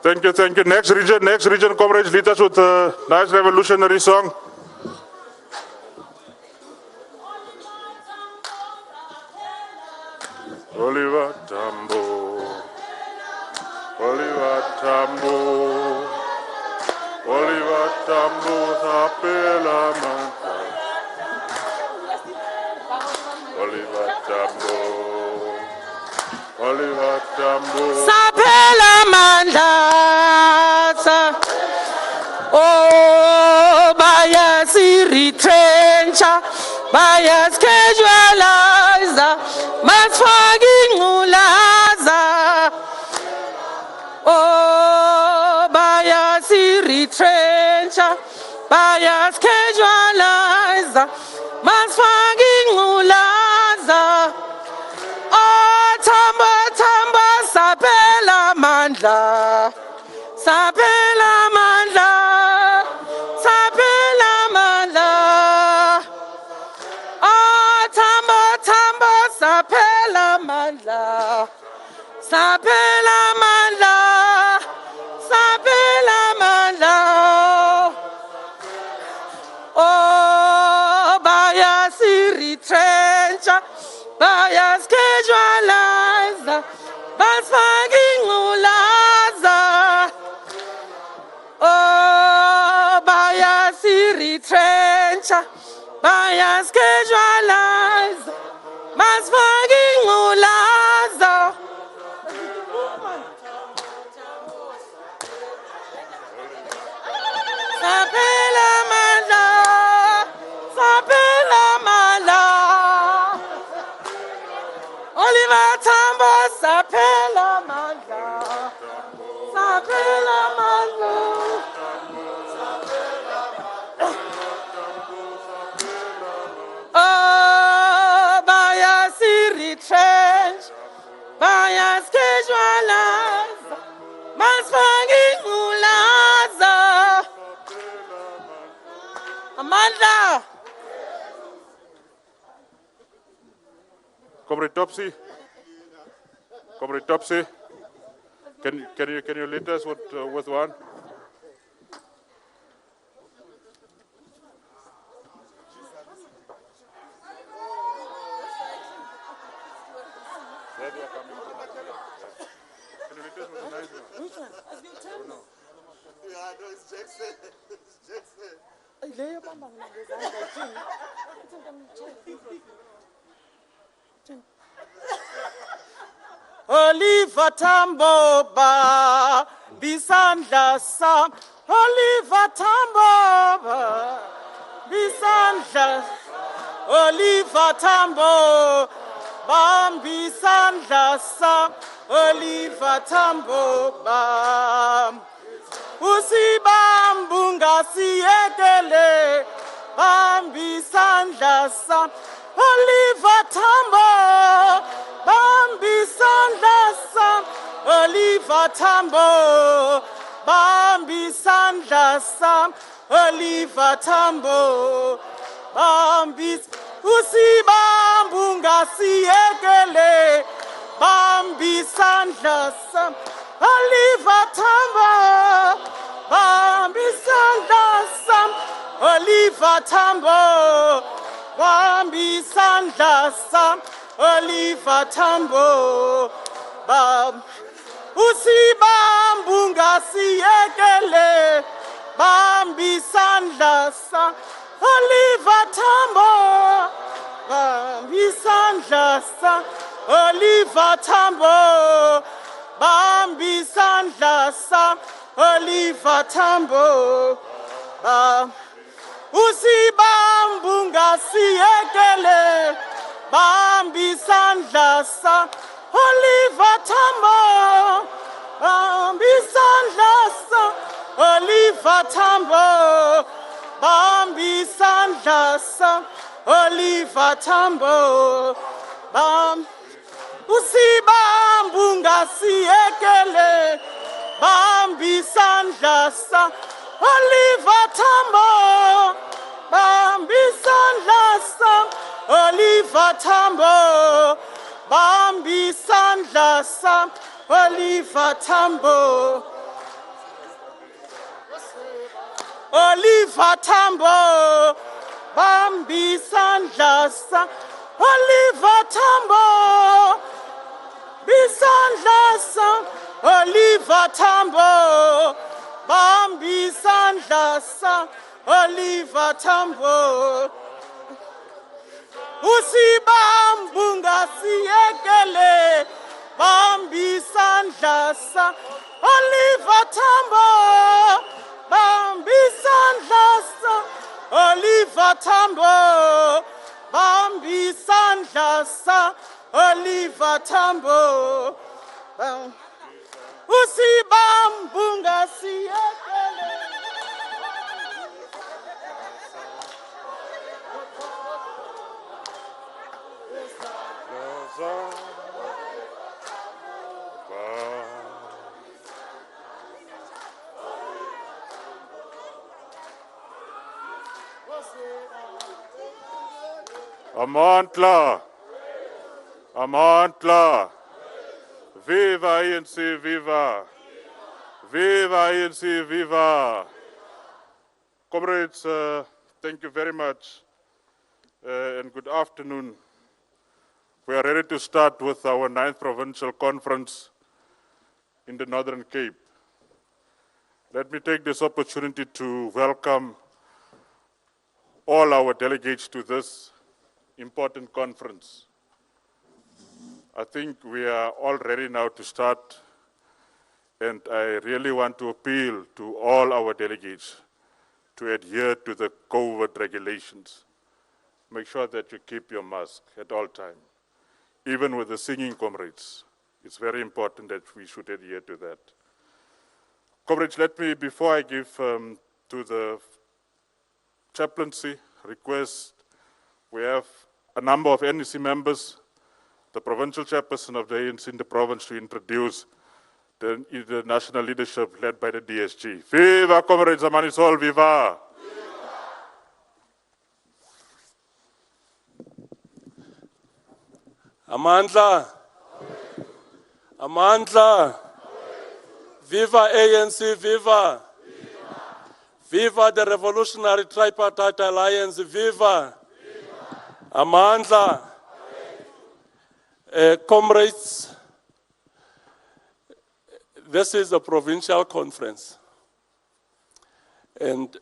Thank you, thank you. Next region, comrades, lead us with a nice revolutionary song. Oliver Tambo, Oliver Tambo, Oliver Tambo, Sapela Manta, Oliver Tambo, Oliver Tambo, Sapela Manta, oh, bias retrencher, bias casualizer, mas fucking ulaza. Oh, bias retrencher, bias casualizer, mas fucking ulaza. Oh, tamba, tamba, sapela mandla, sapela mandla, sapela mandla. Oh, tamba, tamba, sapela mandla, sapela mandla, sapela mandla. Oh, bias retrencher, bias casualizer, bias fucking ulaza. Oh, bias retrencher, bias casualizer, bias fucking ulaza. Sapela mandla, sapela mandla. Oliver Tambo, sapela mandla, sapela mandla. Oh, bias retrench, bias casualize, mas fucking ulaza. Amanda. Comrade Topsy, Comrade Topsy, can you lead us with one? Which one? No. Yeah, no, it's Jackson. It's Jackson. Oliver Tambo ba bisandla sam, Oliver Tambo ba bisandla, Oliver Tambo bisandla sam, Oliver Tambo ba usibambu ngasiyekele bambisandla sam, Oliver Tambo bambisandla sam, Oliver Tambo bambisandla sam, Oliver Tambo usibambu ngasiyekele bambisandla sam, Oliver Tambo bambisandla sam, Oliver Tambo bambisandla sam, Oliver Tambo usibambu ngasiyekele bambisandla sam, Oliver Tambo bambisandla sam, Oliver Tambo bambisandla sam, Oliver Tambo usibambu ngasiyekele bambisandla sam, Oliver Tambo bambisandla sam, Oliver Tambo bambisandla sam, Oliver Tambo usibambu ngasiyekele bambisandla sam, Oliver Tambo bambisandla sam, Oliver Tambo bambisandla sam, Oliver Tambo Oliver Tambo, Bambi Sandlasa, Oliver Tambo, Bisandlasa, Oliver Tambo, Bambi Sandlasa, Oliver Tambo. Usibambunga siyekele, Bambi Sandlasa, Oliver Tambo, Bambi Sandlasa, Oliver Tambo, Bambi Sandlasa, Oliver Tambo. Usibambunga siyekele. Amantla. Amantla. Viva ANC, viva. Viva ANC, viva. Comrades, thank you very much and good afternoon. We are ready to start with our 9th Provincial Conference in the Northern Cape. Let me take this opportunity to welcome all our delegates to this important conference. I think we are all ready now to start, and I really want to appeal to all our delegates to adhere to the COVID regulations. Make sure that you keep your mask at all times, even with the singing comrades. It's very important that we should adhere to that. Comrades, let me, before I give to the chaplaincy request, we have a number of NEC members, the provincial chairperson of the ANC in the province, to introduce the national leadership led by the DSG. Viva, comrades, Amanisol, viva! Amandla, Amandla, viva ANC, viva! Viva the Revolutionary Tripartite Alliance, viva! Amandla, comrades, this is a provincial conference. And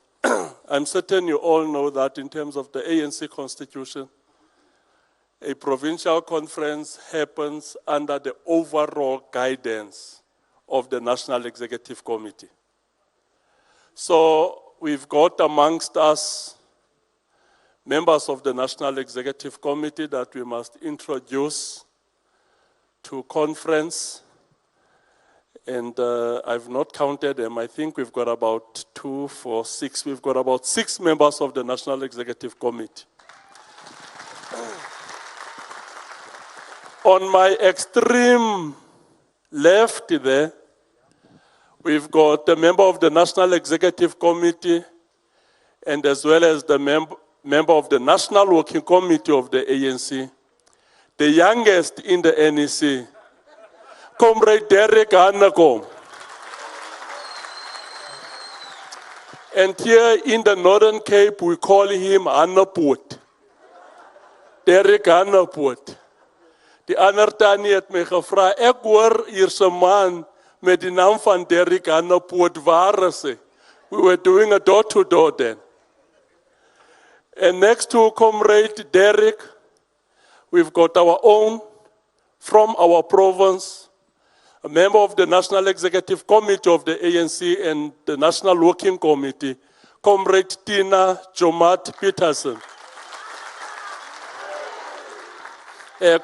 I'm certain you all know that in terms of the ANC constitution, a provincial conference happens under the overall guidance of the National Executive Committee. So we've got amongst us members of the National Executive Committee that we must introduce to conference. And I've not counted them. I think we've got about 2, 4, 6. We've got about 6 members of the National Executive Committee. On my extreme left there, we've got a member of the National Executive Committee and as well as the member of the National Working Committee of the ANC, the youngest in the NEC, Comrade Derek Hannakom. And here in the Northern Cape, we call him Hannaput. Derek Hannaput. Die ander tannie het my gevra, ek hoor hier's 'n man met die naam van Derek Hannaput, waar is hy? We were doing a door-to-door then. And next to Comrade Derek, we've got our own from our province, a member of the National Executive Committee of the ANC and the National Working Committee, Comrade Tina Jomat Peterson.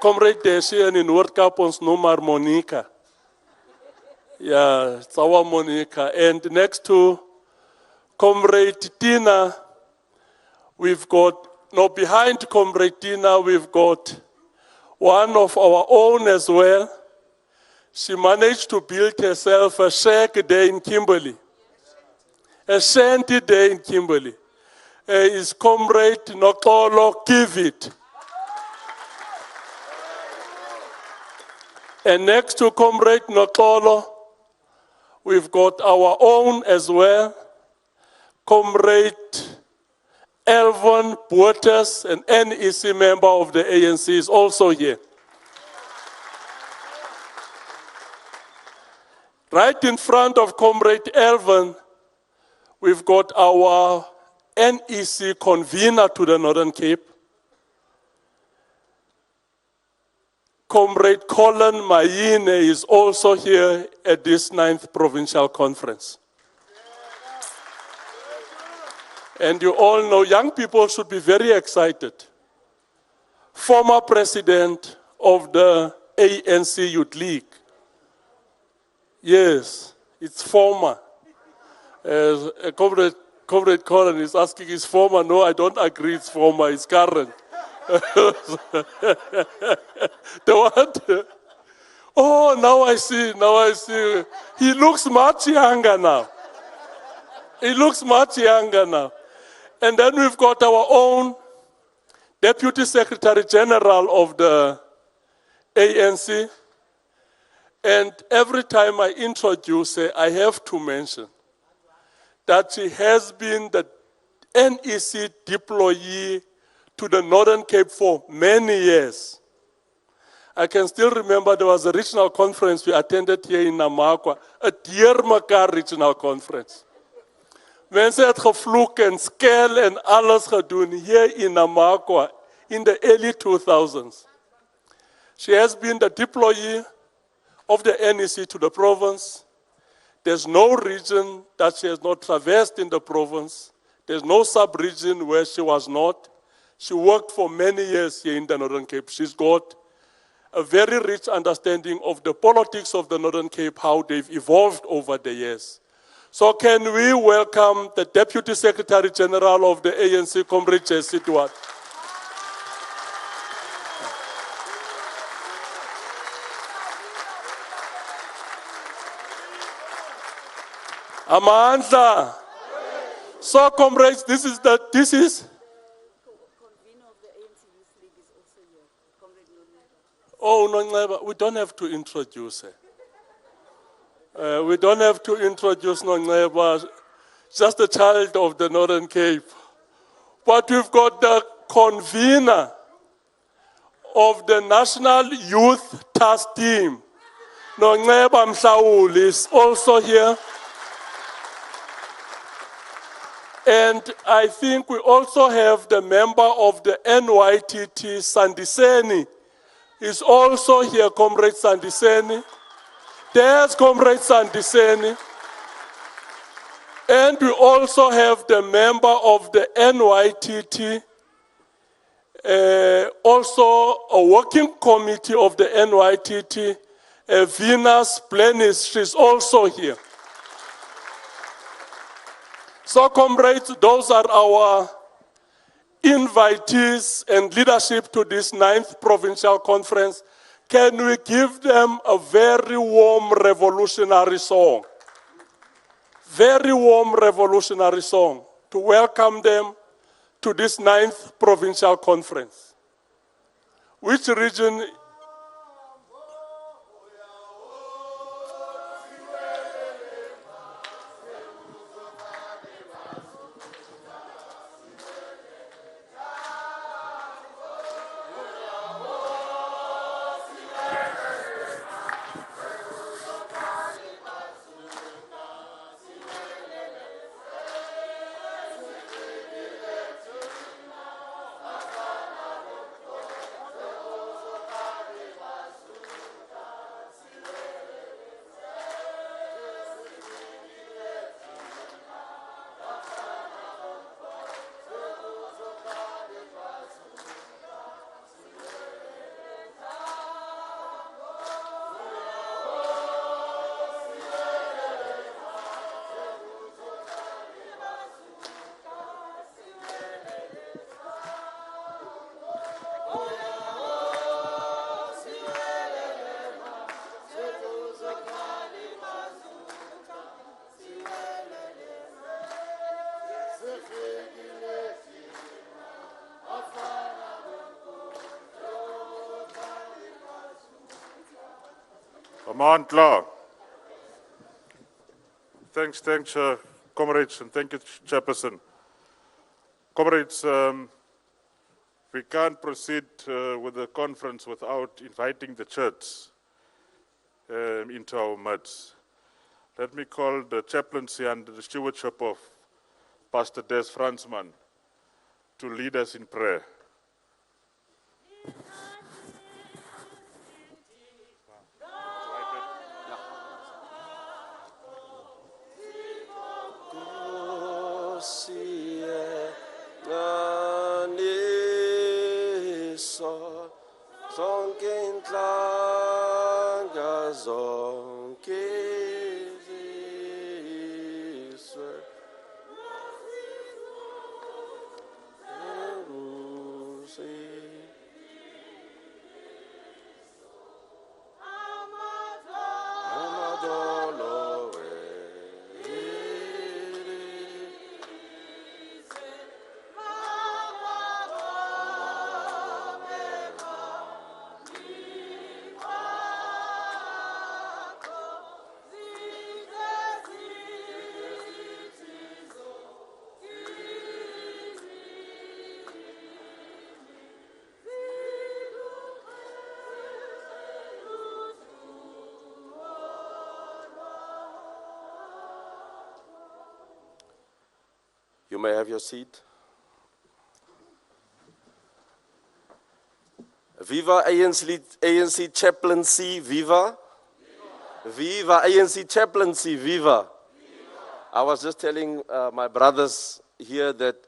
Comrade Deshian in World Cup ons noem maar Monica. Yeah, it's our Monica. And next to Comrade Tina, we've got, no, behind Comrade Tina, we've got one of our own as well. She managed to build herself a shack there in Kimberley. A shanty there in Kimberley. Is Comrade Nokolo Kivit. And next to Comrade Nokolo, we've got our own as well, Comrade Elvin Bottas, an NEC member of the ANC, is also here. Right in front of Comrade Elvin, we've got our NEC convener to the Northern Cape, Comrade Colin Mayine is also here at this 9th Provincial Conference. And you all know young people should be very excited. Former president of the ANC Youth League. Yes, it's former. Comrade Colin is asking, is former? No, I don't agree it's former, it's current. The what? Oh, now I see. He looks much younger now. And then we've got our own Deputy Secretary General of the ANC. And every time I introduce her, I have to mention that she has been the NEC deployee to the Northern Cape for many years. I can still remember there was a regional conference we attended here in Namakwa, a Diermekaar regional conference. Mensen het gevloek en skel en alles gedoen here in Namakwa in the early 2000s. She has been the deployee of the NEC to the province. There's no region that she has not traversed in the province. There's no sub-region where she was not. She worked for many years here in the Northern Cape. She's got a very rich understanding of the politics of the Northern Cape, how they've evolved over the years. So can we welcome the Deputy Secretary General of the ANC, Comrade Jesse Duarte. Amandla. So comrades, this is Convener of the ANC Youth League is also here. Comrade Noneba. Oh, Noneba, we don't have to introduce her. We don't have to introduce Noneba, just a child of the Northern Cape. But we've got the convener of the National Youth Task Team, Noneba Mhlauli, is also here. And I think we also have the member of the NYTT, Sandiseni, is also here, Comrade Sandiseni. There's Comrade Sandiseni. And we also have the member of the NYTT, also a working committee of the NYTT, Venus Blenis, she's also here. So comrades, those are our invitees and leadership to this 9th Provincial Conference. Can we give them a very warm revolutionary song? Very warm revolutionary song to welcome them to this 9th Provincial Conference. Which region? Amandla. Thanks, Comrades, and thank you, Chairperson. Comrades, we can't proceed with the conference without inviting the church into our midst. Let me call the chaplaincy under the stewardship of Pastor Des Fransman to lead us in prayer. You may have your seat. Viva ANC Chaplaincy, viva. Viva ANC Chaplaincy, viva. I was just telling my brothers here that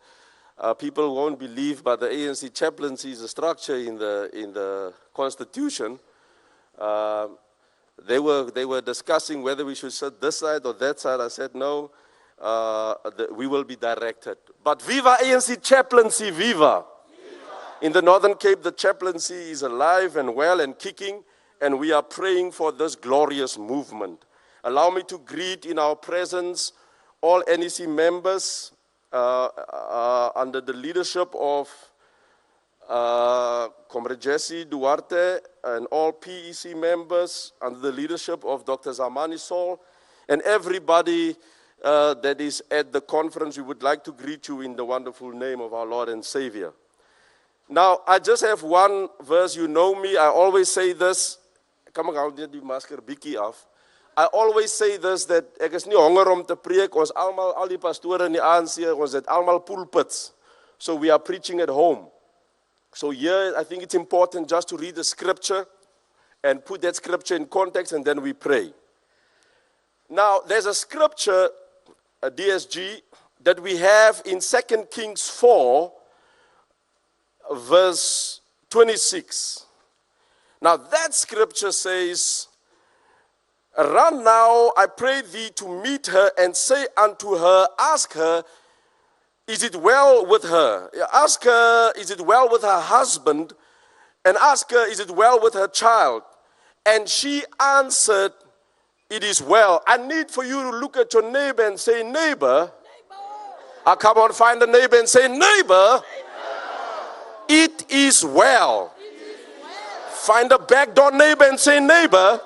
people won't believe, but the ANC Chaplaincy is a structure in the Constitution. They were discussing whether we should sit this side or that side. I said no. We will be directed. But viva ANC Chaplaincy, viva. In the Northern Cape, the chaplaincy is alive and well and kicking, and we are praying for this glorious movement. Allow me to greet in our presence all NEC members under the leadership of Comrade Jesse Duarte, and all PEC members under the leadership of Dr. Zamani Sol, and everybody that is at the conference. We would like to greet you in the wonderful name of our Lord and Savior. Now, I just have one verse. You know me, I always say this. Kom ek hou net die masker bietjie af. I always say this, that ek is nie honger om te preek. Ons almal, al die pastore in die ANC, ons het almal pulpits. So we are preaching at home. So here, I think it's important just to read the scripture and put that scripture in context, and then we pray. Now, there's a scripture, a DSG, that we have in 2 Kings 4, verse 26. Now, that scripture says, "Run now, I pray thee, to meet her, and say unto her," ask her, "Is it well with her?" Ask her, "Is it well with her husband?" And ask her, "Is it well with her child?" And she answered, "It is well." I need for you to look at your neighbor and say, "Neighbor." Come on, find a neighbor and say, "Neighbor, it is well." Find a backdoor neighbor and say, "Neighbor,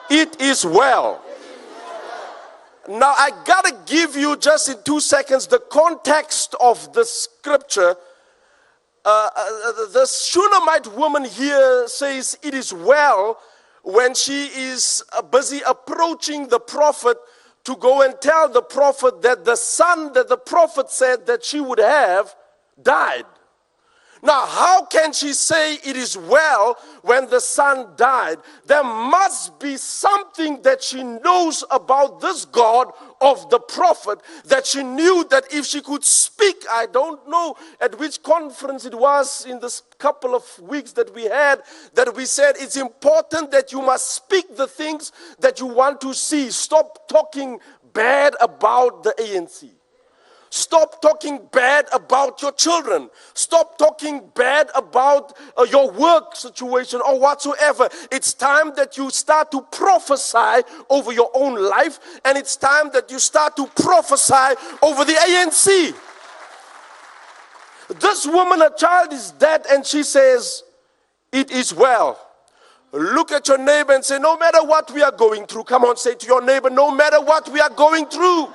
it is well." Now, I gotta give you just in 2 seconds the context of the scripture. The Shunammite woman here says it is well when she is busy approaching the prophet to go and tell the prophet that the son that the prophet said that she would have died. Now, how can she say it is well when the son died? There must be something that she knows about this God of the prophet, that she knew that if she could speak, I don't know at which conference it was in this couple of weeks that we had, that we said it's important that you must speak the things that you want to see. Stop talking bad about the ANC. Stop talking bad about your children. Stop talking bad about your work situation or whatsoever. It's time that you start to prophesy over your own life, and it's time that you start to prophesy over the ANC. This woman, her child is dead, and she says, "It is well." Look at your neighbor and say, "No matter what we are going through," come on, say to your neighbor, "No matter what we are going through,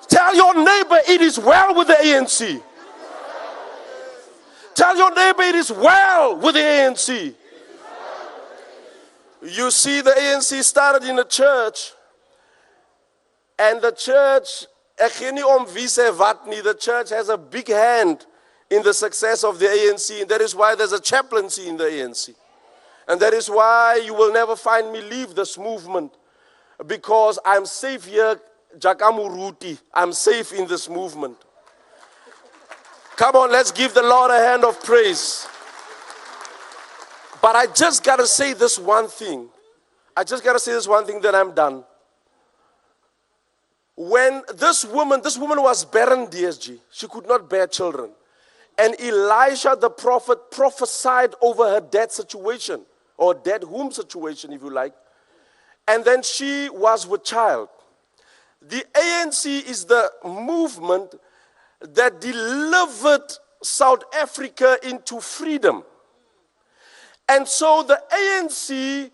Tell your neighbor it is well with the ANC. Tell your neighbor it is well with the ANC. You see, the ANC started in a church, and the church, the church has a big hand in the success of the ANC, and that is why there's a chaplaincy in the ANC. And that is why you will never find me leave this movement, because I'm safe here, Jakamuruti. I'm safe in this movement. Come on, let's give the Lord a hand of praise. But I just got to say this one thing. I just got to say this one thing, then I'm done. When this woman was barren, DSG. She could not bear children. And Elisha the prophet prophesied over her dead situation, or dead womb situation, if you like. And then she was with child. The ANC is the movement that delivered South Africa into freedom. And so the ANC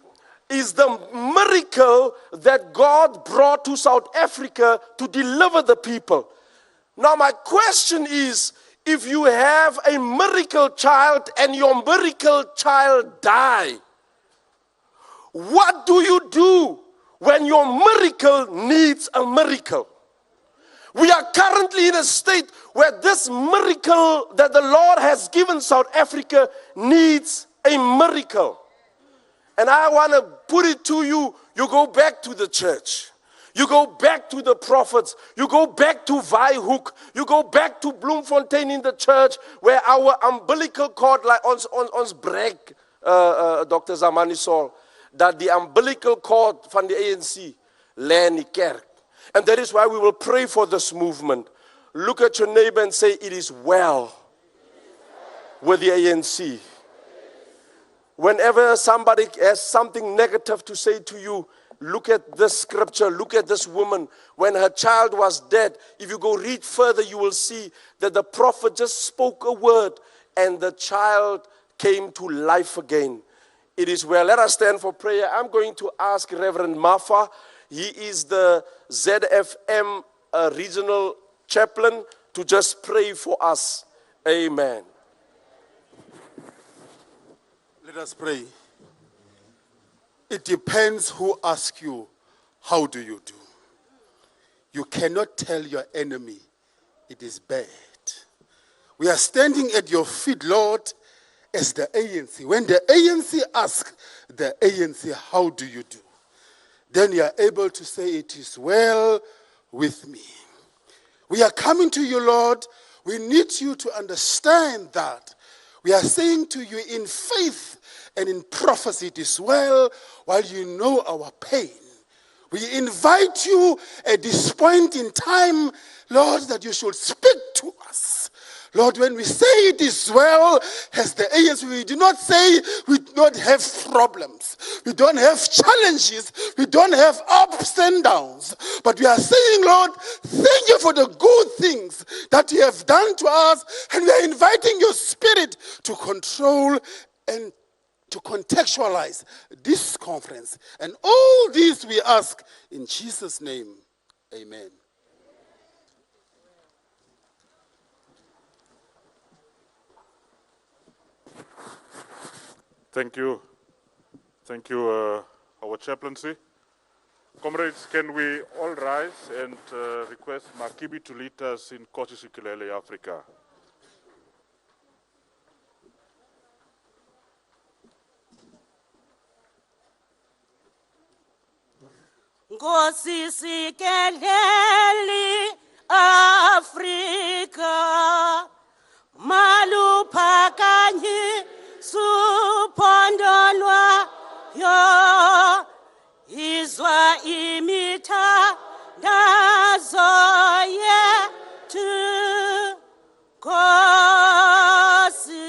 is the miracle that God brought to South Africa to deliver the people. Now my question is, if you have a miracle child and your miracle child die, what do you do when your miracle needs a miracle? We are currently in a state where this miracle that the Lord has given South Africa needs a miracle. And I want to put it to you, you go back to the church. You go back to the prophets. You go back to Vaihoek. You go back to Bloemfontein in the church, where our umbilical cord, like ons brag, Dr. Zamani Saul, that the umbilical cord from the ANC lê in die kerk. And that is why we will pray for this movement. Look at your neighbor and say, it is well with the ANC. Whenever somebody has something negative to say to you, look at this scripture, look at this woman. When her child was dead, if you go read further, you will see that the prophet just spoke a word and the child came to life again. It is well. Let us stand for prayer. I'm going to ask Reverend Mafa. He is the ZFM regional chaplain to just pray for us. Amen. Let us pray. It depends who asks you, how do you do? You cannot tell your enemy it is bad. We are standing at your feet, Lord, as the ANC. When the ANC asks the ANC, how do you do? Then you are able to say, it is well with me. We are coming to you, Lord. We need you to understand that. We are saying to you in faith and in prophecy, it is well, while you know our pain. We invite you at this point in time, Lord, that you should speak to us. Lord, when we say it is well, as the ANC, we do not say we do not have problems. We don't have challenges. We don't have ups and downs. But we are saying, Lord, thank you for the good things that you have done to us. And we are inviting your spirit to control and to contextualize this conference. And all this we ask in Jesus' name. Amen. Thank you. Thank you, our chaplaincy. Comrades, can we all rise and request Makibi to lead us in Kosi Sikelele, Africa? Nkosi sikeleli Afrika maluphakanyi suphondolwa yo izwa imithandazo yethu Nkosi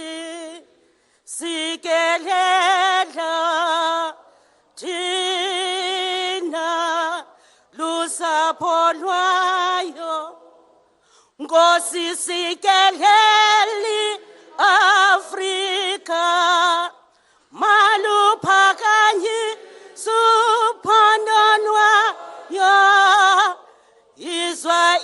sikelela thina lusapho lwayo Nkosi sikeleli Afrika maluphakanyi suphondolwa yo izwa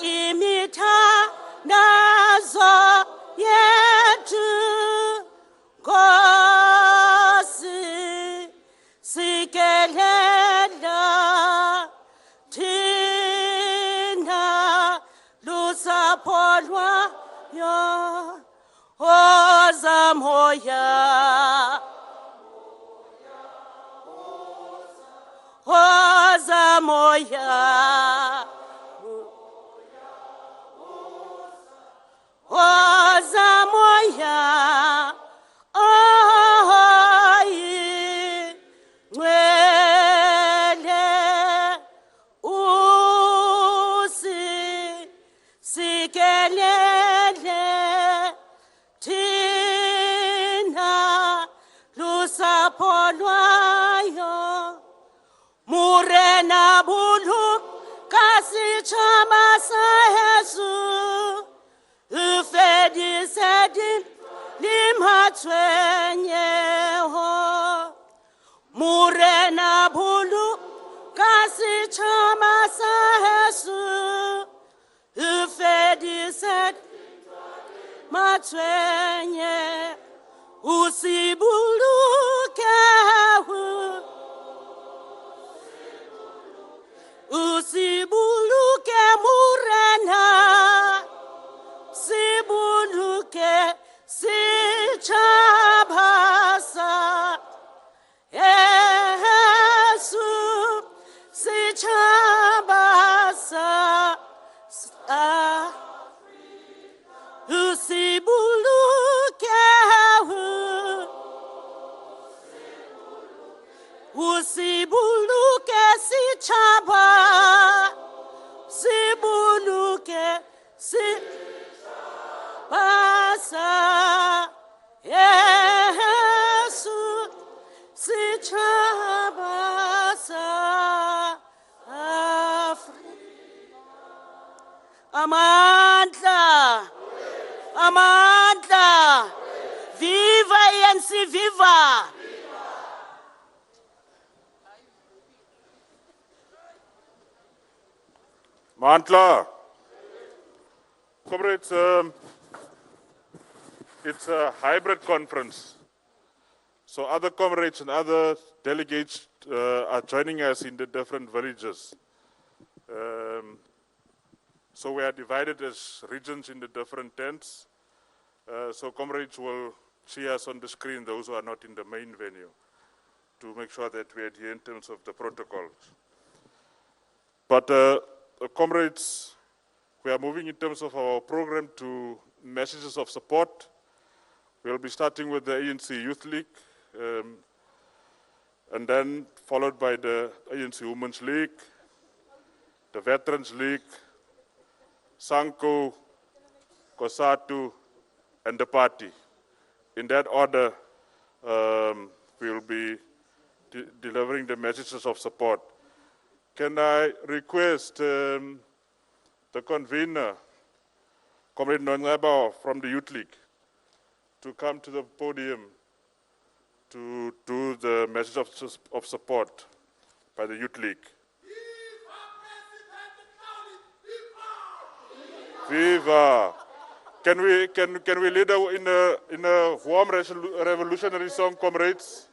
moya, woza moya, woza moya, oyi, ngcwele, usi, sikelele, thina, lusapho lwayo, murena bulu, kasitshaba sa Yesu, ufedisedi, limatshwenyeho, murena bulu, kasitshaba sa Yesu, ufedisedi, matshwenye, usibuluke, usibuluke murena, sibuluke sichabasa, Yesu sichabasa, usibuluke, usibuluke sichaba, sibuluke sibasa, Yesu sichabasa, amandla, amandla, viva ANC, viva! Mantla. Comrades, it's a hybrid conference. So other comrades and other delegates are joining us in the different villages. So we are divided as regions in the different tents. So comrades will see us on the screen, those who are not in the main venue, to make sure that we adhere in terms of the protocols. But comrades, we are moving in terms of our program to messages of support. We'll be starting with the ANC Youth League, and then followed by the ANC Women's League, the Veterans League, Sanko, Kosatu, and the party. In that order, we'll be delivering the messages of support. Can I request the convener, Comrade Nongaba from the Youth League, to come to the podium to do the message of support by the Youth League. Viva! Can we lead in a warm revolutionary song, comrades?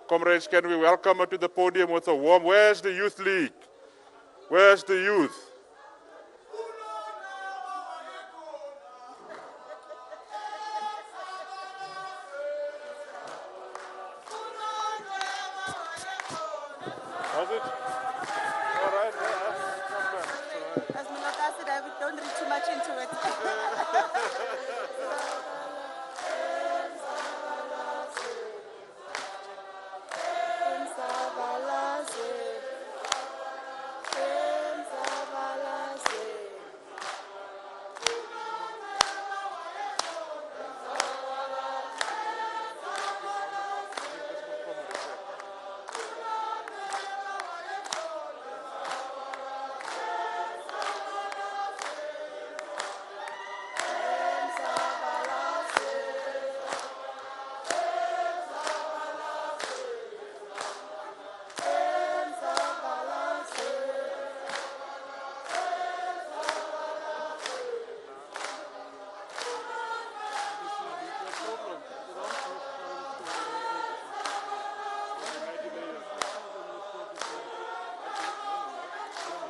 Comrades, can we welcome her to the podium with a warm? Where's the Youth League? Where's the youth? Was it? All right. As Minota said, I don't read too much into it.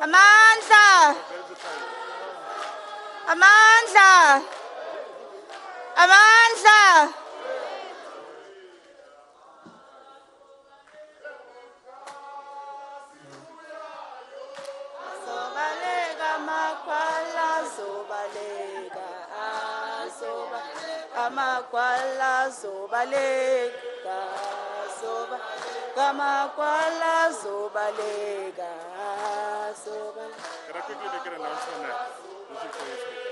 Amandla! Amandla! Amandla! Amakwala zobalega, Amakwala zobalega, Can I quickly make an announcement now? This is for you, speaker.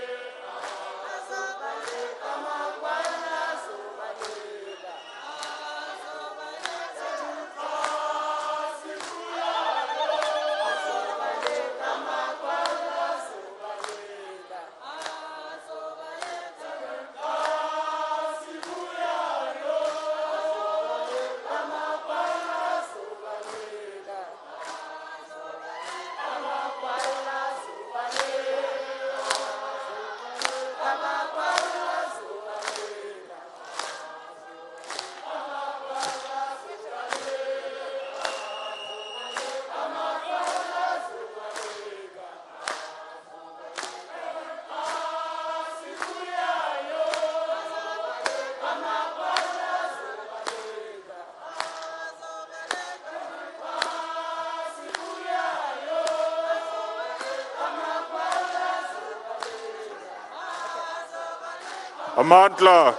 Amantla.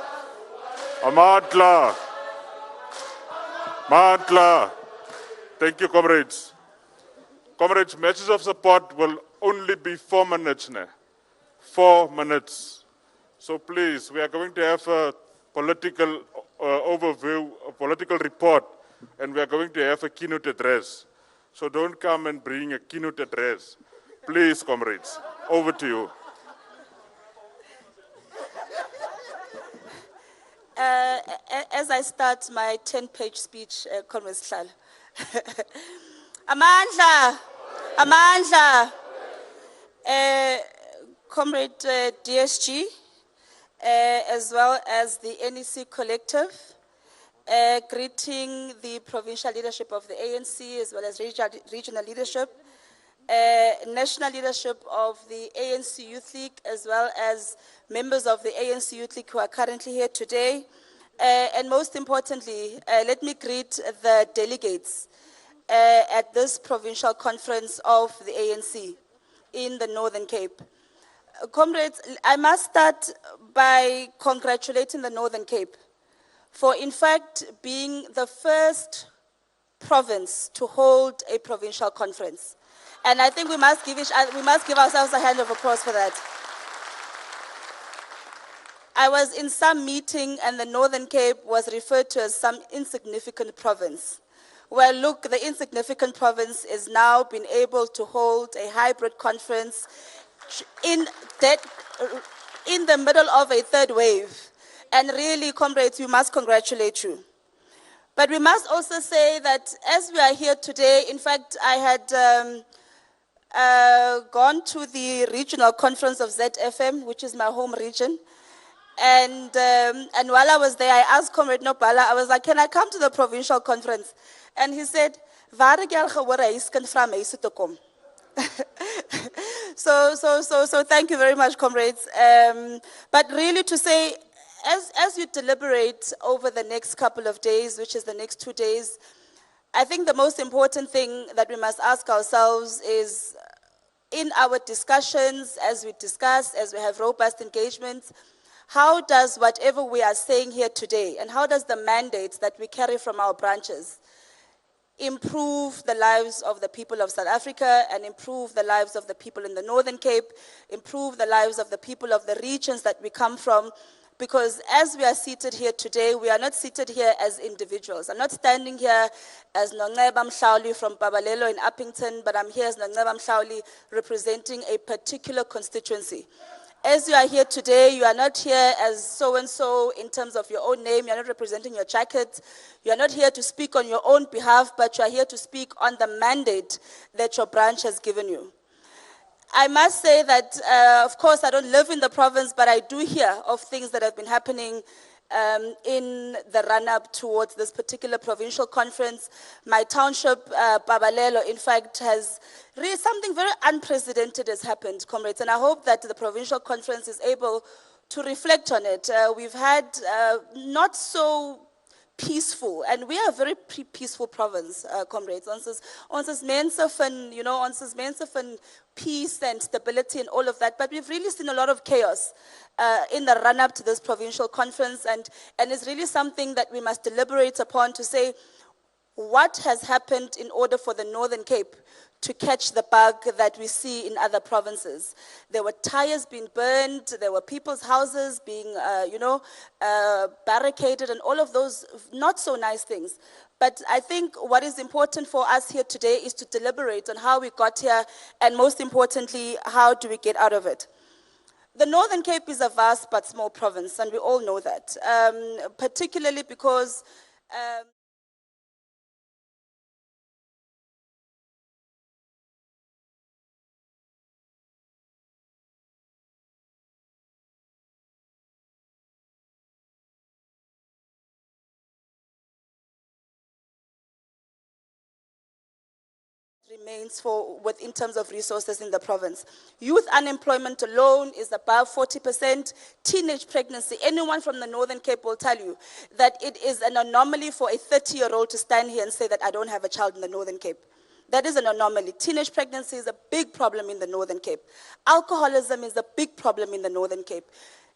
Amantla. Amantla. Thank you, comrades. Comrades, messages of support will only be 4 minutes now. 4 minutes. So please, we are going to have a political overview, a political report, and we are going to have a keynote address. So don't come and bring a keynote address. Please, comrades, over to you. As I start my 10-page speech, Comrade Slal. Amandla, Amandla, Comrade DSG, as well as the NEC Collective, greeting the provincial leadership of the ANC, as well as regional leadership, national leadership of the ANC Youth League, as well as members of the ANC Youth League who are currently here today. And most importantly, let me greet the delegates at this provincial conference of the ANC in the Northern Cape. Comrades, I must start by congratulating the Northern Cape for, in fact, being the first province to hold a provincial conference. And I think we must give ourselves a hand of applause for that. I was in some meeting and the Northern Cape was referred to as some insignificant province. Well, look, the insignificant province is now been able to hold a hybrid conference in the middle of a third wave. And really, comrades, we must congratulate you. But we must also say that as we are here today, in fact, I had gone to the regional conference of ZFM, which is my home region. And while I was there, I asked Comrade Nopala, I was like, can I come to the provincial conference? And he said, so thank you very much, comrades. But really to say, as you deliberate over the next couple of days, which is the next 2 days, I think the most important thing that we must ask ourselves is, in our discussions, as we discuss, as we have robust engagements, how does whatever we are saying here today, and how does the mandates that we carry from our branches improve the lives of the people of South Africa and improve the lives of the people in the Northern Cape, improve the lives of the people of the regions that we come from? Because as we are seated here today, we are not seated here as individuals. I'm not standing here as Nongceba Mhlawuli from Babalelo in Uppington, but I'm here as Nongceba Mhlawuli representing a particular constituency. As you are here today, you are not here as so-and-so in terms of your own name. You are not representing your jacket. You are not here to speak on your own behalf, but you are here to speak on the mandate that your branch has given you. I must say that, of course, I don't live in the province, but I do hear of things that have been happening in the run-up towards this particular provincial conference. My township, Babalelo, in fact, has really something very unprecedented has happened, comrades, and I hope that the provincial conference is able to reflect on it. We've had not so peaceful, and we are a very peaceful province, comrades. Ons mense van, you know, ons mense van peace and stability and all of that, but we've really seen a lot of chaos in the run-up to this provincial conference, and it's really something that we must deliberate upon to say, what has happened in order for the Northern Cape to catch the bug that we see in other provinces? There were tires being burned, there were people's houses being, barricaded, and all of those not so nice things. But I think what is important for us here today is to deliberate on how we got here, and most importantly, how do we get out of it? The Northern Cape is a vast but small province, and we all know that, particularly because remains in terms of resources in the province. Youth unemployment alone is above 40%. Teenage pregnancy, anyone from the Northern Cape will tell you that it is an anomaly for a 30-year-old to stand here and say that I don't have a child in the Northern Cape. That is an anomaly. Teenage pregnancy is a big problem in the Northern Cape. Alcoholism is a big problem in the Northern Cape.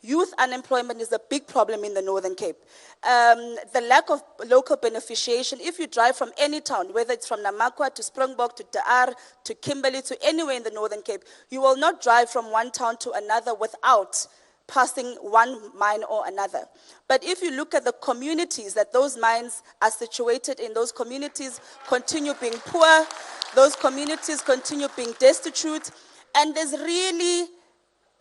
Youth unemployment is a big problem in the Northern Cape. The lack of local beneficiation, if you drive from any town, whether it's from Namakwa to Springbok to Daar to Kimberley to anywhere in the Northern Cape, you will not drive from one town to another without passing one mine or another. But if you look at the communities that those mines are situated in, those communities continue being poor, those communities continue being destitute, and there's really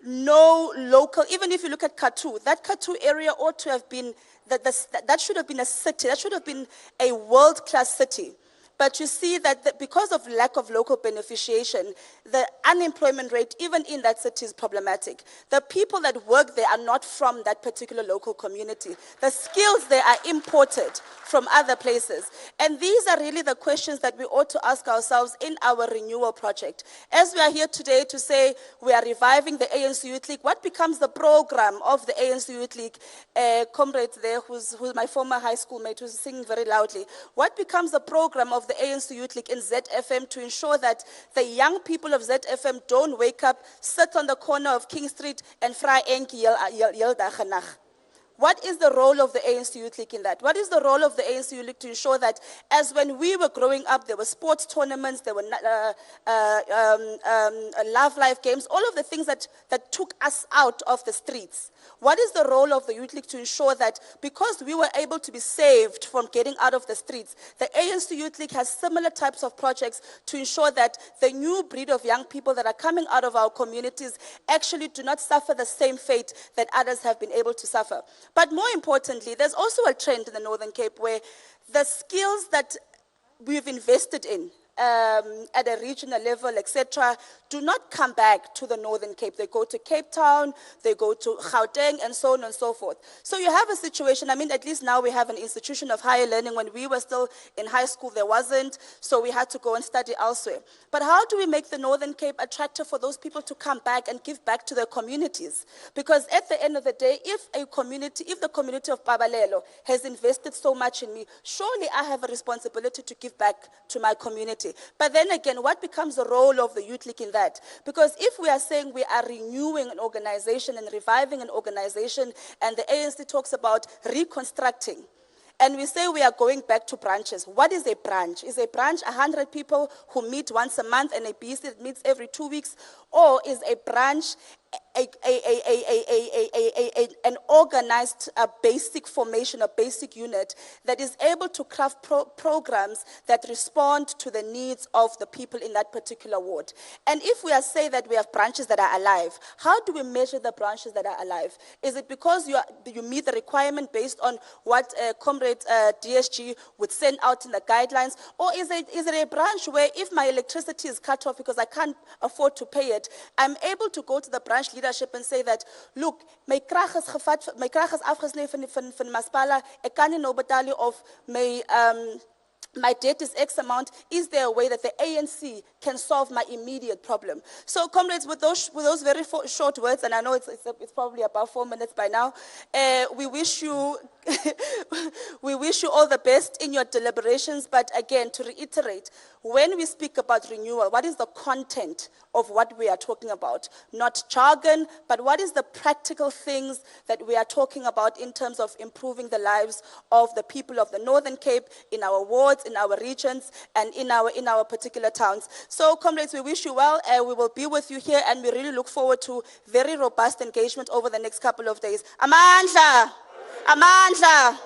no local, even if you look at Kathu, that Kathu area ought to have been, that should have been a city, that should have been a world-class city. But you see that because of lack of local beneficiation, the unemployment rate, even in that city, is problematic. The people that work there are not from that particular local community. The skills there are imported from other places. And these are really the questions that we ought to ask ourselves in our renewal project. As we are here today to say we are reviving the ANC Youth League, what becomes the program of the ANC Youth League? Comrade there, who's my former high school mate, who's singing very loudly. What becomes the program of the ANC Youth League in ZFM to ensure that the young people of ZFM don't wake up, sit on the corner of King Street and fry enki yel dagenag? What is the role of the ANC Youth League in that? What is the role of the ANC Youth League to ensure that, as when we were growing up, there were sports tournaments, there were love life games, all of the things that took us out of the streets? What is the role of the Youth League to ensure that, because we were able to be saved from getting out of the streets, the ANC Youth League has similar types of projects to ensure that the new breed of young people that are coming out of our communities actually do not suffer the same fate that others have been able to suffer? But more importantly, there's also a trend in the Northern Cape where the skills that we've invested in at a regional level, etc., do not come back to the Northern Cape. They go to Cape Town, they go to Gauteng, and so on and so forth. So you have a situation, I mean, at least now we have an institution of higher learning. When we were still in high school, there wasn't, so we had to go and study elsewhere. But how do we make the Northern Cape attractive for those people to come back and give back to their communities? Because at the end of the day, if the community of Pabalelo has invested so much in me, surely I have a responsibility to give back to my community. But then again, what becomes the role of the Youth League in that? Because if we are saying we are renewing an organization and reviving an organization, and the ANC talks about reconstructing, and we say we are going back to branches. What is a branch? Is a branch 100 people who meet once a month and a BC that meets every 2 weeks? Or is a branch an organized basic formation, a basic unit that is able to craft programs that respond to the needs of the people in that particular ward? And if we are saying that we have branches that are alive, how do we measure the branches that are alive? Is it because you meet the requirement based on what Comrade DSG would send out in the guidelines? Or is it a branch where if my electricity is cut off because I can't afford to pay it, I'm able to go to the branch leadership and say that, look, my krag is afgesnee van Maspala, ek kan nie nou betaal of my debt is X amount. Is there a way that the ANC can solve my immediate problem? So, comrades, with those very short words, and I know it's probably about 4 minutes by now, we wish you we wish you all the best in your deliberations, but again, to reiterate, when we speak about renewal, what is the content of what we are talking about? Not jargon, but what is the practical things that we are talking about in terms of improving the lives of the people of the Northern Cape, in our wards, in our regions, and in our particular towns. So, comrades, we wish you well. We will be with you here, and we really look forward to very robust engagement over the next couple of days. Amandla! Amandla!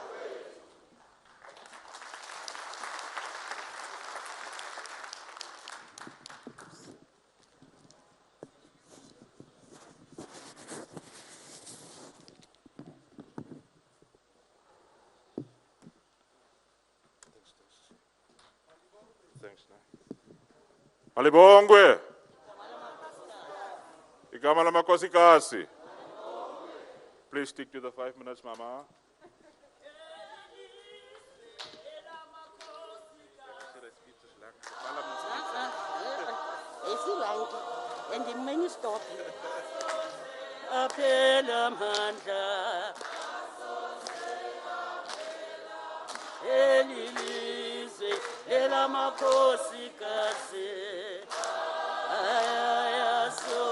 Thanks. Malibongwe. Igama lamakhosikasi. Please stick to the 5 minutes, Mama. And the menu stop. Apela mandla. Elilize ela makhosikazi. Ayaso.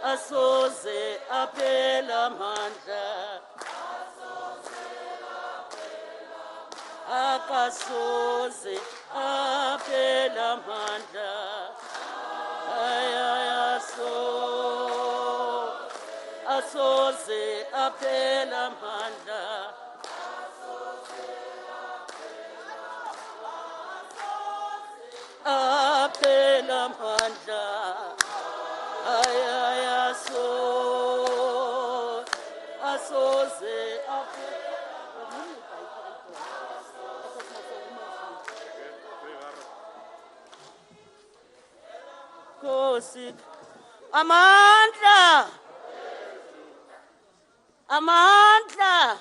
Asoze apela mandla. Akasoze apela mandla. Ayaso. Asoze apela mandla. Apela mandla. Ayaso. Asoze apela. Kosi. Amandla. Amandla.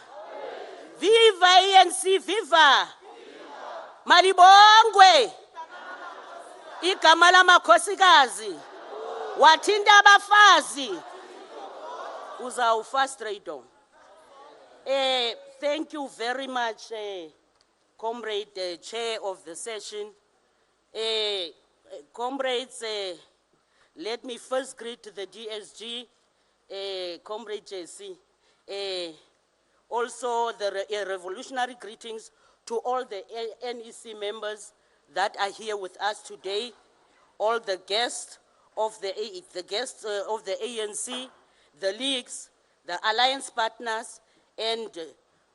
Viva ANC, viva. Malibongwe. Igama lamakhosikazi. Wathinta abafazi. Uzawufrustrate. Thank you very much, Comrade Chair of the session. Comrades, let me first greet the DSG, Comrade JC. Also, the revolutionary greetings to all the NEC members that are here with us today, all the guests of the ANC, the leagues, the alliance partners, and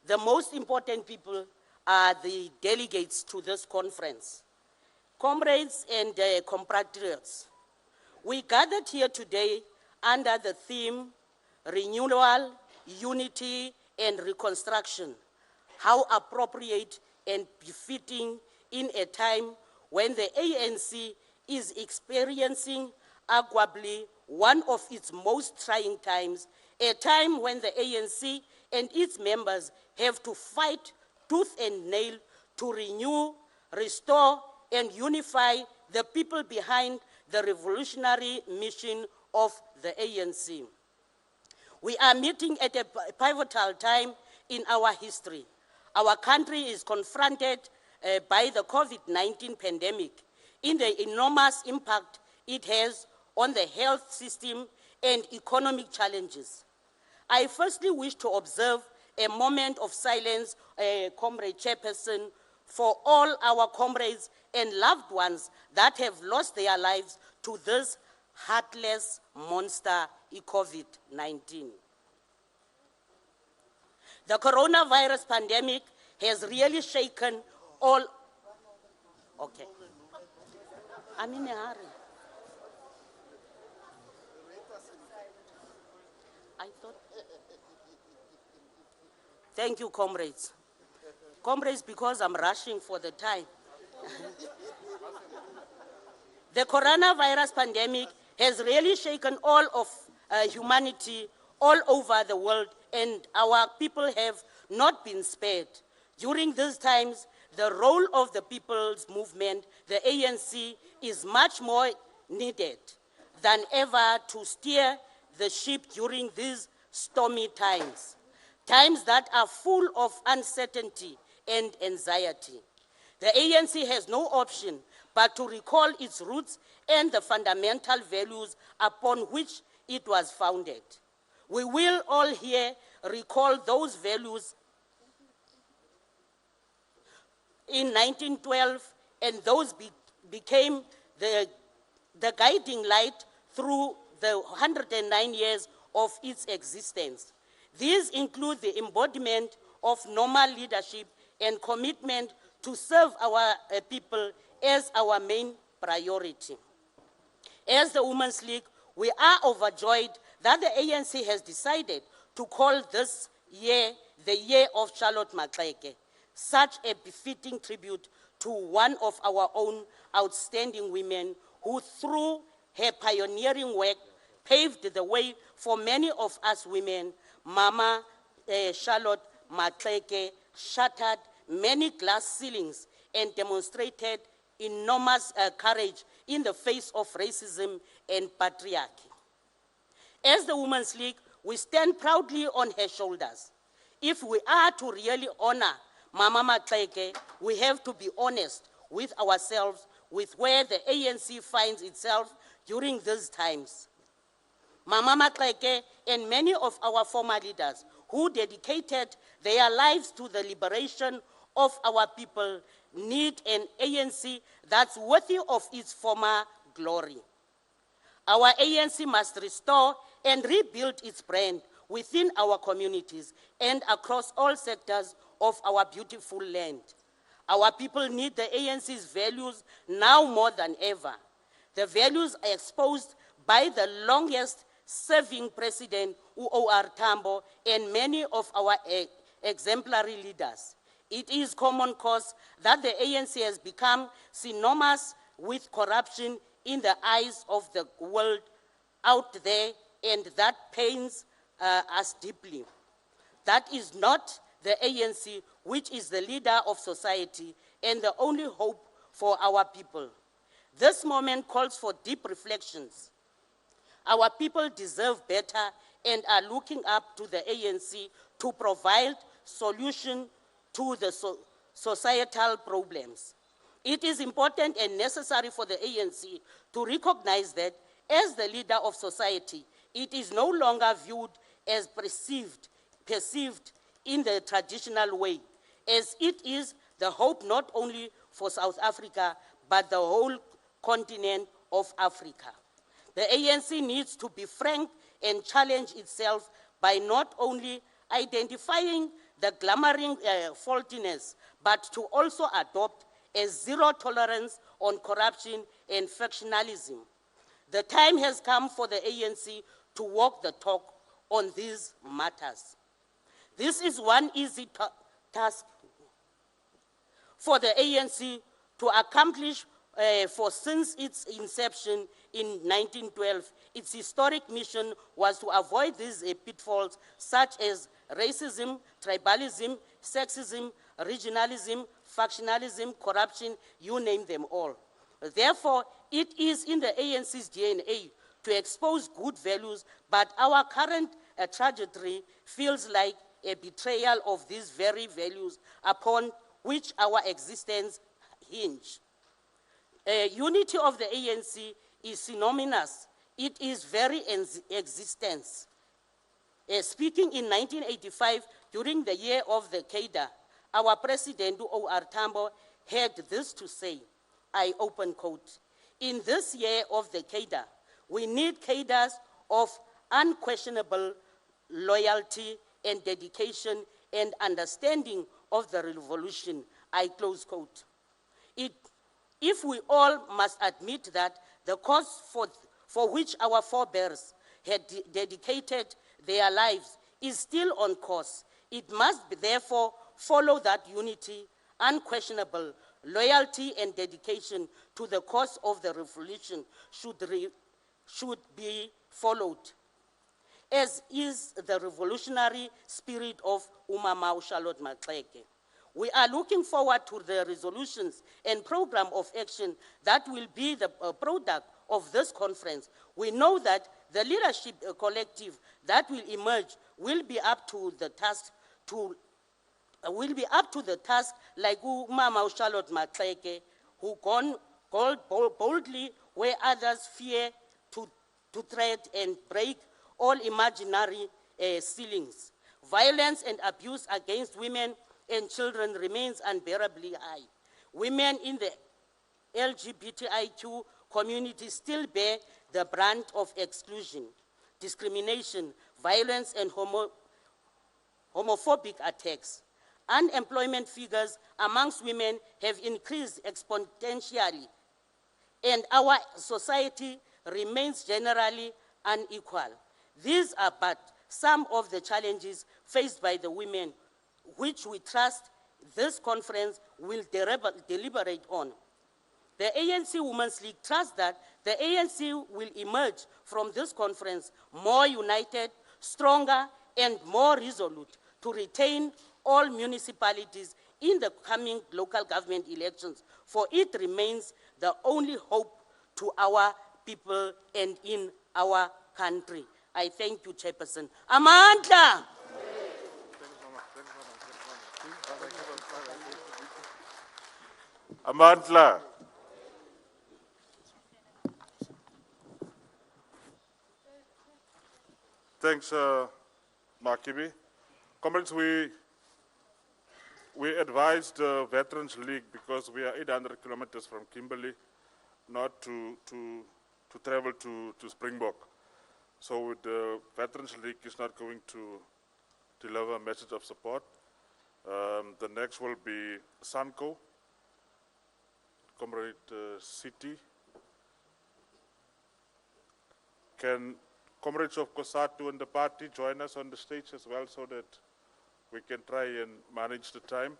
the most important people are the delegates to this conference. Comrades and compatriots, we gathered here today under the theme Renewal, Unity, and Reconstruction. How appropriate and befitting in a time when the ANC is experiencing arguably one of its most trying times, a time when the ANC and its members have to fight tooth and nail to renew, restore, and unify the people behind the revolutionary mission of the ANC. We are meeting at a pivotal time in our history. Our country is confronted by the COVID-19 pandemic in the enormous impact it has on the health system and economic challenges. I firstly wish to observe a moment of silence, Comrade Chairperson, for all our comrades and loved ones that have lost their lives to this heartless monster, COVID-19. The coronavirus pandemic has really shaken all. Okay. I'm in a hurry. I thought. Thank you, comrades. Comrades, because I'm rushing for the time. The coronavirus pandemic has really shaken all of humanity all over the world, and our people have not been spared. During these times, the role of the people's movement, the ANC, is much more needed than ever to steer the ship during these stormy times. times that are full of uncertainty and anxiety. The ANC has no option but to recall its roots and the fundamental values upon which it was founded. We will all here recall those values in 1912, and those became the guiding light through the 109 years of its existence. These include the embodiment of normal leadership and commitment to serve our people as our main priority. As the Women's League, we are overjoyed that the ANC has decided to call this year the Year of Charlotte Maxeke, such a befitting tribute to one of our own outstanding women who, through her pioneering work, paved the way for many of us women. Mama Charlotte Maxeke shattered many glass ceilings and demonstrated enormous courage in the face of racism and patriarchy. As the Women's League, we stand proudly on her shoulders. If we are to really honor Mama Maxeke, we have to be honest with ourselves, with where the ANC finds itself during these times. Mama Maxeke and many of our former leaders who dedicated their lives to the liberation of our people need an ANC that's worthy of its former glory. Our ANC must restore and rebuild its brand within our communities and across all sectors of our beautiful land. Our people need the ANC's values now more than ever. The values are exposed by the longest serving president, U.O.R. Tambo, and many of our exemplary leaders. It is common cause that the ANC has become synonymous with corruption in the eyes of the world out there, and that pains us deeply. That is not the ANC, which is the leader of society and the only hope for our people. This moment calls for deep reflections. Our people deserve better and are looking up to the ANC to provide solution to the societal problems. It is important and necessary for the ANC to recognize that as the leader of society, it is no longer viewed as perceived in the traditional way, as it is the hope not only for South Africa, but the whole continent of Africa. The ANC needs to be frank and challenge itself by not only identifying the glamoring faultiness, but to also adopt a zero tolerance on corruption and factionalism. The time has come for the ANC to walk the talk on these matters. This is one easy task for the ANC to accomplish, for since its inception in 1912. Its historic mission was to avoid these pitfalls such as racism, tribalism, sexism, regionalism, factionalism, corruption, you name them all. Therefore, it is in the ANC's DNA to expose good values, but our current trajectory feels like a betrayal of these very values upon which our existence hinge. Unity of the ANC is synonymous. It is very existence. Speaking in 1985, during the year of the CADA, our president, U.O.R. Tambo, had this to say, I open quote, in this year of the CADA, we need cadres of unquestionable loyalty and dedication and understanding of the revolution, I close quote. If we all must admit that the cause for which our forebears had dedicated their lives is still on course, it must therefore follow that unity, unquestionable loyalty and dedication to the cause of the revolution should be followed, as is the revolutionary spirit of Umama Charlotte Maxeke. We are looking forward to the resolutions and program of action that will be the product of this conference. We know that the leadership collective that will emerge will be up to the task like Mama Charlotte Maxeke, who gone boldly where others fear to tread and break all imaginary ceilings. Violence and abuse against women and children remains unbearably high. Women in the LGBTIQ community still bear the brunt of exclusion, discrimination, violence, and homophobic attacks. Unemployment figures amongst women have increased exponentially, and our society remains generally unequal. These are but some of the challenges faced by the women, which we trust this conference will deliberate on. The ANC Women's League trusts that the ANC will emerge from this conference more united, stronger, and more resolute to retain all municipalities in the coming local government elections, for it remains the only hope to our people and in our country. I thank you, Chairperson. Amandla! Amandla. Thanks, Makibi. Comrades, we advised the Veterans League, because we are 800 kilometers from Kimberley, not to travel to Springbok. So the Veterans League is not going to deliver a message of support. The next will be Sanko, Comrade City. Can comrades of COSATU and the party join us on the stage as well, so that we can try and manage the time?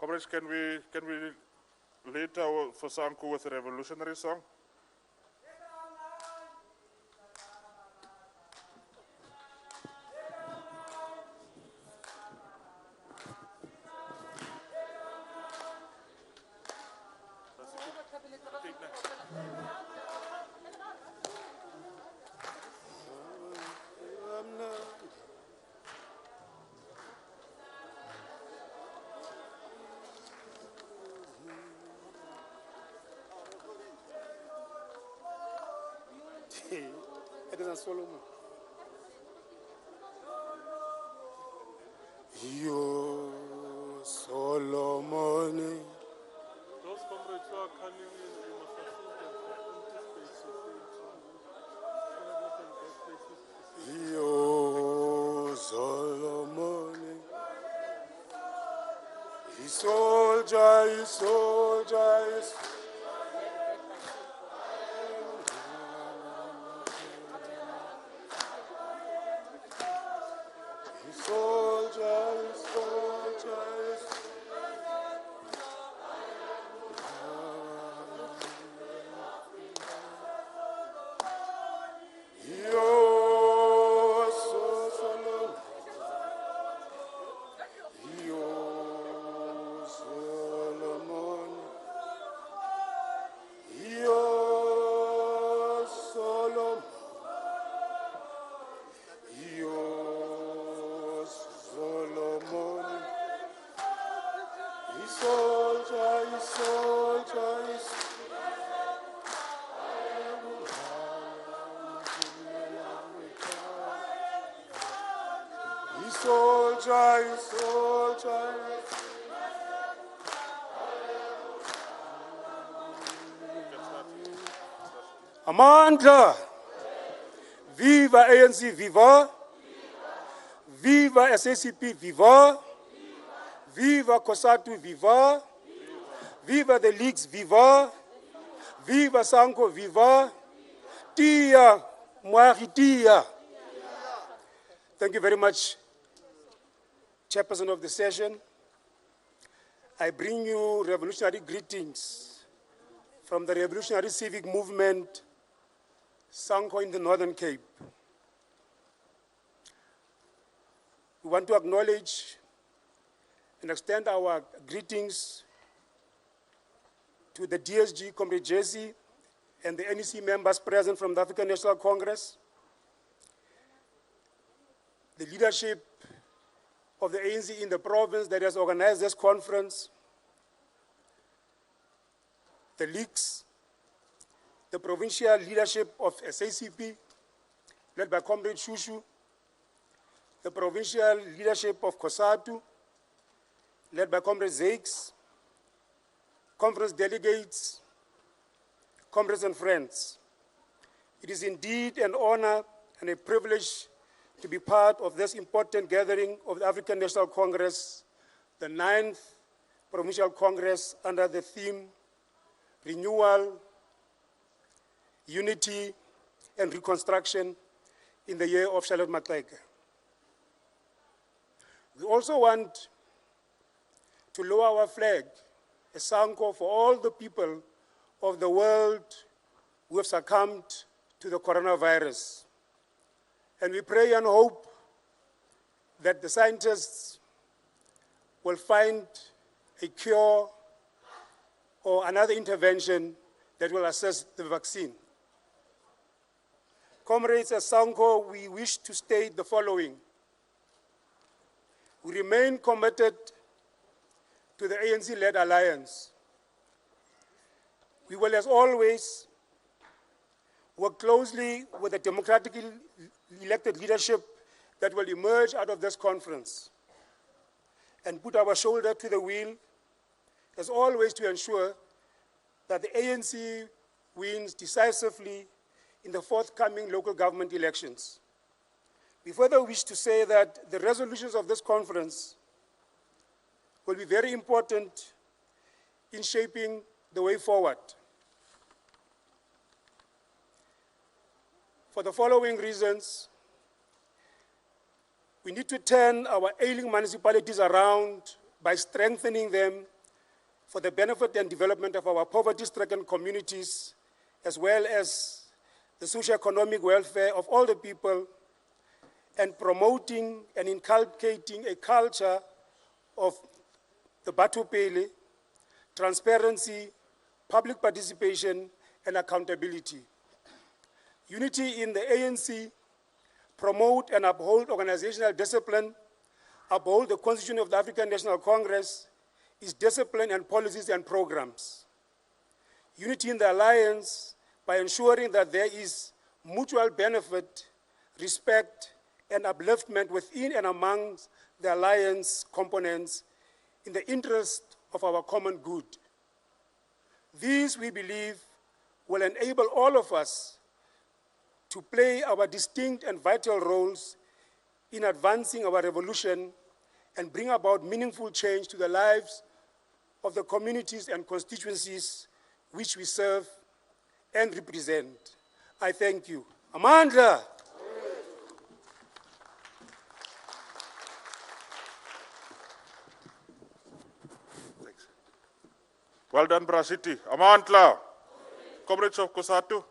Comrades, can we lead our for Sanko with a revolutionary song? It is a Solomon. Yo, Solomon. Those comrades who are coming in, we must assist them Yo, Solomon. He soldier, he soldier, he soldier. Amandla! Viva ANC, viva! Viva SACP, viva! Viva COSATU, viva! Viva the leagues, viva! Viva Sanko, viva! Tia, Mwari, tia! Thank you very much, Chairperson of the session. I bring you revolutionary greetings from the revolutionary civic movement Sanko in the Northern Cape. We want to acknowledge and extend our greetings to the DSG, Comrade Jesse, and the NEC members present from the African National Congress, the leadership of the ANC in the province that has organized this conference, the leagues, the provincial leadership of SACP, led by Comrade Shushu, the provincial leadership of COSATU, led by Comrade Zakes, conference delegates, comrades and friends. It is indeed an honor and a privilege to be part of this important gathering of the African National Congress, the 9th Provincial Congress under the theme Renewal, Unity, and Reconstruction in the year of Charlotte Maxeke. We also want to lower our flag, a sanko for all the people of the world who have succumbed to the coronavirus. And we pray and hope that the scientists will find a cure or another intervention that will assess the vaccine. Comrades, as SANCO, we wish to state the following. We remain committed to the ANC-led alliance. We will, as always, work closely with the democratically elected leadership that will emerge out of this conference and put our shoulder to the wheel, as always, to ensure that the ANC wins decisively in the forthcoming local government elections. We further wish to say that the resolutions of this conference will be very important in shaping the way forward. For the following reasons, we need to turn our ailing municipalities around by strengthening them for the benefit and development of our poverty-stricken communities, as well as the socio-economic welfare of all the people, and promoting and inculcating a culture of the Batupele, transparency, public participation, and accountability. Unity in the ANC, promote and uphold organizational discipline, uphold the Constitution of the African National Congress, its discipline and policies and programs. Unity in the alliance by ensuring that there is mutual benefit, respect, and upliftment within and amongst the alliance components in the interest of our common good. These, we believe, will enable all of us to play our distinct and vital roles in advancing our revolution and bring about meaningful change to the lives of the communities and constituencies which we serve and represent. I thank you. Amandla. Thanks. Well done, Brasiti. Amantla. Comrades of COSATU.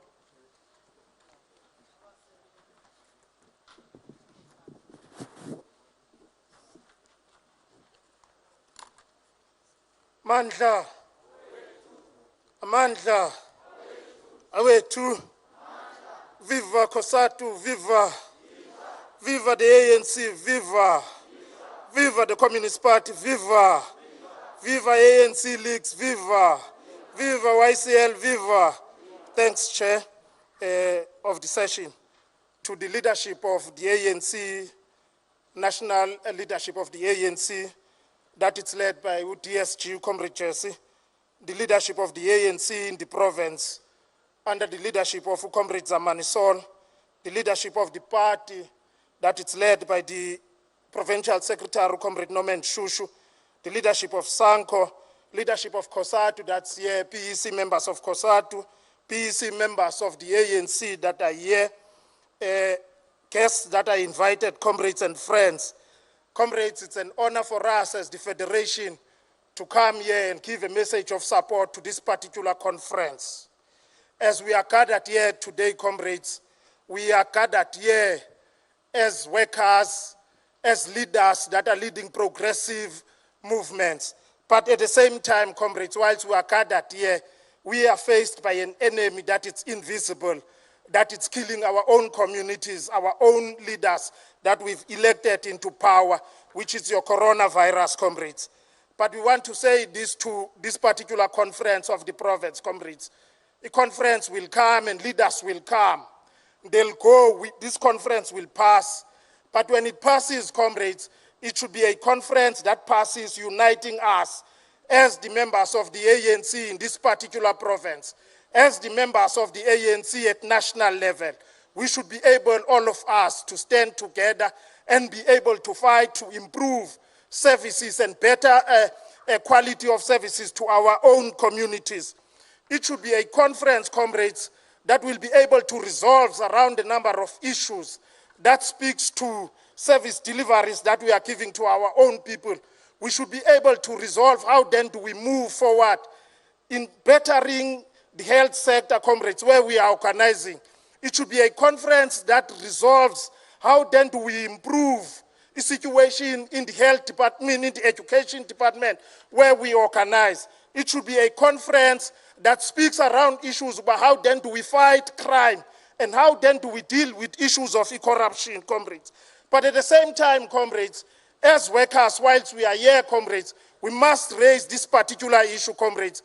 Mandla, Amandla, Awetu, Viva COSATU, Viva, Viva the ANC, Viva, Viva the Communist Party, Viva, Viva ANC Leagues, Viva, Viva YCL, Viva. Thanks, Chair of the session, to the leadership of the ANC, national leadership of the ANC, that it's led by DSG, Comrade Jesse, the leadership of the ANC in the province, under the leadership of Comrade Zamani Sol, the leadership of the party, that it's led by the Provincial Secretary, Comrade Norman Shushu, the leadership of SANCO, leadership of COSATU, that's here, PEC members of COSATU, PEC members of the ANC that are here, guests that are invited, comrades and friends. Comrades, it's an honor for us as the Federation to come here and give a message of support to this particular conference. As we are gathered here today, comrades, we are gathered here as workers, as leaders that are leading progressive movements. But at the same time, comrades, whilst we are gathered here, we are faced by an enemy that is invisible, that is killing our own communities, our own leaders that we've elected into power, which is your coronavirus, comrades. But we want to say this to this particular conference of the province, comrades. The conference will come and leaders will come. They'll go, this conference will pass. But when it passes, comrades, it should be a conference that passes uniting us as the members of the ANC in this particular province, as the members of the ANC at national level. We should be able, all of us, to stand together and be able to fight to improve services and better quality of services to our own communities. It should be a conference, comrades, that will be able to resolve around a number of issues that speaks to service deliveries that we are giving to our own people. We should be able to resolve how then do we move forward in bettering the health sector, comrades, where we are organizing. It should be a conference that resolves how then do we improve the situation in the health department, in the education department, where we organize. It should be a conference that speaks around issues about how then do we fight crime and how then do we deal with issues of corruption, comrades. But at the same time, comrades, as workers, whilst we are here, comrades, we must raise this particular issue, comrades.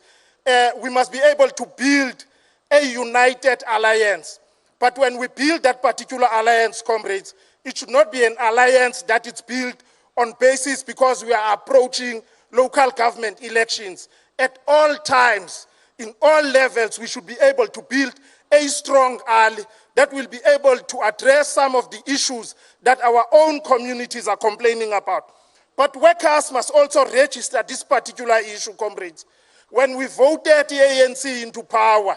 We must be able to build a united alliance. But when we build that particular alliance, comrades, it should not be an alliance that is built on basis because we are approaching local government elections. At all times, in all levels, we should be able to build a strong ally that will be able to address some of the issues that our own communities are complaining about. But workers must also register this particular issue, comrades. When we voted the ANC into power,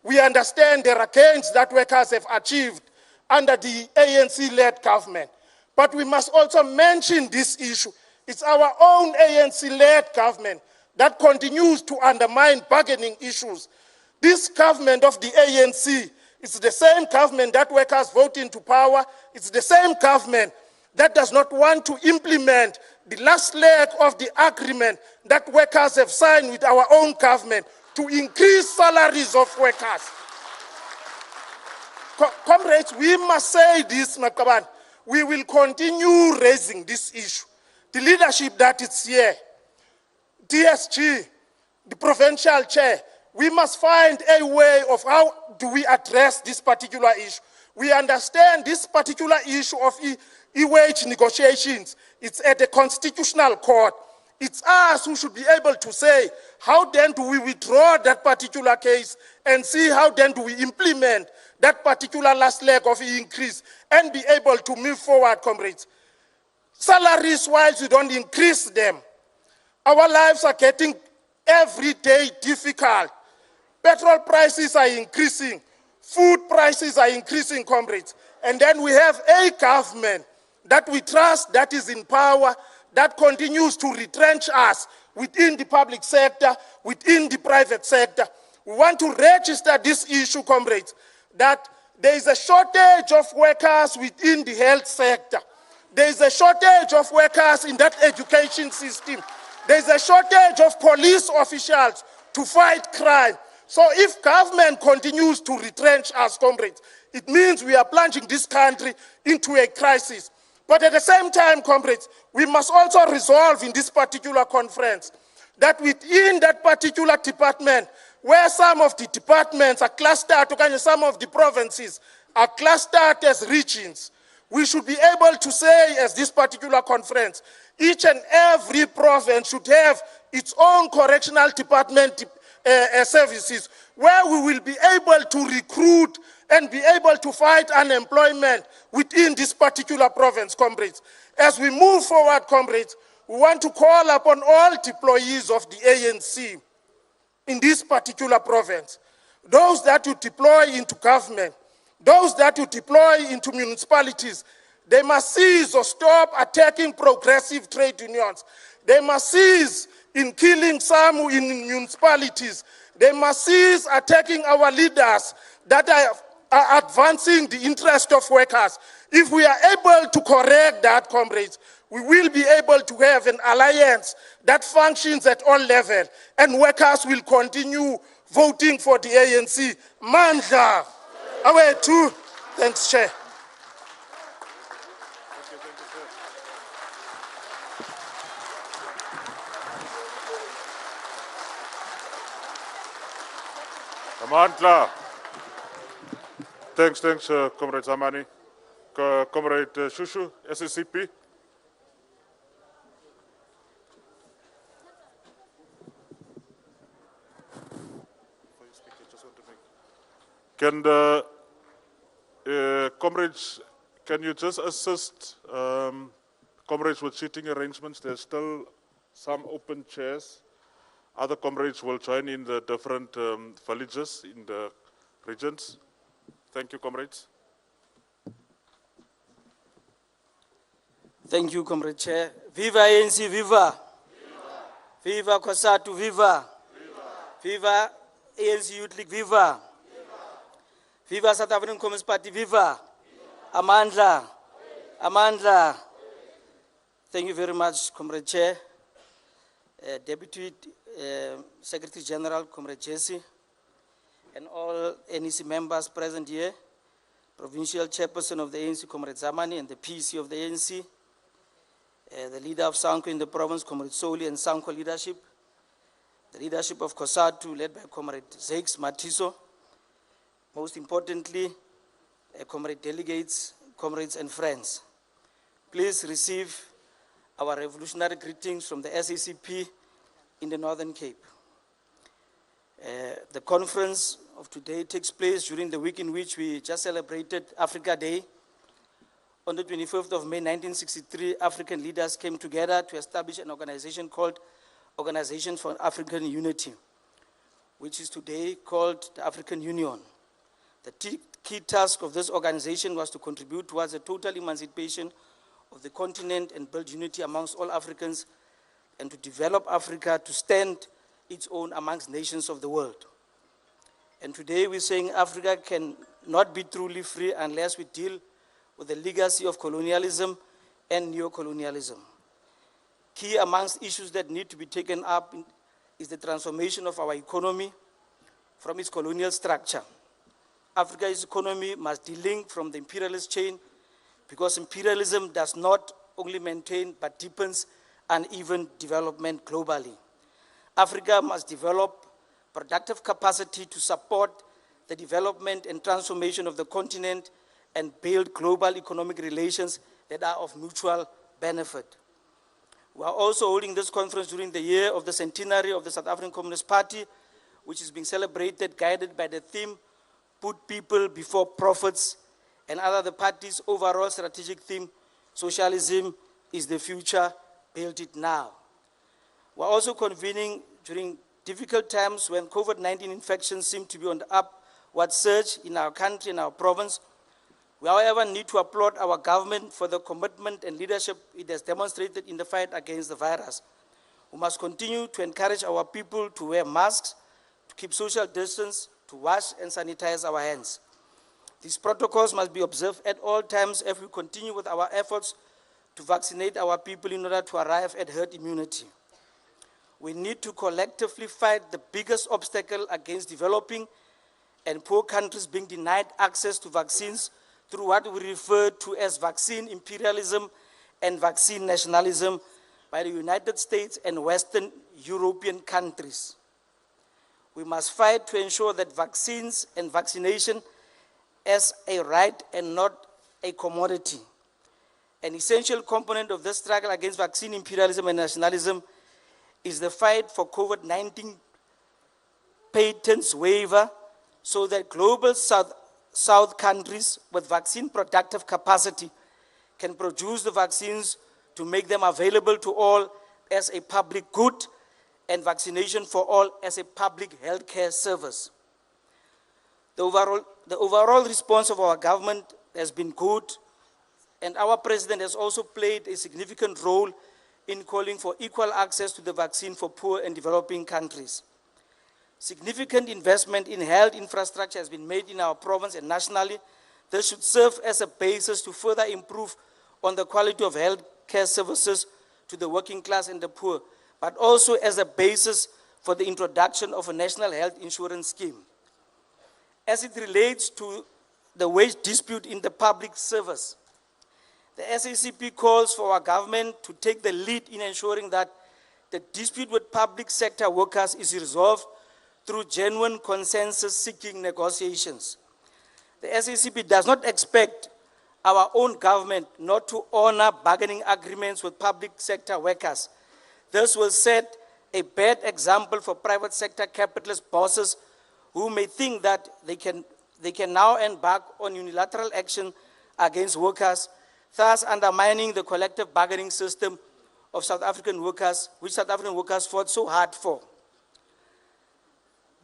we understand there are gains that workers have achieved under the ANC-led government. But we must also mention this issue. It's our own ANC-led government that continues to undermine bargaining issues. This government of the ANC is the same government that workers vote into power. It's the same government that does not want to implement the last leg of the agreement that workers have signed with our own government to increase salaries of workers. Comrades, we must say this, Makaban. We will continue raising this issue. The leadership that is here, DSG, the provincial chair, we must find a way of how do we address this particular issue. We understand this particular issue of e-wage negotiations. It's at the Constitutional Court. It's us who should be able to say, how then do we withdraw that particular case and see how then do we implement that particular last leg of increase and be able to move forward, comrades. Salaries, whilst we don't increase them, our lives are getting every day difficult. Petrol prices are increasing. Food prices are increasing, comrades. And then we have a government that we trust that is in power, that continues to retrench us within the public sector, within the private sector. We want to register this issue, comrades, that there is a shortage of workers within the health sector. There is a shortage of workers in that education system. There is a shortage of police officials to fight crime. So if government continues to retrench us, comrades, it means we are plunging this country into a crisis. But at the same time, comrades, we must also resolve in this particular conference that within that particular department, where some of the departments are clustered, some of the provinces are clustered as regions, we should be able to say, as this particular conference, each and every province should have its own correctional department services, where we will be able to recruit and be able to fight unemployment within this particular province, comrades. As we move forward, comrades, we want to call upon all deployees of the ANC in this particular province, those that you deploy into government, those that you deploy into municipalities, they must cease or stop attacking progressive trade unions. They must cease in killing some in municipalities. They must cease attacking our leaders that are advancing the interest of workers. If we are able to correct that, comrades, we will be able to have an alliance that functions at all levels, and workers will continue voting for the ANC. Mandla. Away too. Thanks, Chair. Amandla. Thanks, Comrade Zamani. Comrade Shushu, SSCP. Can the comrades, can you just assist comrades with seating arrangements? There's still some open chairs. Other comrades will join in the different villages in the regions. Thank you, comrades. Thank you, Comrade Chair. Viva ANC, viva! Viva COSATU, viva! Viva ANC Youth League, viva! Viva South African Communist Party, viva! Amandla! Amandla! Thank you very much, Comrade Chair. Deputy Secretary General, Comrade Jesse, and all NEC members present here, Provincial Chairperson of the ANC, Comrade Zamani, and the PC of the ANC, the leader of Sanko in the province, Comrade Soli, and Sanko leadership, the leadership of COSATU, led by Comrade Zakes Matiso, most importantly, Comrade delegates, comrades, and friends. Please receive our revolutionary greetings from the SACP in the Northern Cape. The conference of today takes place during the week in which we just celebrated Africa Day. On the 25th of May 1963, African leaders came together to establish an organization called Organization for African Unity, which is today called the African Union. The key task of this organization was to contribute towards the total emancipation of the continent and build unity amongst all Africans, and to develop Africa to stand its own amongst nations of the world. And today we're saying Africa can not be truly free unless we deal with the legacy of colonialism and neo-colonialism. Key amongst issues that need to be taken up is the transformation of our economy from its colonial structure. Africa's economy must delink from the imperialist chain, because imperialism does not only maintain but deepens uneven development globally. Africa must develop productive capacity to support the development and transformation of the continent and build global economic relations that are of mutual benefit. We are also holding this conference during the year of the centenary of the South African Communist Party, which is being celebrated, guided by the theme, "Put people before profits," and under the party's overall strategic theme, "Socialism is the future, build it now." We're also convening during difficult times when COVID-19 infections seem to be on the upward surge in our country and our province. We, however, need to applaud our government for the commitment and leadership it has demonstrated in the fight against the virus. We must continue to encourage our people to wear masks, to keep social distance, to wash and sanitize our hands. These protocols must be observed at all times if we continue with our efforts to vaccinate our people in order to arrive at herd immunity. We need to collectively fight the biggest obstacle against developing and poor countries being denied access to vaccines through what we refer to as vaccine imperialism and vaccine nationalism by the United States and Western European countries. We must fight to ensure that vaccines and vaccination as a right and not a commodity. An essential component of this struggle against vaccine imperialism and nationalism is the fight for COVID-19 patents waiver, so that global South countries with vaccine productive capacity can produce the vaccines to make them available to all as a public good, and vaccination for all as a public healthcare service. The overall response of our government has been good, and our president has also played a significant role in calling for equal access to the vaccine for poor and developing countries. Significant investment in health infrastructure has been made in our province and nationally. This should serve as a basis to further improve on the quality of health care services to the working class and the poor, but also as a basis for the introduction of a national health insurance scheme. As it relates to the wage dispute in the public service, the SACP calls for our government to take the lead in ensuring that the dispute with public sector workers is resolved through genuine consensus-seeking negotiations. The SACP does not expect our own government not to honor bargaining agreements with public sector workers. This will set a bad example for private sector capitalist bosses who may think that they can now embark on unilateral action against workers, thus undermining the collective bargaining system of South African workers, which South African workers fought so hard for.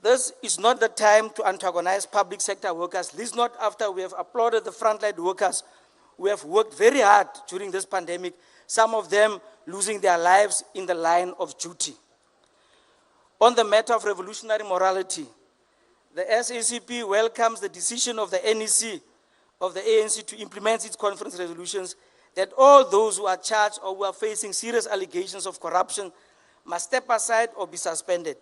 This is not the time to antagonize public sector workers, at least not after we have applauded the frontline workers who have worked very hard during this pandemic, some of them losing their lives in the line of duty. On the matter of revolutionary morality, the SACP welcomes the decision of the NEC, of the ANC, to implement its conference resolutions that all those who are charged or who are facing serious allegations of corruption must step aside or be suspended.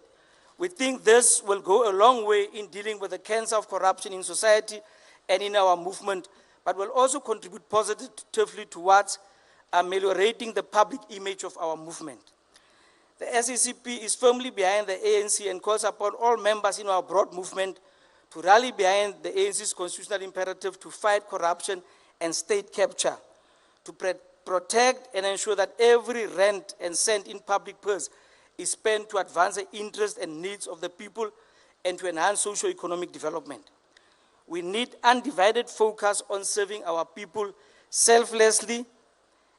We think this will go a long way in dealing with the cancer of corruption in society and in our movement, but will also contribute positively towards ameliorating the public image of our movement. The SACP is firmly behind the ANC and calls upon all members in our broad movement to rally behind the ANC's constitutional imperative to fight corruption and state capture, to protect and ensure that every rand and cent in public purse is spent to advance the interests and needs of the people and to enhance socio-economic development. We need undivided focus on serving our people selflessly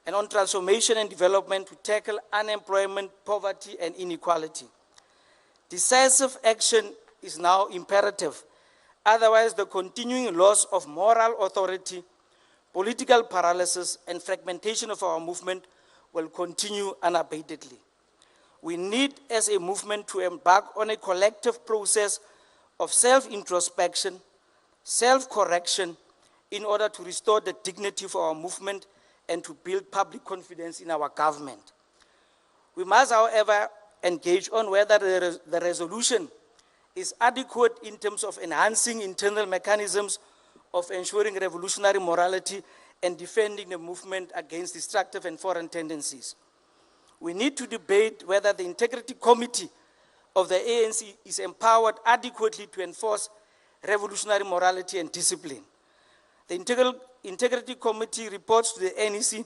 and on transformation and development to tackle unemployment, poverty, and inequality. Decisive action is now imperative. Otherwise, the continuing loss of moral authority, political paralysis, and fragmentation of our movement will continue unabatedly. We need, as a movement, to embark on a collective process of self-introspection, self-correction, in order to restore the dignity for our movement and to build public confidence in our government. We must, however, engage on whether the resolution is adequate in terms of enhancing internal mechanisms of ensuring revolutionary morality and defending the movement against destructive and foreign tendencies. We need to debate whether the Integrity Committee of the ANC is empowered adequately to enforce revolutionary morality and discipline. The Integrity Committee reports to the NEC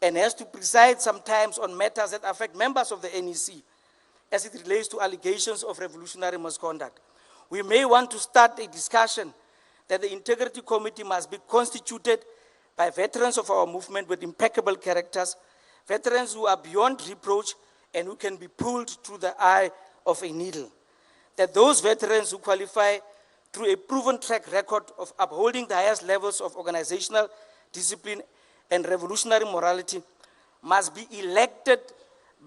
and has to preside sometimes on matters that affect members of the NEC as it relates to allegations of revolutionary misconduct. We may want to start a discussion that the Integrity Committee must be constituted by veterans of our movement with impeccable characters, veterans who are beyond reproach and who can be pulled through the eye of a needle. That those veterans who qualify through a proven track record of upholding the highest levels of organizational discipline and revolutionary morality must be elected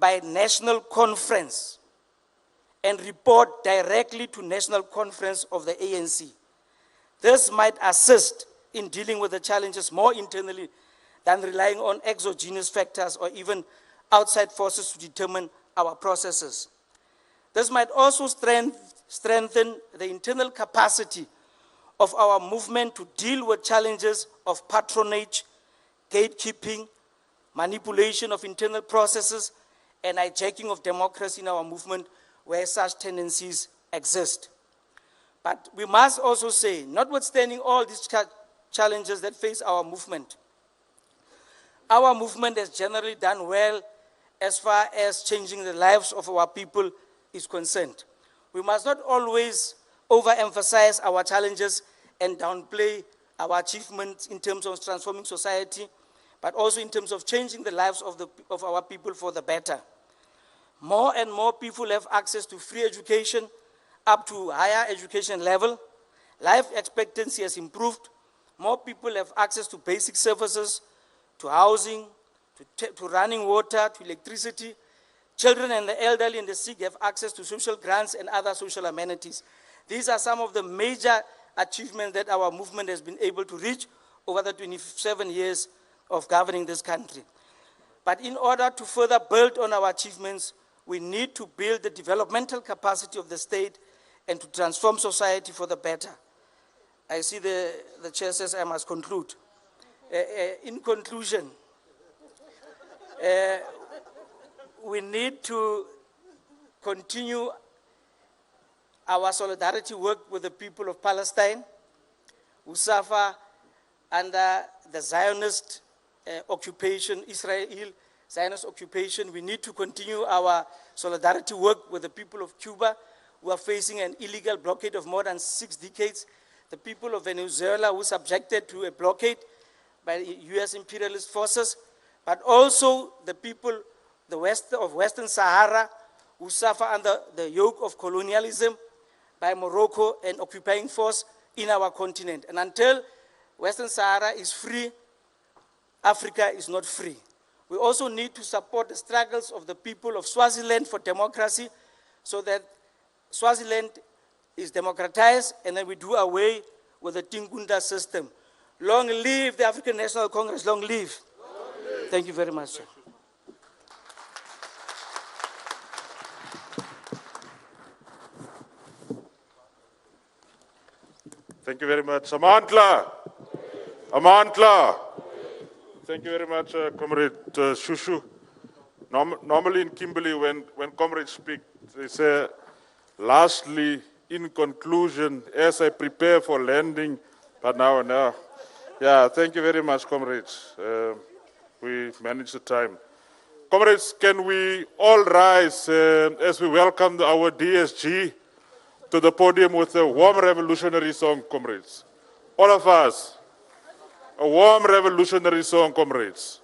by national conference and report directly to national conference of the ANC. This might assist in dealing with the challenges more internally than relying on exogenous factors or even outside forces to determine our processes. This might also strengthen the internal capacity of our movement to deal with challenges of patronage, gatekeeping, manipulation of internal processes, and hijacking of democracy in our movement where such tendencies exist. But we must also say, notwithstanding all these challenges that face our movement has generally done well as far as changing the lives of our people is concerned. We must not always overemphasize our challenges and downplay our achievements in terms of transforming society, but also in terms of changing the lives of our people for the better. More and more people have access to free education up to higher education level. Life expectancy has improved. More people have access to basic services, to housing, to running water, to electricity. Children and the elderly and the sick have access to social grants and other social amenities. These are some of the major achievements that our movement has been able to reach over the 27 years of governing this country. But in order to further build on our achievements, We need to build the developmental capacity of the state and to transform society for the better. I see the chair says I must conclude. In conclusion, we need to continue our solidarity work with the people of Palestine who suffer under the Zionist occupation, Israel Zionist occupation. We need to continue our solidarity work with the people of Cuba who are facing an illegal blockade of more than 6 decades. The people of Venezuela who are subjected to a blockade by US imperialist forces, but also the people of Western Sahara who suffer under the yoke of colonialism by Morocco and occupying force in our continent. And until Western Sahara is free, Africa is not free. We also need to support the struggles of the people of Swaziland for democracy so that Swaziland is democratized and then we do away with the Tingunda system. Long live the African National Congress, long live. Long live. Thank you very much, sir. Thank you very much. Amantla. Amantla. Thank you very much, Comrade Shushu. Normally in Kimberley, when comrades speak, they say, lastly, in conclusion, as I prepare for landing, but now. Yeah, thank you very much, comrades. We managed the time. Comrades, can we all rise as we welcome our DSG to the podium with a warm revolutionary song, comrades? All of us, a warm revolutionary song, comrades.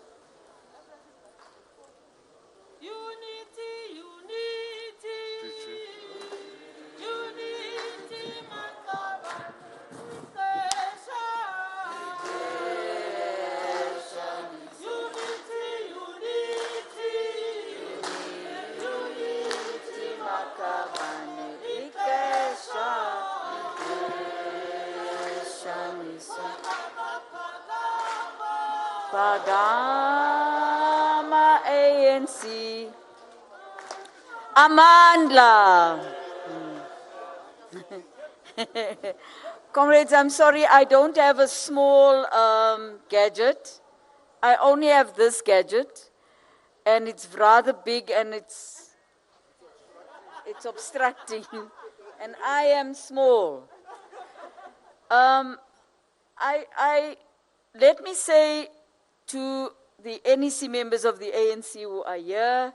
Pagama ANC Amandla. Comrades, I'm sorry, I don't have a small gadget. I only have this gadget, and it's rather big, and it's obstructing, and I am small. Let me say to the NEC members of the ANC who are here,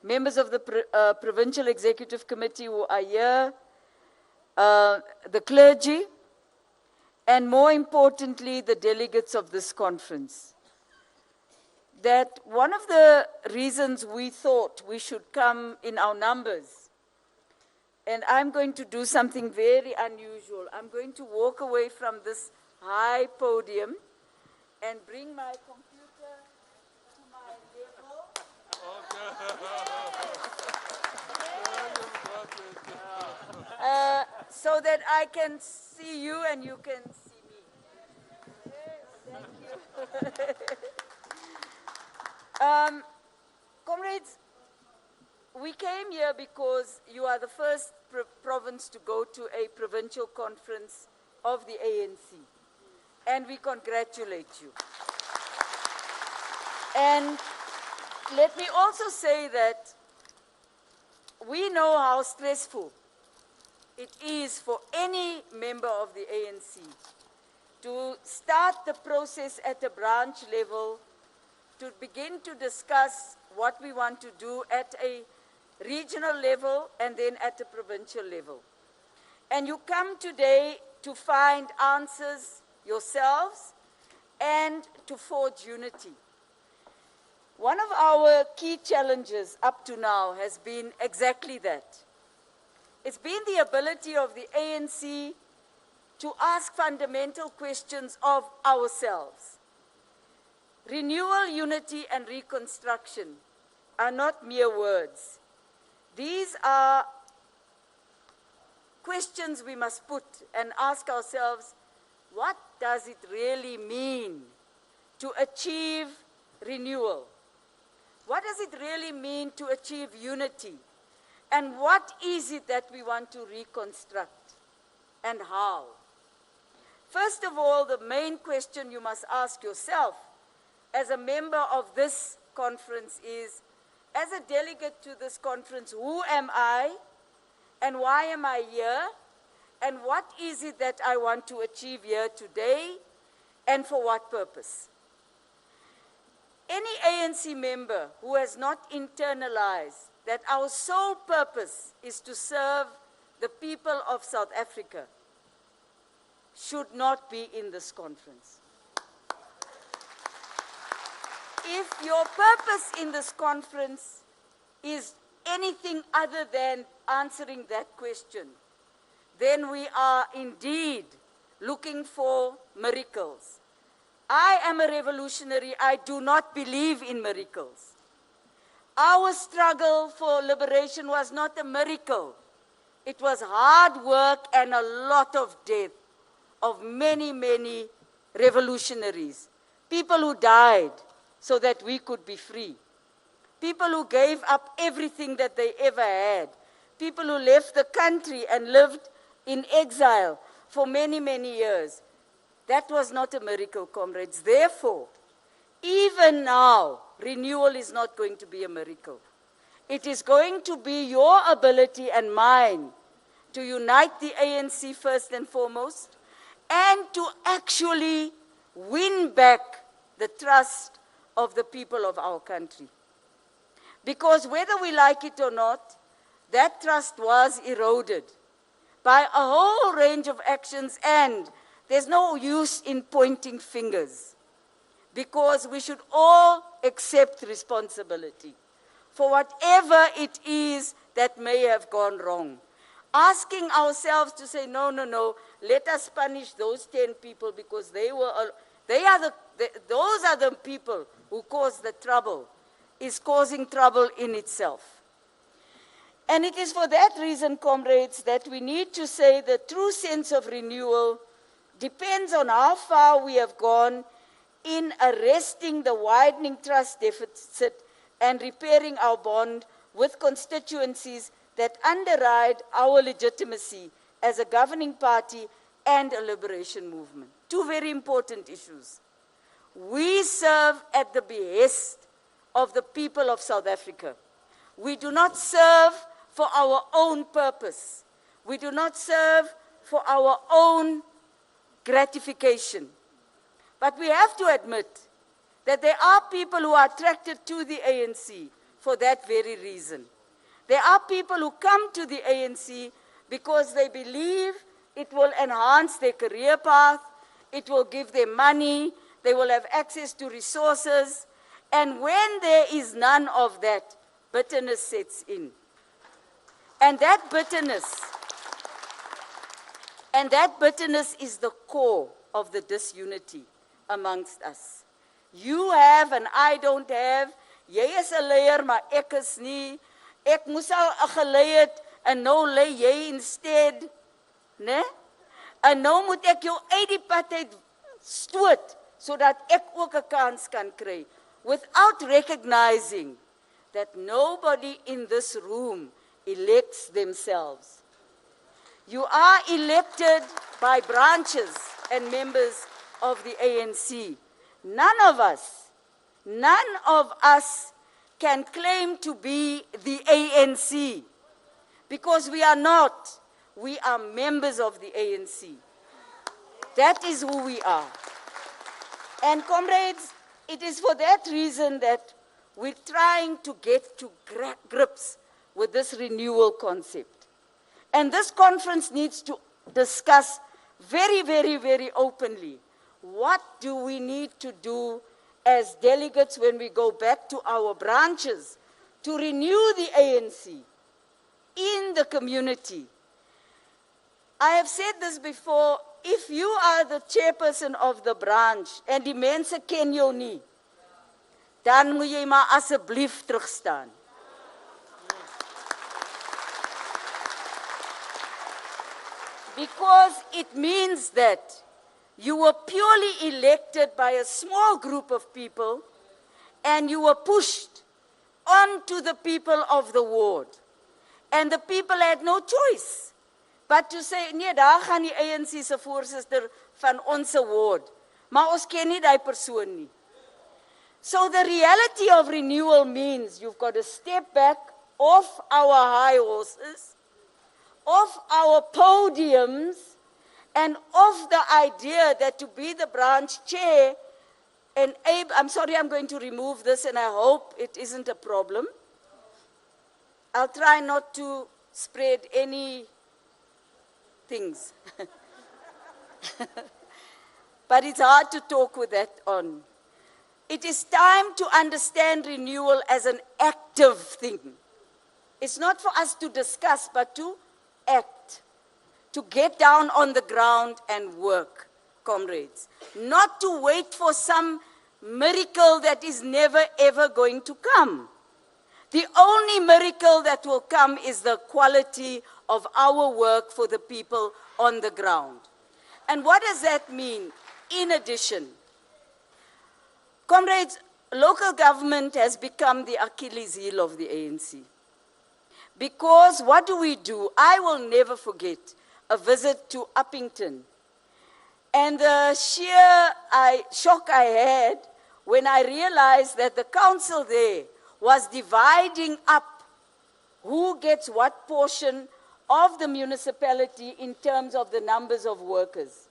members of the Provincial Executive Committee who are here, the clergy, and more importantly, the delegates of this conference, that one of the reasons we thought we should come in our numbers, and I'm going to do something very unusual. I'm going to walk away from this high podium and bring my computer to my level. So that I can see you and you can see me. Thank you. Comrades, we came here because you are the first province to go to a provincial conference of the ANC. And we congratulate you. And let me also say that we know how stressful it is for any member of the ANC to start the process at a branch level, to begin to discuss what we want to do at a regional level and then at a provincial level. And you come today to find answers yourselves and to forge unity. One of our key challenges up to now has been exactly that. It's been the ability of the ANC to ask fundamental questions of ourselves. Renewal, unity, and reconstruction are not mere words. These are questions we must put and ask ourselves, what does it really mean to achieve renewal? What does it really mean to achieve unity? And what is it that we want to reconstruct? And how? First of all, the main question you must ask yourself as a member of this conference is, as a delegate to this conference, who am I? And why am I here? And what is it that I want to achieve here today? And for what purpose? Any ANC member who has not internalized that our sole purpose is to serve the people of South Africa should not be in this conference. If your purpose in this conference is anything other than answering that question, then we are indeed looking for miracles. I am a revolutionary. I do not believe in miracles. Our struggle for liberation was not a miracle. It was hard work and a lot of death of many, many revolutionaries. People who died so that we could be free. People who gave up everything that they ever had. People who left the country and lived in exile for many, many years. That was not a miracle, comrades. Therefore, even now, renewal is not going to be a miracle. It is going to be your ability and mine to unite the ANC first and foremost, and to actually win back the trust of the people of our country. Because whether we like it or not, that trust was eroded by a whole range of actions, and there's no use in pointing fingers, because we should all accept responsibility for whatever it is that may have gone wrong. Asking ourselves to say, no, no, no, let us punish those 10 people because those are the people who caused the trouble, is causing trouble in itself. And it is for that reason, comrades, that we need to say the true sense of renewal depends on how far we have gone in arresting the widening trust deficit and repairing our bond with constituencies that underride our legitimacy as a governing party and a liberation movement. Two very important issues. We serve at the behest of the people of South Africa. We do not serve for our own purpose. We do not serve for our own gratification. But we have to admit that there are people who are attracted to the ANC for that very reason. There are people who come to the ANC because they believe it will enhance their career path, it will give them money, they will have access to resources, and when there is none of that, bitterness sets in. And that bitterness is the core of the disunity amongst us. You have and I don't have. Jy is 'n leier, maar ek is nie. Ek moes al gelei het en nou lei jy instead, né? En nou moet ek jou uit die pad uit stoot sodat ek ook 'n kans kan kry, without recognizing that nobody in this room elects themselves. You are elected by branches and members of the ANC. None of us can claim to be the ANC, because we are not. We are members of the ANC. That is who we are. And comrades, it is for that reason that we're trying to get to grips with this renewal concept. And this conference needs to discuss very, very, very openly, what do we need to do as delegates when we go back to our branches to renew the ANC in the community. I have said this before, if you are the chairperson of the branch en die mense ken jou nie, dan moet jy maar asseblief terugstaan. Because it means that you were purely elected by a small group of people and you were pushed on to the people of the ward. And the people had no choice but to say, nee, daar gaan die ANC se voorsitter van ons ward. Maar ons ken nie die persoon nie. So the reality of renewal means you've got to step back off our high horses, off our podiums, and off the idea that to be the branch chair, and Abe, I'm sorry, I'm going to remove this and I hope it isn't a problem. I'll try not to spread any things. But it's hard to talk with that on. It is time to understand renewal as an active thing. It's not for us to discuss, but to act, to get down on the ground and work, comrades. Not to wait for some miracle that is never ever going to come. The only miracle that will come is the quality of our work for the people on the ground. And what does that mean? In addition, comrades, local government has become the Achilles heel of the ANC. Because what do? I will never forget a visit to Uppington. And the sheer shock I had when I realized that the council there was dividing up who gets what portion of the municipality in terms of the numbers of workers.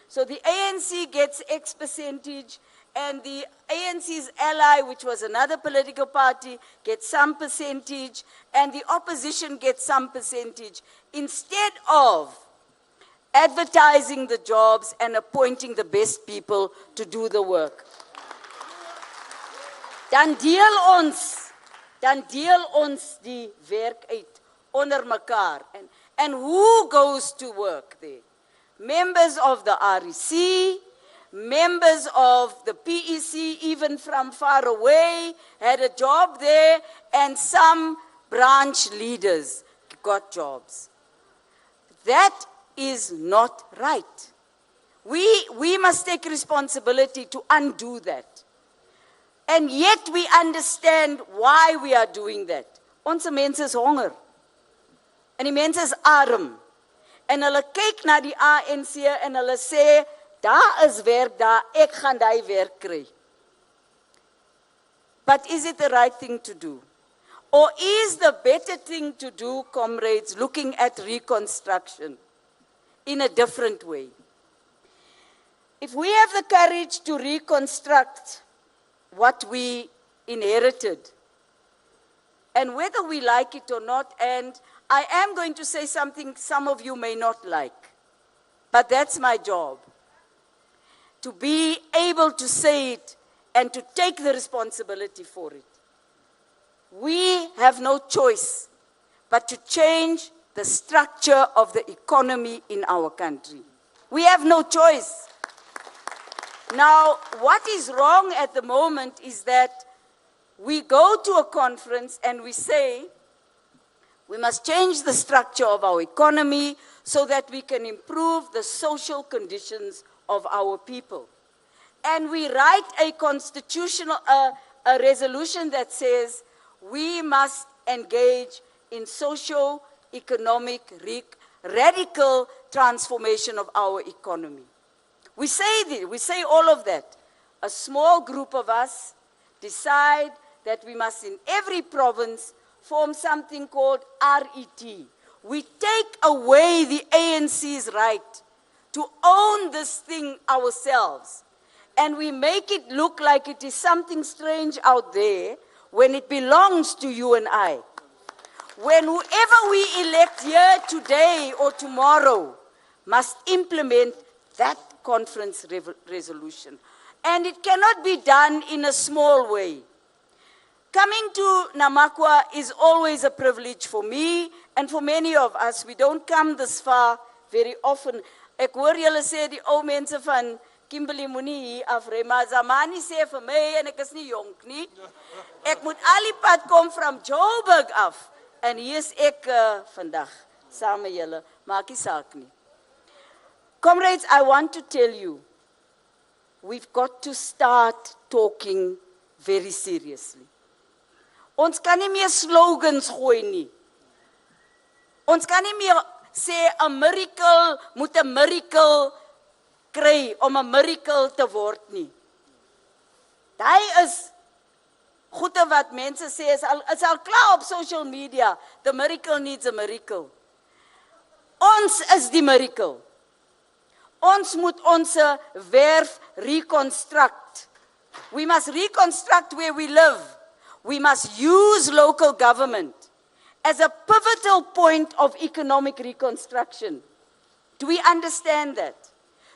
So the ANC gets X percentage, and the ANC's ally, which was another political party, gets some percentage, and the opposition gets some percentage, instead of advertising the jobs and appointing the best people to do the work. Dan deel ons die werk uit onder mekaar. And who goes to work there? Members of the REC, members of the PEC, even from far away, had a job there, and some branch leaders got jobs. That is not right. We must take responsibility to undo that. And yet we understand why we are doing that. Onze mense is honger. En die mense is arm. En hulle kyk na die ANC en hulle sê, daar is werk daar, ek gaan die werk kry. But is it the right thing to do? Or is the better thing to do, comrades, looking at reconstruction in a different way? If we have the courage to reconstruct what we inherited, and whether we like it or not, and I am going to say something some of you may not like, but that's my job, to be able to say it and to take the responsibility for it. We have no choice but to change the structure of the economy in our country. We have no choice. Now, what is wrong at the moment is that we go to a conference and we say, we must change the structure of our economy so that we can improve the social conditions of our people. And we write a constitutional, a resolution that says we must engage in socio-economic radical transformation of our economy. We say all of that. A small group of us decide that we must, in every province, form something called RET. We take away the ANC's right to own this thing ourselves. And we make it look like it is something strange out there when it belongs to you and I. When whoever we elect here today or tomorrow must implement that conference resolution. And it cannot be done in a small way. Coming to Namakwa is always a privilege for me and for many of us. We don't come this far very often. Ek hoor julle sê die ou mense van Kimberley moenie hier afry, maar Zamani sê vir my en ek is nie jonk nie. Ek moet al die pad kom van Joburg af en hier is ek vandag saam met julle. Maak nie saak nie. Comrades, I want to tell you, we've got to start talking very seriously. Ons kan nie meer slogans gooi nie. Ons kan nie meer sê 'n miracle moet 'n miracle kry om 'n miracle te word nie. Daai is goeie wat mense sê is al klaar op social media. The miracle needs a miracle. Ons is die miracle. Ons moet ons werf reconstruct. We must reconstruct where we live. We must use local government as a pivotal point of economic reconstruction. Do we understand that?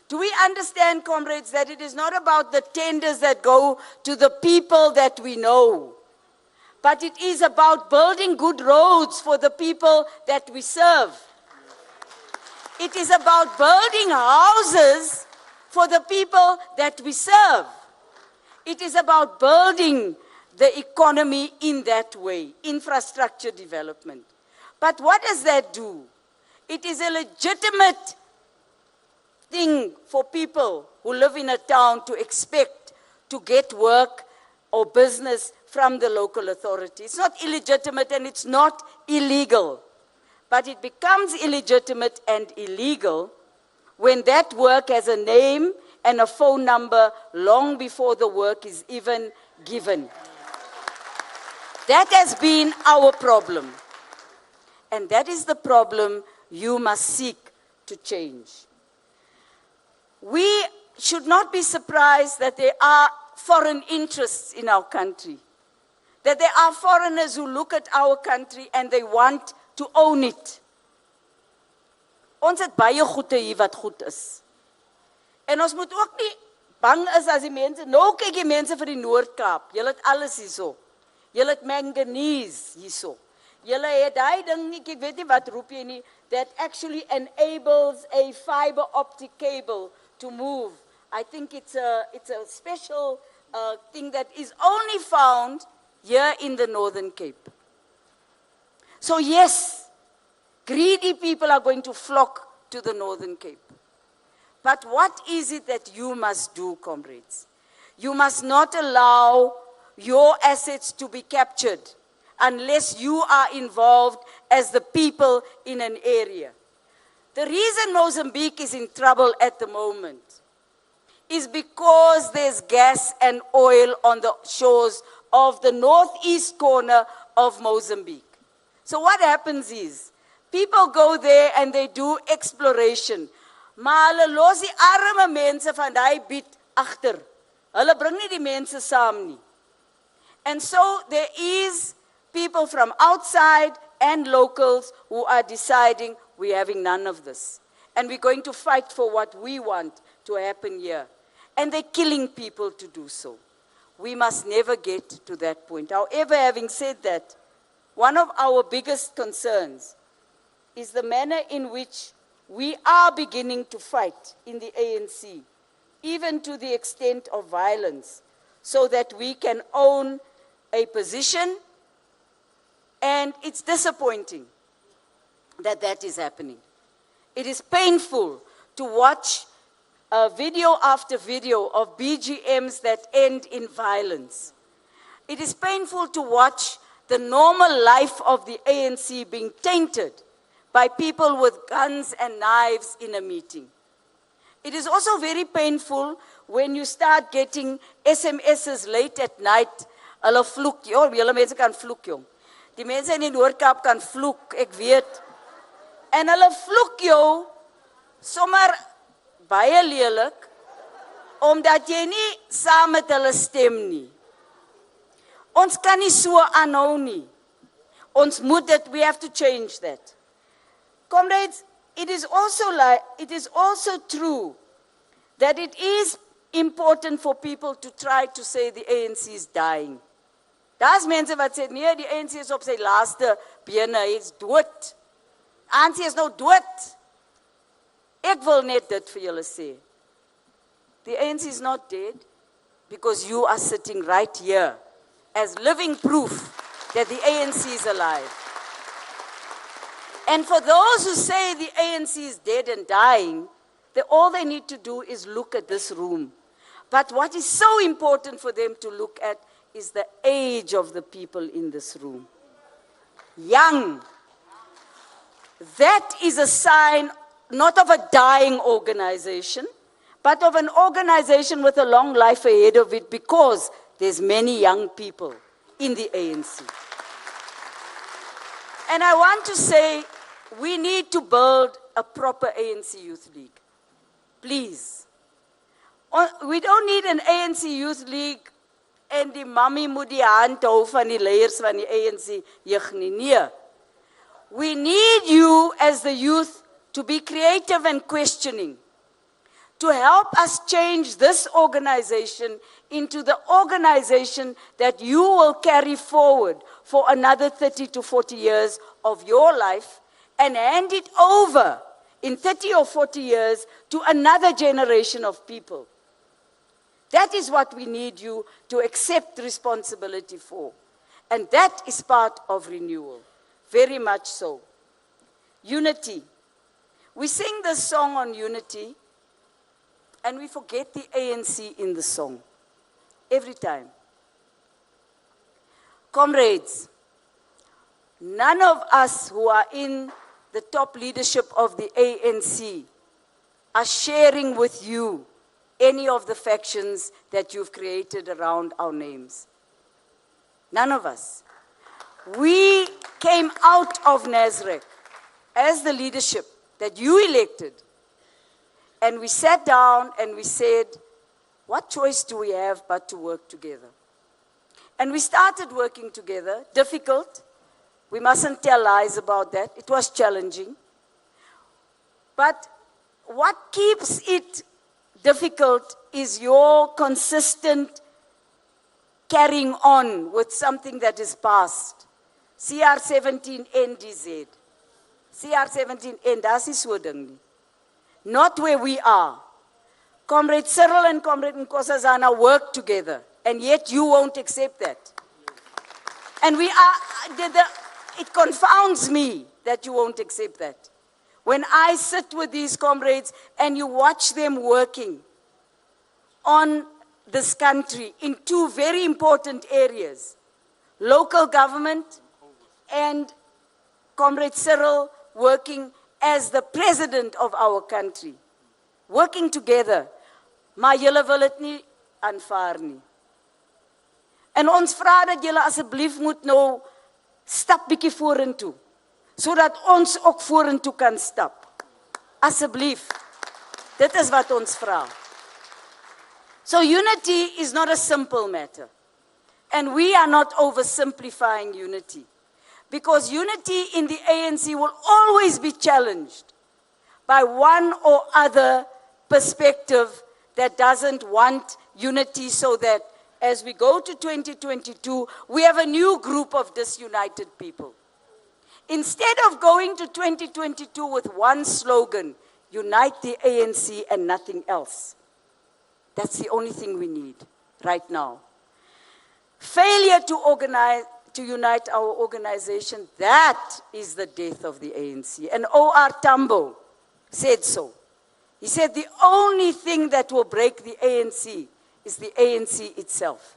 Do we understand, comrades, that it is not about the tenders that go to the people that we know, but it is about building good roads for the people that we serve. It is about building houses for the people that we serve. It is about building the economy in that way, infrastructure development. But what does that do? It is a legitimate thing for people who live in a town to expect to get work or business from the local authority. It's not illegitimate and it's not illegal. But it becomes illegitimate and illegal when that work has a name and a phone number long before the work is even given. That has been our problem. And that is the problem you must seek to change. We should not be surprised that there are foreign interests in our country. That there are foreigners who look at our country and they want to own it. Ons het baie goede hier wat goed is. En ons moet ook nie bang is as die mense, nou kyk die mense vir die Noord-Kaap, julle het alles hierso. Julle het manganese hierso. Julle het daai ding nie, ek weet nie wat roep jy nie, that actually enables a fiber optic cable to move. I think it's a special thing that is only found here in the Northern Cape. So yes, greedy people are going to flock to the Northern Cape. But what is it that you must do, comrades? You must not allow your assets to be captured unless you are involved as the people in an area. The reason Mozambique is in trouble at the moment is because there's gas and oil on the shores of the northeast corner of Mozambique. So what happens is, people go there and they do exploration. Maar hulle los die arme mense van daai biet agter. Hulle bring nie die mense saam nie. And so there is people from outside and locals who are deciding we're having none of this. And we're going to fight for what we want to happen here. And they're killing people to do so. We must never get to that point. However, having said that, one of our biggest concerns is the manner in which we are beginning to fight in the ANC, even to the extent of violence, so that we can own a position. And it's disappointing that that is happening. It is painful to watch video after video of BGMs that end in violence. It is painful to watch the normal life of the ANC being tainted by people with guns and knives in a meeting. It is also very painful when you start getting SMS's late at night. Hulle vloek, julle mense kan vloek, jong. Die mense in die Noord-Kaap kan vloek, ek weet. En hulle vloek jou sommer baie lelik, omdat jy nie saam met hulle stem nie. Ons kan nie so aanhou nie. Ons moet dit, we have to change that. Comrades, it is also true that it is important for people to try to say the ANC is dying. Daar's mense wat sê, nee, die ANC is op sy laaste bene, hy is dood. ANC is nou dood. Ek wil net dit vir julle sê. The ANC is not dead because you are sitting right here as living proof that the ANC is alive. And for those who say the ANC is dead and dying, all they need to do is look at this room. But what is so important for them to look at is the age of the people in this room. Young. That is a sign not of a dying organization, but of an organization with a long life ahead of it, because there's many young people in the ANC. And I want to say, we need to build a proper ANC Youth League. Please. We don't need an ANC Youth League en die mami moet die hand hou van die leiers van die ANC jeug nie. Nee. We need you as the youth to be creative and questioning, to help us change this organization into the organization that you will carry forward for another 30 to 40 years of your life and hand it over in 30 or 40 years to another generation of people. That is what we need you to accept responsibility for. And that is part of renewal. Very much so. Unity. We sing this song on unity, and we forget the ANC in the song. Every time. Comrades, none of us who are in the top leadership of the ANC are sharing with you any of the factions that you've created around our names. None of us. We came out of Nasrec as the leadership that you elected, and we sat down and we said, what choice do we have but to work together? And we started working together. Difficult. We mustn't tell lies about that. It was challenging. But what keeps it difficult is your consistent carrying on with something that is past. CR17 NDZ. CR17 das is so ding nie. Not where we are. Comrade Cyril and Comrade Nkosazana work together, and yet you won't accept that. And we are, it confounds me that you won't accept that. When I sit with these comrades and you watch them working on this country in two very important areas, local government and Comrade Cyril working as the president of our country, working together, maar julle wil het nie aanvaar nie. En ons vra dat julle asseblief moet nou stap bietjie vorentoe, sodat ons ook vorentoe kan stap. Asseblief. Dit is wat ons vra. So unity is not a simple matter. And we are not oversimplifying unity. Because unity in the ANC will always be challenged by one or other perspective that doesn't want unity, so that as we go to 2022, we have a new group of disunited people. Instead of going to 2022 with one slogan, unite the ANC and nothing else. That's the only thing we need right now. Failure to unite our organization, that is the death of the ANC. And O.R. Tambo said so. He said the only thing that will break the ANC is the ANC itself.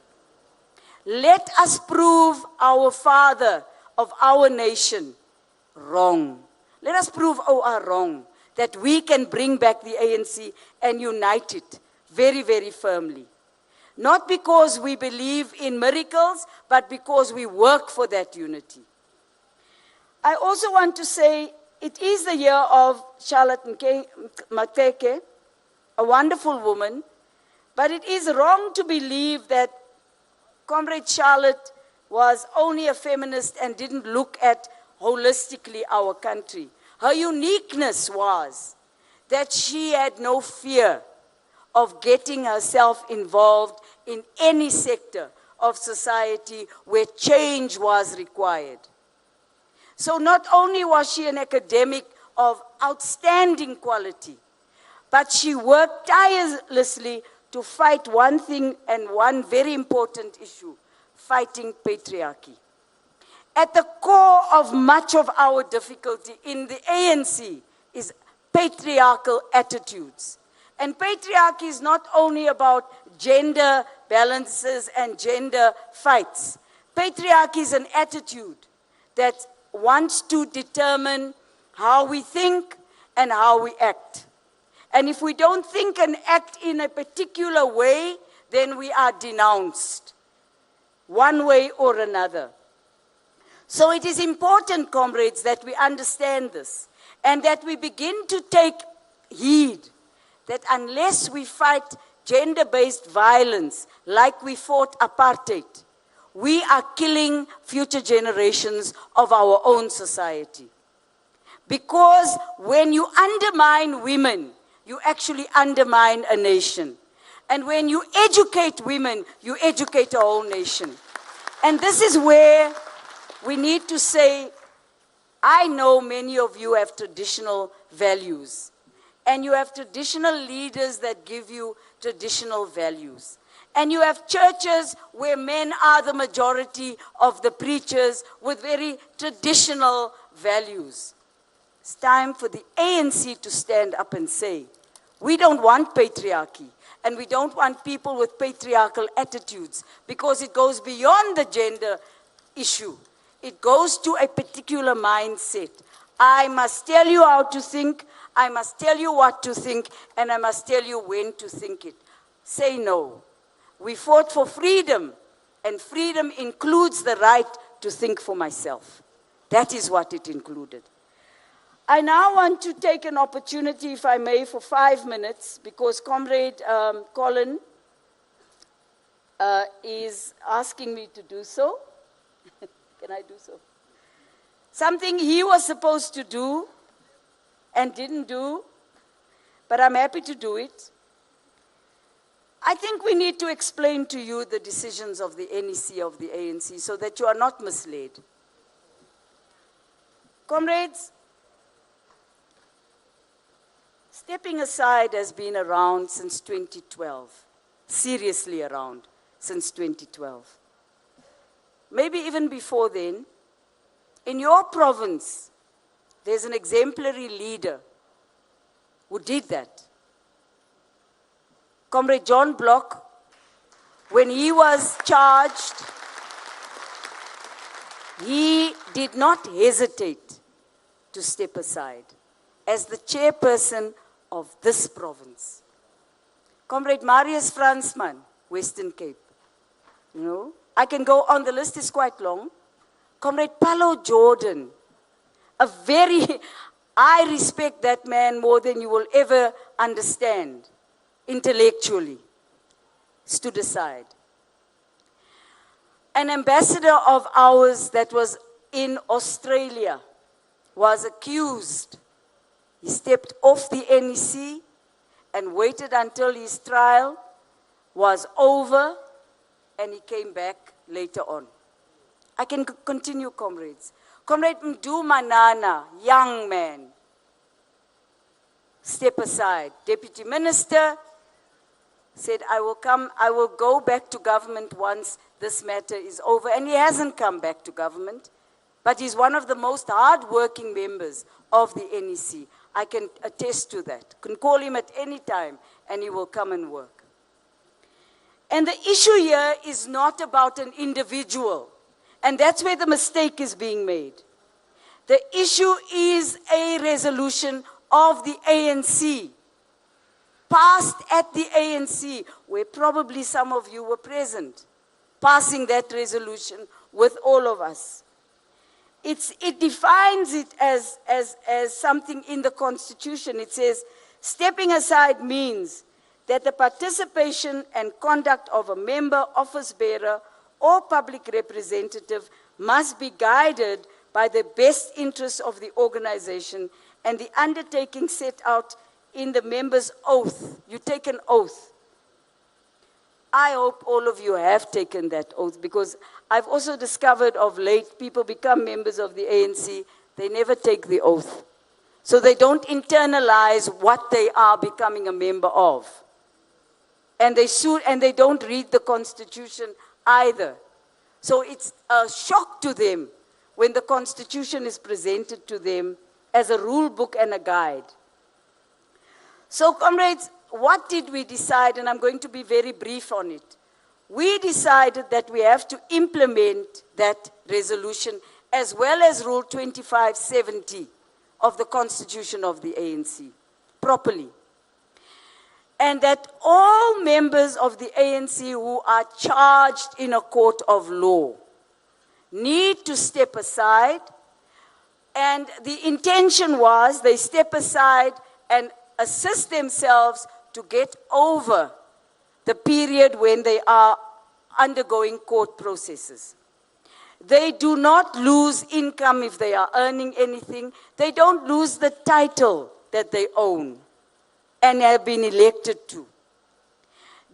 Let us prove our father of our nation wrong. Let us prove O.R. wrong, that we can bring back the ANC and unite it very, very firmly. Not because we believe in miracles, but because we work for that unity. I also want to say it is the year of Charlotte Mateke, a wonderful woman, but it is wrong to believe that Comrade Charlotte was only a feminist and didn't look at holistically our country. Her uniqueness was that she had no fear of getting herself involved in any sector of society where change was required. So not only was she an academic of outstanding quality, but she worked tirelessly to fight one thing and one very important issue, fighting patriarchy. At the core of much of our difficulty in the ANC is patriarchal attitudes. And patriarchy is not only about gender balances and gender fights. Patriarchy is an attitude that wants to determine how we think and how we act. And if we don't think and act in a particular way, then we are denounced, one way or another. So it is important, comrades, that we understand this and that we begin to take heed that unless we fight gender-based violence like we fought apartheid, we are killing future generations of our own society. Because when you undermine women, you actually undermine a nation. And when you educate women, you educate a whole nation. And this is where we need to say, I know many of you have traditional values. And you have traditional leaders that give you traditional values. And you have churches where men are the majority of the preachers with very traditional values. It's time for the ANC to stand up and say, we don't want patriarchy, and we don't want people with patriarchal attitudes, because it goes beyond the gender issue. It goes to a particular mindset. I must tell you how to think, I must tell you what to think, and I must tell you when to think it. Say no. We fought for freedom, and freedom includes the right to think for myself. That is what it included. I now want to take an opportunity, if I may, for 5 minutes, because Comrade Colin is asking me to do so. Can I do so? Something he was supposed to do and didn't do, but I'm happy to do it. I think we need to explain to you the decisions of the NEC, of the ANC, so that you are not misled. Comrades, stepping aside has been around since 2012, seriously around since 2012. Maybe even before then. In your province, there's an exemplary leader who did that. Comrade John Bloch, when he was charged, he did not hesitate to step aside as the chairperson of this province. Comrade Marius Fransman, Western Cape. You know, I can go on, the list is quite long. Comrade Paulo Jordan, I respect that man more than you will ever understand, intellectually, stood aside. An ambassador of ours that was in Australia was accused. He stepped off the NEC and waited until his trial was over, and he came back later on. I can continue, comrades. Comrade Mdu Manana, young man, step aside. Deputy Minister said, I will go back to government once this matter is over. And he hasn't come back to government, but he's one of the most hard-working members of the NEC. I can attest to that. Can call him at any time, and he will come and work. And the issue here is not about an individual. And that's where the mistake is being made. The issue is a resolution of the ANC, passed at the ANC, where probably some of you were present, passing that resolution with all of us. It defines it as something in the Constitution. It says, stepping aside means that the participation and conduct of a member, office bearer, or public representative must be guided by the best interests of the organization and the undertaking set out in the member's oath. You take an oath. I hope all of you have taken that oath, because I've also discovered of late people become members of the ANC, they never take the oath. So they don't internalize what they are becoming a member of. And they don't read the Constitution either. So it's a shock to them when the Constitution is presented to them as a rule book and a guide. So, comrades, what did we decide? And I'm going to be very brief on it. We decided that we have to implement that resolution as well as Rule 2570 of the Constitution of the ANC properly. And that all members of the ANC who are charged in a court of law need to step aside. And the intention was they step aside and assist themselves to get over the period when they are undergoing court processes. They do not lose income if they are earning anything. They don't lose the title that they own and have been elected to.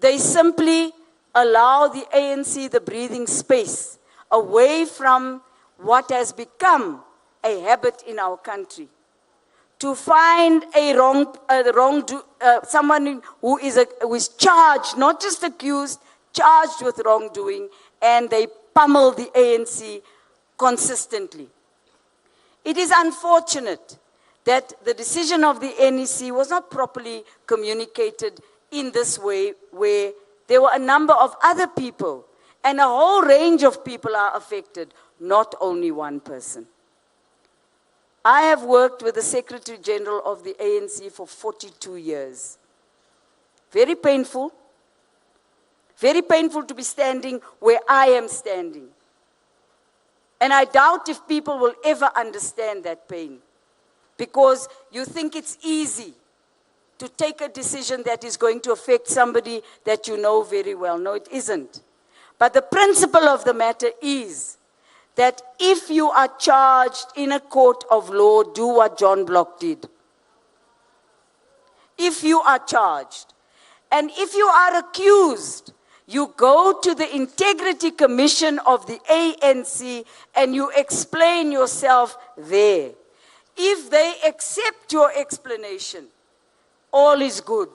They simply allow the ANC the breathing space away from what has become a habit in our country. To find someone who is charged, not just accused, charged with wrongdoing, and they pummel the ANC consistently. It is unfortunate that the decision of the NEC was not properly communicated in this way, where there were a number of other people, and a whole range of people are affected, not only one person. I have worked with the Secretary General of the ANC for 42 years. Very painful to be standing where I am standing. And I doubt if people will ever understand that pain, because you think it's easy to take a decision that is going to affect somebody that you know very well. No, it isn't. But the principle of the matter is that if you are charged in a court of law, do what John Block did. If you are charged, and if you are accused, you go to the Integrity Commission of the ANC and you explain yourself there. If they accept your explanation, all is good.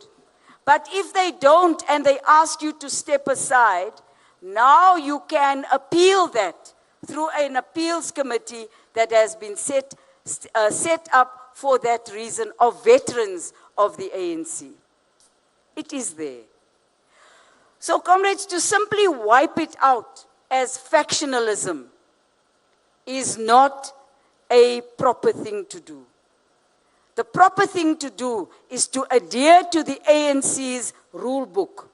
But if they don't and they ask you to step aside, now you can appeal that through an appeals committee that has been set up for that reason of veterans of the ANC. It is there. So, comrades, to simply wipe it out as factionalism is not a proper thing to do. The proper thing to do is to adhere to the ANC's rule book.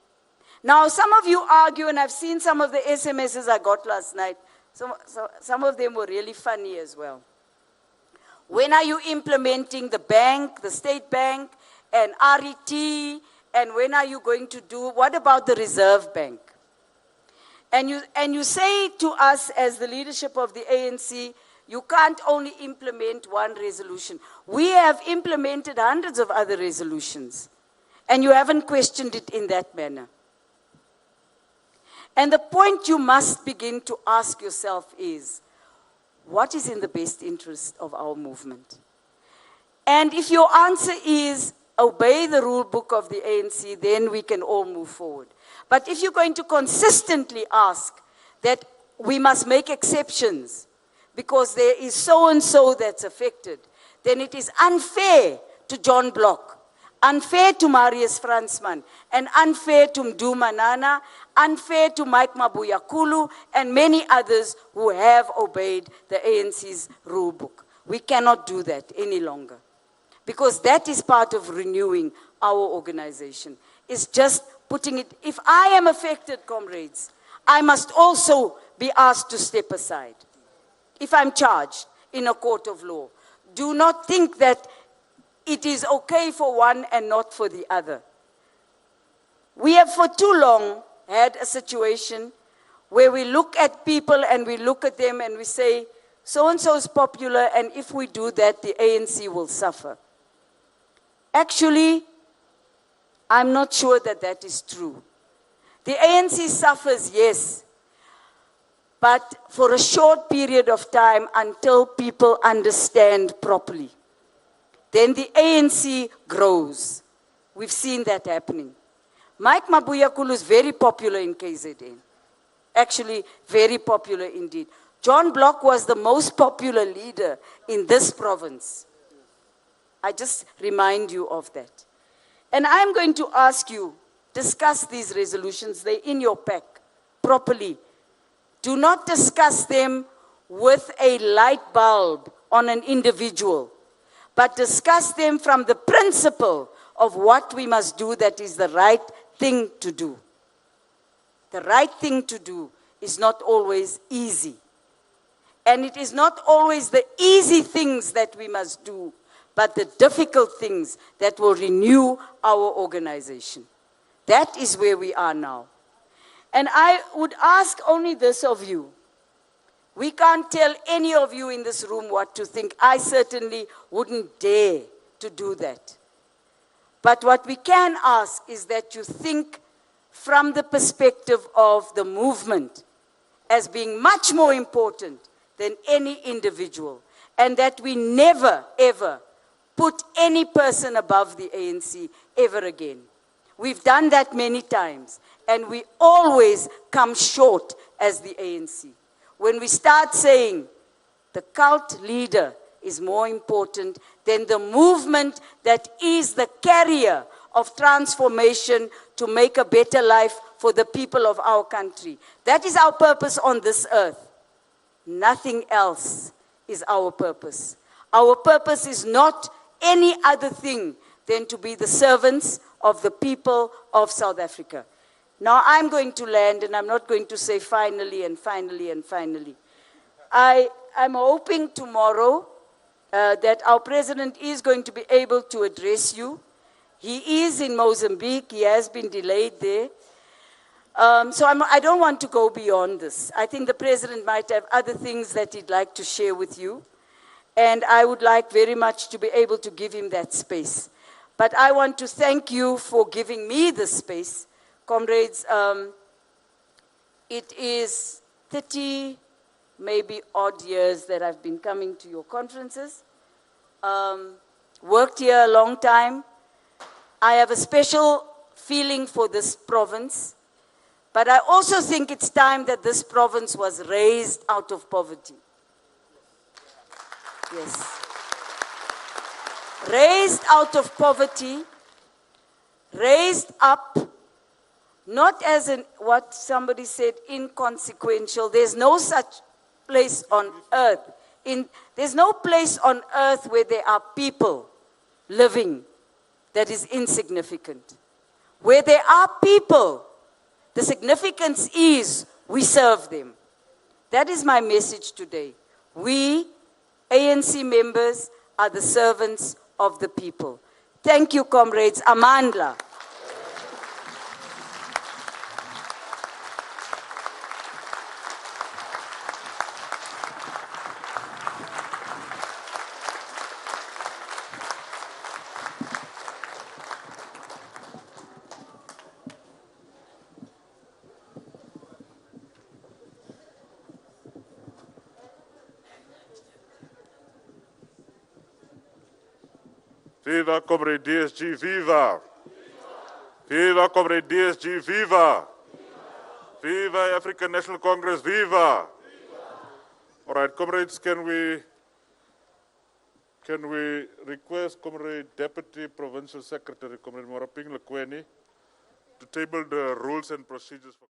Now, some of you argue, and I've seen some of the SMSs I got last night. Some of them were really funny as well. When are you implementing the bank, the state bank, and RET, and when are you going to do, what about the Reserve Bank? And you say to us as the leadership of the ANC, you can't only implement one resolution. We have implemented hundreds of other resolutions, and you haven't questioned it in that manner. And the point you must begin to ask yourself is, what is in the best interest of our movement? And if your answer is, obey the rule book of the ANC, then we can all move forward. But if you're going to consistently ask that we must make exceptions because there is so-and-so that's affected, then it is unfair to John Block, unfair to Marius Fransman, and unfair to Mdu Manana, unfair to Mike Mabuyakulu, and many others who have obeyed the ANC's rule book. We cannot do that any longer, because that is part of renewing our organization. It's just putting it, if I am affected, comrades, I must also be asked to step aside. If I'm charged in a court of law, do not think that it is okay for one and not for the other. We have for too long had a situation where we look at people and we look at them and we say, so-and-so is popular, and if we do that, the ANC will suffer. Actually, I'm not sure that that is true. The ANC suffers, yes, but for a short period of time until people understand properly. Then the ANC grows. We've seen that happening. Mike Mabuyakulu is very popular in KZN. Actually, very popular indeed. John Block was the most popular leader in this province. I just remind you of that. And I'm going to ask you, discuss these resolutions, they're in your pack properly. Do not discuss them with a light bulb on an individual, but discuss them from the principle of what we must do that is the right thing to do. The right thing to do is not always easy. And it is not always the easy things that we must do, but the difficult things that will renew our organization. That is where we are now. And I would ask only this of you. We can't tell any of you in this room what to think. I certainly wouldn't dare to do that. But what we can ask is that you think from the perspective of the movement as being much more important than any individual, and that we never, ever put any person above the ANC ever again. We've done that many times, and we always come short as the ANC. When we start saying the cult leader is more important than the movement that is the carrier of transformation to make a better life for the people of our country. That is our purpose on this earth. Nothing else is our purpose. Our purpose is not any other thing than to be the servants of the people of South Africa. Now I'm going to land, and I'm not going to say finally and finally and finally. I'm hoping tomorrow that our president is going to be able to address you. He is in Mozambique. He has been delayed there. So I don't want to go beyond this. I think the president might have other things that he'd like to share with you. And I would like very much to be able to give him that space. But I want to thank you for giving me the space. Comrades, it is 30, maybe odd years that I've been coming to your conferences. Worked here a long time. I have a special feeling for this province. But I also think it's time that this province was raised out of poverty. Yes. Raised out of poverty, raised up, not as what somebody said, inconsequential. There's no such place on earth. There's no place on earth where there are people living that is insignificant. Where there are people, the significance is we serve them. That is my message today. We, ANC members, are the servants of the people. Thank you, comrades. Amandla. Viva, comrade DSG, viva! Viva, comrade DSG, viva! Viva, African National Congress, viva! All right, comrades, can we request Comrade Deputy Provincial Secretary, Comrade Moraping Lekweni, to table the rules and procedures for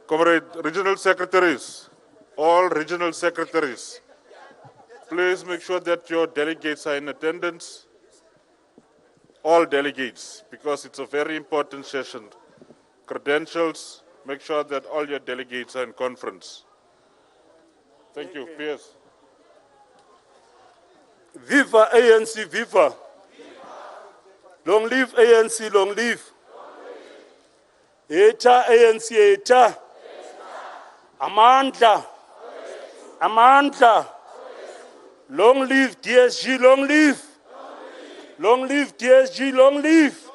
Comrade, regional secretaries, all regional secretaries, please make sure that your delegates are in attendance. All delegates, because it's a very important session. Credentials, make sure that all your delegates are in conference. Thank you. Pierce. Viva ANC, viva. Long live ANC, long live. Eta ANC, eta. Amandla. Amandla. Long live DSG, long live. Long live DSG, long live.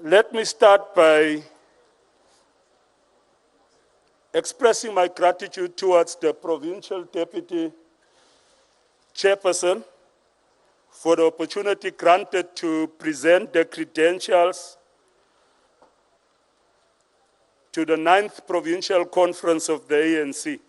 Let me start by expressing my gratitude towards the Provincial Deputy Chairperson for the opportunity granted to present the credentials to the 9th Provincial Conference of the ANC.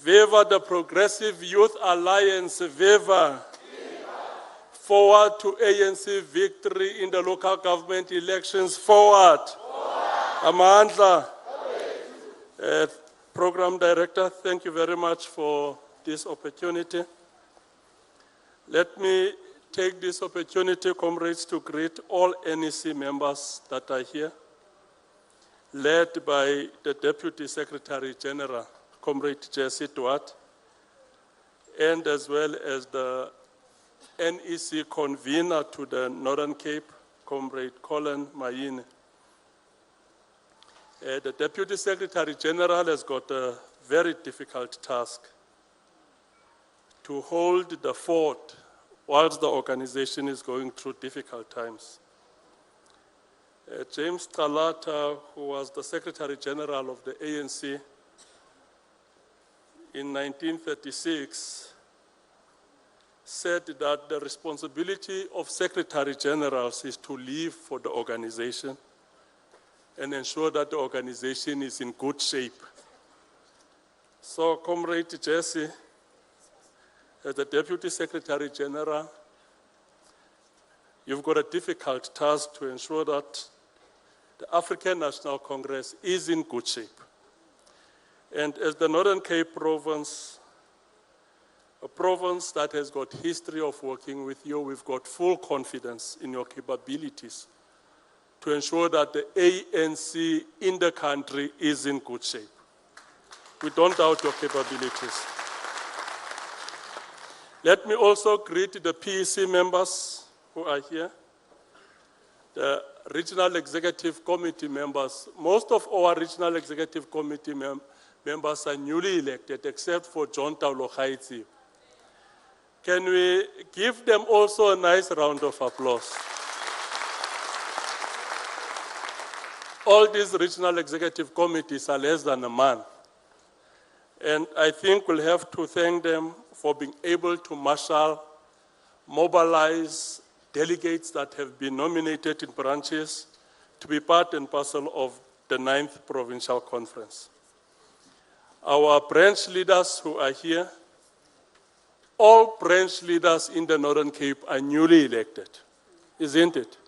Viva the Progressive Youth Alliance, viva. Forward to ANC victory in the local government elections, forward. Amandla. Program Director, thank you very much for this opportunity. Let me take this opportunity, comrades, to greet all NEC members that are here, led by the Deputy Secretary General, Comrade Jesse Duarte, and as well as the NEC convener to the Northern Cape, Comrade Colin Mayine. The Deputy Secretary General has got a very difficult task to hold the fort whilst the organization is going through difficult times. James Talata, who was the Secretary General of the ANC in 1936, said that the responsibility of Secretary Generals is to live for the organization and ensure that the organization is in good shape. So, Comrade Jesse, as the Deputy Secretary General, you've got a difficult task to ensure that the African National Congress is in good shape. And as the Northern Cape province, a province that has got history of working with you, we've got full confidence in your capabilities to ensure that the ANC in the country is in good shape. We don't doubt your capabilities. Let me also greet the PEC members who are here, the Regional Executive Committee members. Most of our Regional Executive Committee members are newly elected, except for John Taulo Khaitsi. Can we give them also a nice round of applause? All these regional executive committees are less than a man. And I think we'll have to thank them for being able to marshal, mobilize delegates that have been nominated in branches to be part and parcel of the 9th Provincial Conference. Our branch leaders who are here, all branch leaders in the Northern Cape are newly elected, isn't it?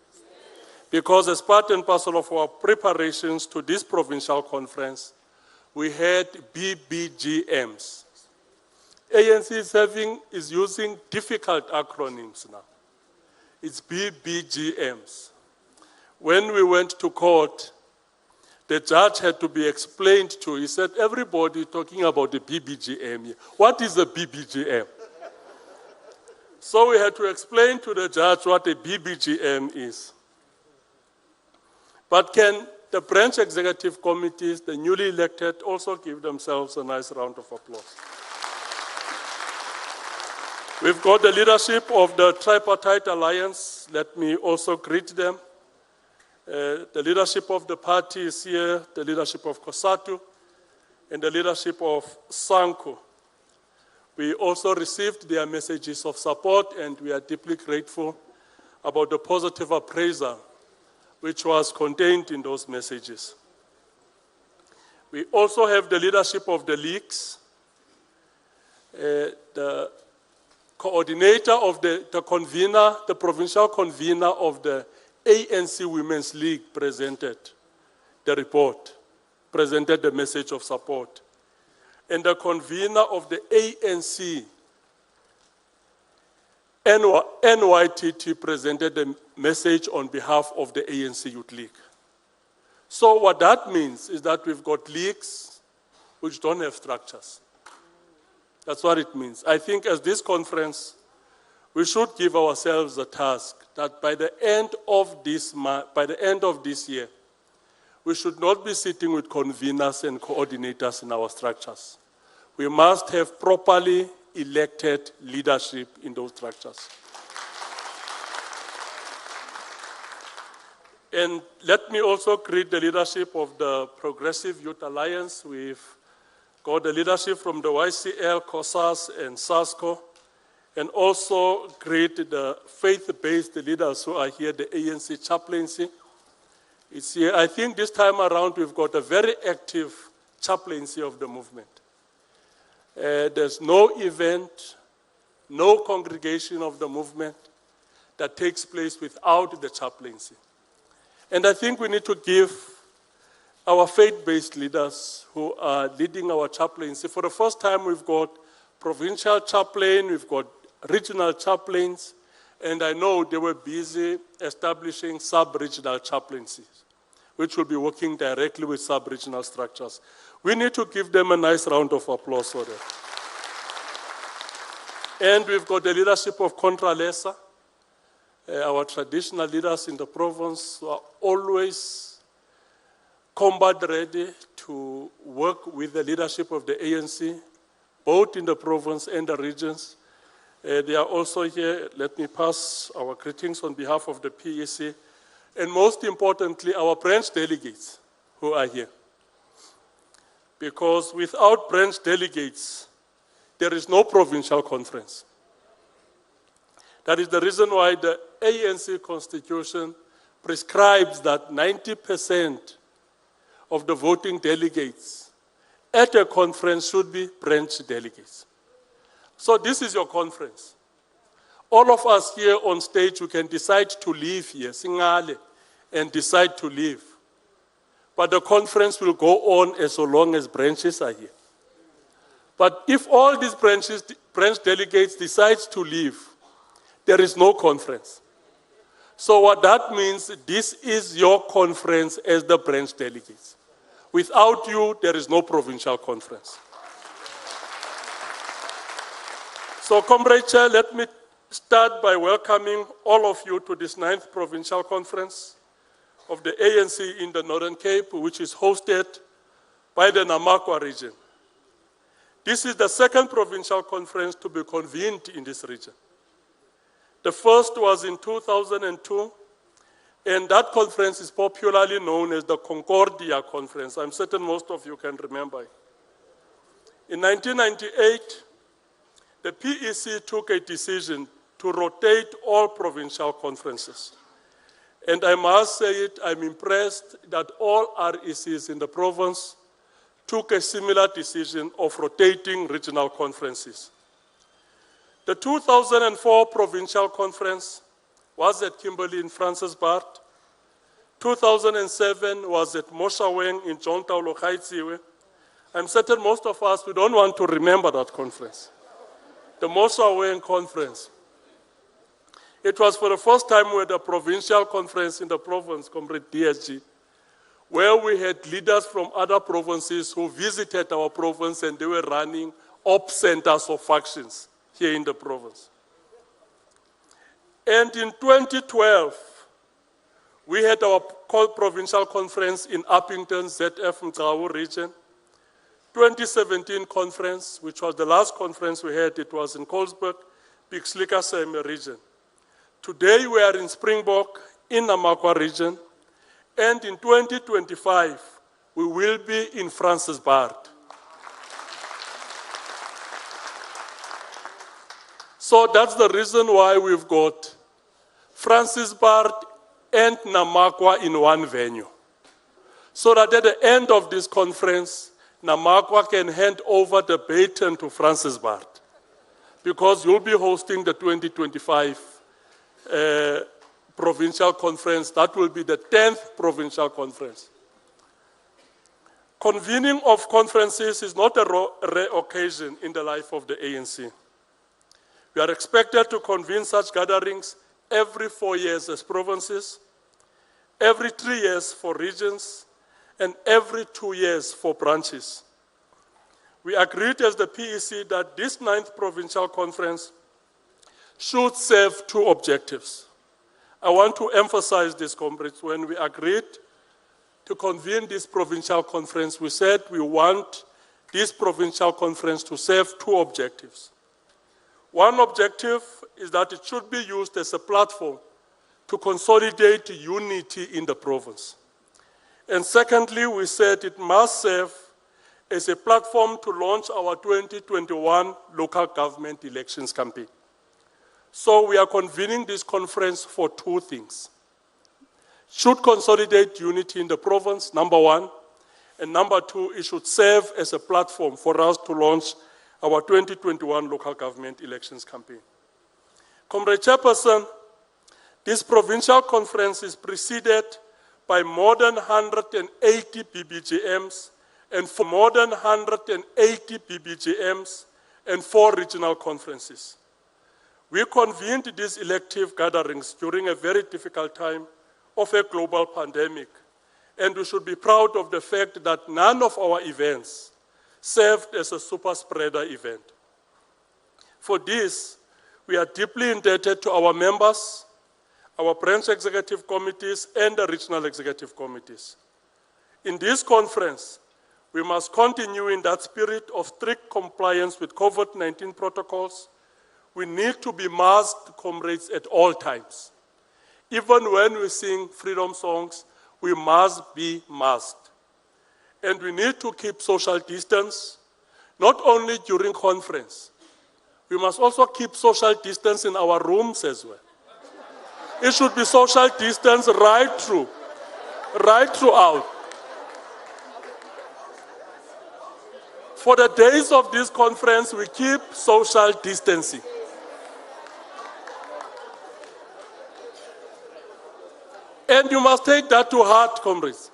Because as part and parcel of our preparations to this provincial conference, we had BBGMs. ANC is using difficult acronyms now. It's BBGMs. When we went to court, the judge had to be explained to. He said, everybody talking about the BBGM. What is a BBGM? So we had to explain to the judge what a BBGM is. But can the branch executive committees, the newly elected, also give themselves a nice round of applause? We've got the leadership of the Tripartite Alliance. Let me also greet them. The leadership of the party is here, the leadership of COSATU, and the leadership of SANCO. We also received their messages of support, and we are deeply grateful about the positive appraisal which was contained in those messages. We also have the leadership of the leagues, the coordinator of the convener, the provincial convener of the ANC Women's League presented the report, presented the message of support. And the convener of the ANC NYTT presented the message on behalf of the ANC Youth League. So what that means is that we've got leagues which don't have structures. That's what it means. I think as this conference, we should give ourselves a task that by the end of this year, we should not be sitting with conveners and coordinators in our structures. We must have properly elected leadership in those structures. And let me also greet the leadership of the Progressive Youth Alliance. We've got the leadership from the YCL, COSAS, and SASCO, and also greet the faith-based leaders who are here, the ANC chaplaincy. It's here. I think this time around we've got a very active chaplaincy of the movement. There's no event, no congregation of the movement that takes place without the chaplaincy. And I think we need to give our faith-based leaders who are leading our chaplaincy. For the first time, we've got provincial chaplain, we've got regional chaplains, and I know they were busy establishing sub-regional chaplaincies, which will be working directly with sub-regional structures. We need to give them a nice round of applause for that. And we've got the leadership of Contralesa, our traditional leaders in the province who are always combat ready to work with the leadership of the ANC, both in the province and the regions. They are also here. Let me pass our greetings on behalf of the PEC. And most importantly, our branch delegates who are here. Because without branch delegates, there is no provincial conference. That is the reason why the ANC Constitution prescribes that 90% of the voting delegates at a conference should be branch delegates. So this is your conference. All of us here on stage, we can decide to leave here, singale, and decide to leave. But the conference will go on as long as branches are here. But if all these branch delegates decide to leave, there is no conference. So what that means, this is your conference as the branch delegates. Without you, there is no provincial conference. So, Comrade Chair, let me start by welcoming all of you to this 9th Provincial Conference of the ANC in the Northern Cape, which is hosted by the Namakwa region. This is the 2nd Provincial Conference to be convened in this region. The first was in 2002, and that conference is popularly known as the Concordia Conference. I'm certain most of you can remember it. In 1998, the PEC took a decision to rotate all provincial conferences. And I must say it, I'm impressed that all RECs in the province took a similar decision of rotating regional conferences. The 2004 Provincial Conference was at Kimberley in Francisbart. 2007 was at Moshaweng in John Taulo Khaitsiwe. I'm certain most of us, we don't want to remember that conference. The Moshaweng Conference. It was for the first time we had a provincial conference in the province, Comrade DSG, where we had leaders from other provinces who visited our province and they were running op centers of factions here in the province. And in 2012, we had our provincial conference in Uppington, ZF Mkawu region. 2017 conference, which was the last conference we had, it was in Colesberg, Pixlika region. Today we are in Springbok, in Namakwa region, and in 2025, we will be in Francisbart. So that's the reason why we've got Francisbart and Namakwa in one venue. So that at the end of this conference, Namakwa can hand over the baton to Francisbart, because you'll be hosting the 2025 provincial conference. That will be the 10th provincial conference. Convening of conferences is not a rare occasion in the life of the ANC. We are expected to convene such gatherings every 4 years as provinces, every 3 years for regions, and every 2 years for branches. We agreed as the PEC that this 9th Provincial Conference should serve 2 objectives. I want to emphasize this, comrades. When we agreed to convene this provincial conference, we said we want this provincial conference to serve 2 objectives. One objective is that it should be used as a platform to consolidate unity in the province. And secondly, we said it must serve as a platform to launch our 2021 local government elections campaign. So we are convening this conference for 2 things. Should consolidate unity in the province, number 1, and number 2, it should serve as a platform for us to launch our 2021 local government elections campaign. Comrade Chairperson, this provincial conference is preceded by more than 180 BBGMs and for more than 180 BBGMs and 4 regional conferences. We convened these elective gatherings during a very difficult time of a global pandemic, and we should be proud of the fact that none of our events served as a super spreader event. For this, we are deeply indebted to our members, our branch executive committees, and the regional executive committees. In this conference, we must continue in that spirit of strict compliance with COVID-19 protocols. We need to be masked, comrades, at all times. Even when we sing freedom songs, we must be masked. And we need to keep social distance, not only during conference. We must also keep social distance in our rooms as well. It should be social distance right throughout. For the days of this conference, we keep social distancing. And you must take that to heart, comrades.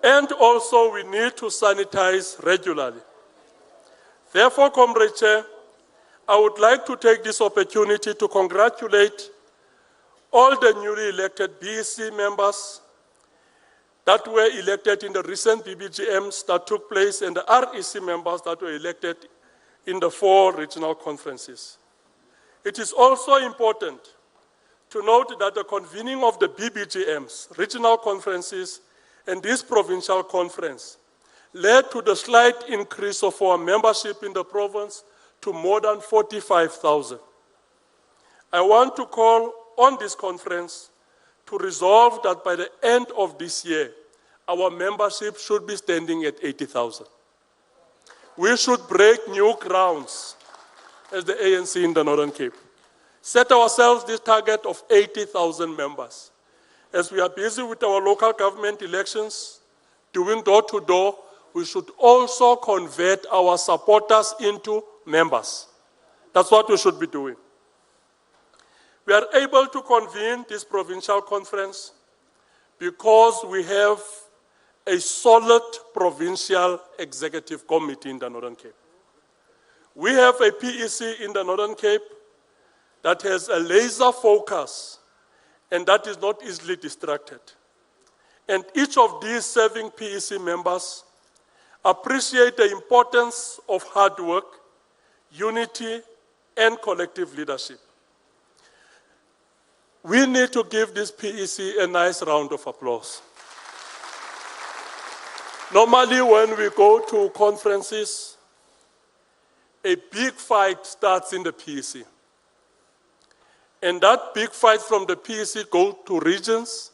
And also, we need to sanitize regularly. Therefore, Comrade Chair, I would like to take this opportunity to congratulate all the newly elected BEC members that were elected in the recent BBGMs that took place and the REC members that were elected in the 4 regional conferences. It is also important to note that the convening of the BBGMs, regional conferences, and this provincial conference led to the slight increase of our membership in the province to more than 45,000. I want to call on this conference to resolve that by the end of this year, our membership should be standing at 80,000. We should break new grounds as the ANC in the Northern Cape. Set ourselves this target of 80,000 members. As we are busy with our local government elections, doing door-to-door, we should also convert our supporters into members. That's what we should be doing. We are able to convene this provincial conference because we have a solid provincial executive committee in the Northern Cape. We have a PEC in the Northern Cape that has a laser focus and that is not easily distracted. And each of these serving PEC members appreciate the importance of hard work, unity, and collective leadership. We need to give this PEC a nice round of applause. Normally, when we go to conferences, a big fight starts in the PEC. And that big fight from the PEC goes to regions.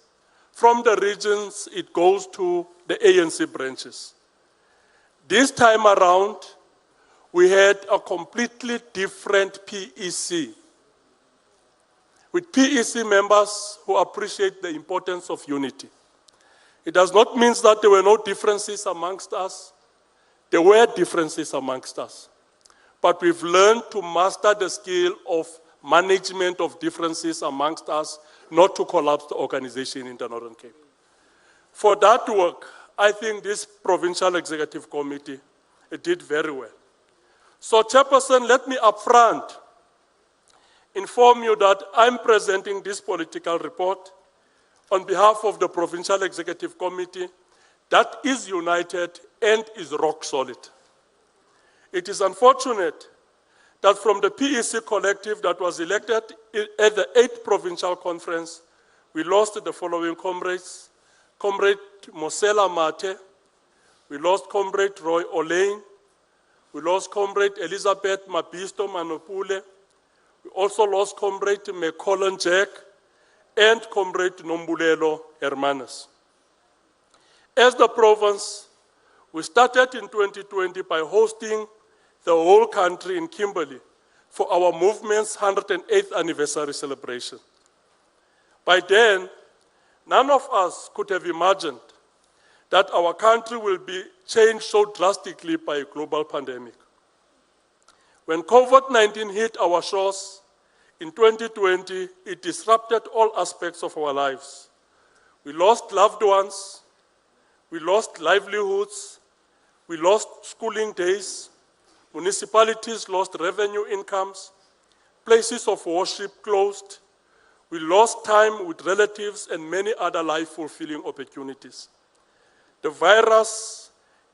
From the regions, it goes to the ANC branches. This time around, we had a completely different PEC, with PEC members who appreciate the importance of unity. It does not mean that there were no differences amongst us. There were differences amongst us. But we've learned to master the skill of management of differences amongst us, not to collapse the organization in the Northern Cape. For that work, I think this Provincial Executive Committee did very well. So, Chairperson, let me upfront inform you that I'm presenting this political report on behalf of the Provincial Executive Committee that is united and is rock solid. It is unfortunate that from the PEC collective that was elected at the 8th Provincial Conference, we lost the following comrades: Comrade Mosela Mate, we lost Comrade Roy Olaine, we lost Comrade Elizabeth Mabisto Manopule, we also lost Comrade McCollum Jack, and Comrade Nombulelo Hermanas. As the province, we started in 2020 by hosting the whole country in Kimberley for our movement's 108th anniversary celebration. By then, none of us could have imagined that our country will be changed so drastically by a global pandemic. When COVID-19 hit our shores in 2020, it disrupted all aspects of our lives. We lost loved ones, we lost livelihoods, we lost schooling days, municipalities lost revenue incomes, places of worship closed, we lost time with relatives and many other life-fulfilling opportunities. The virus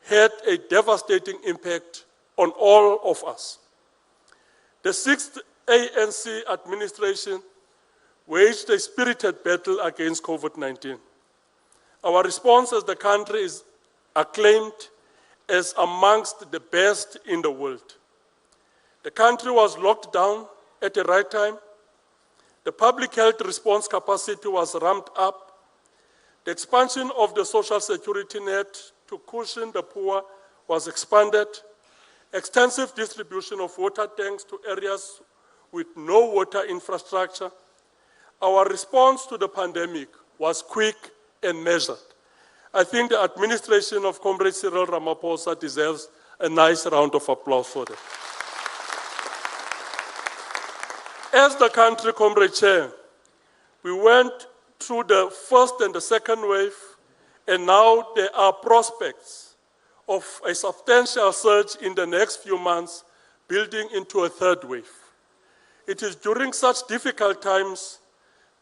had a devastating impact on all of us. The 6th ANC administration waged a spirited battle against COVID-19. Our response as the country is acclaimed as amongst the best in the world. The country was locked down at the right time. The public health response capacity was ramped up. The expansion of the social security net to cushion the poor was expanded. Extensive distribution of water tanks to areas with no water infrastructure. Our response to the pandemic was quick and measured. I think the administration of Comrade Cyril Ramaphosa deserves a nice round of applause for that. As the country, Comrade Chair, we went through the first and the second wave, and now there are prospects of a substantial surge in the next few months, building into a third wave. It is during such difficult times